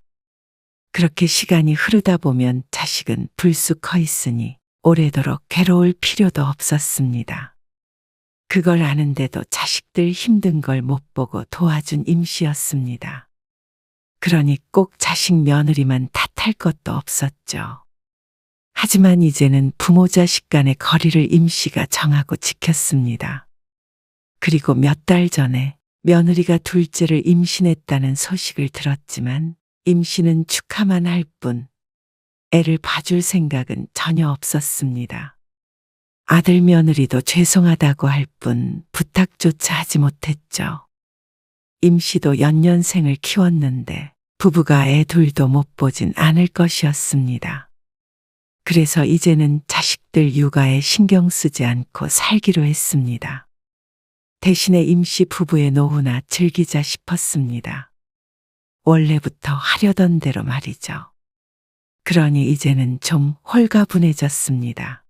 그렇게 시간이 흐르다 보면 자식은 불쑥 커 있으니 오래도록 괴로울 필요도 없었습니다. 그걸 아는데도 자식들 힘든 걸 못 보고 도와준 임 씨였습니다. 그러니 꼭 자식 며느리만 탓할 것도 없었죠. 하지만 이제는 부모 자식 간의 거리를 임 씨가 정하고 지켰습니다. 그리고 몇 달 전에 며느리가 둘째를 임신했다는 소식을 들었지만 임 씨는 축하만 할 뿐 애를 봐줄 생각은 전혀 없었습니다. 아들 며느리도 죄송하다고 할 뿐 부탁조차 하지 못했죠. 임 씨도 연년생을 키웠는데 부부가 애 둘도 못 보진 않을 것이었습니다. 그래서 이제는 자식들 육아에 신경 쓰지 않고 살기로 했습니다. 대신에 임 씨 부부의 노후나 즐기자 싶었습니다. 원래부터 하려던 대로 말이죠. 그러니 이제는 좀 홀가분해졌습니다.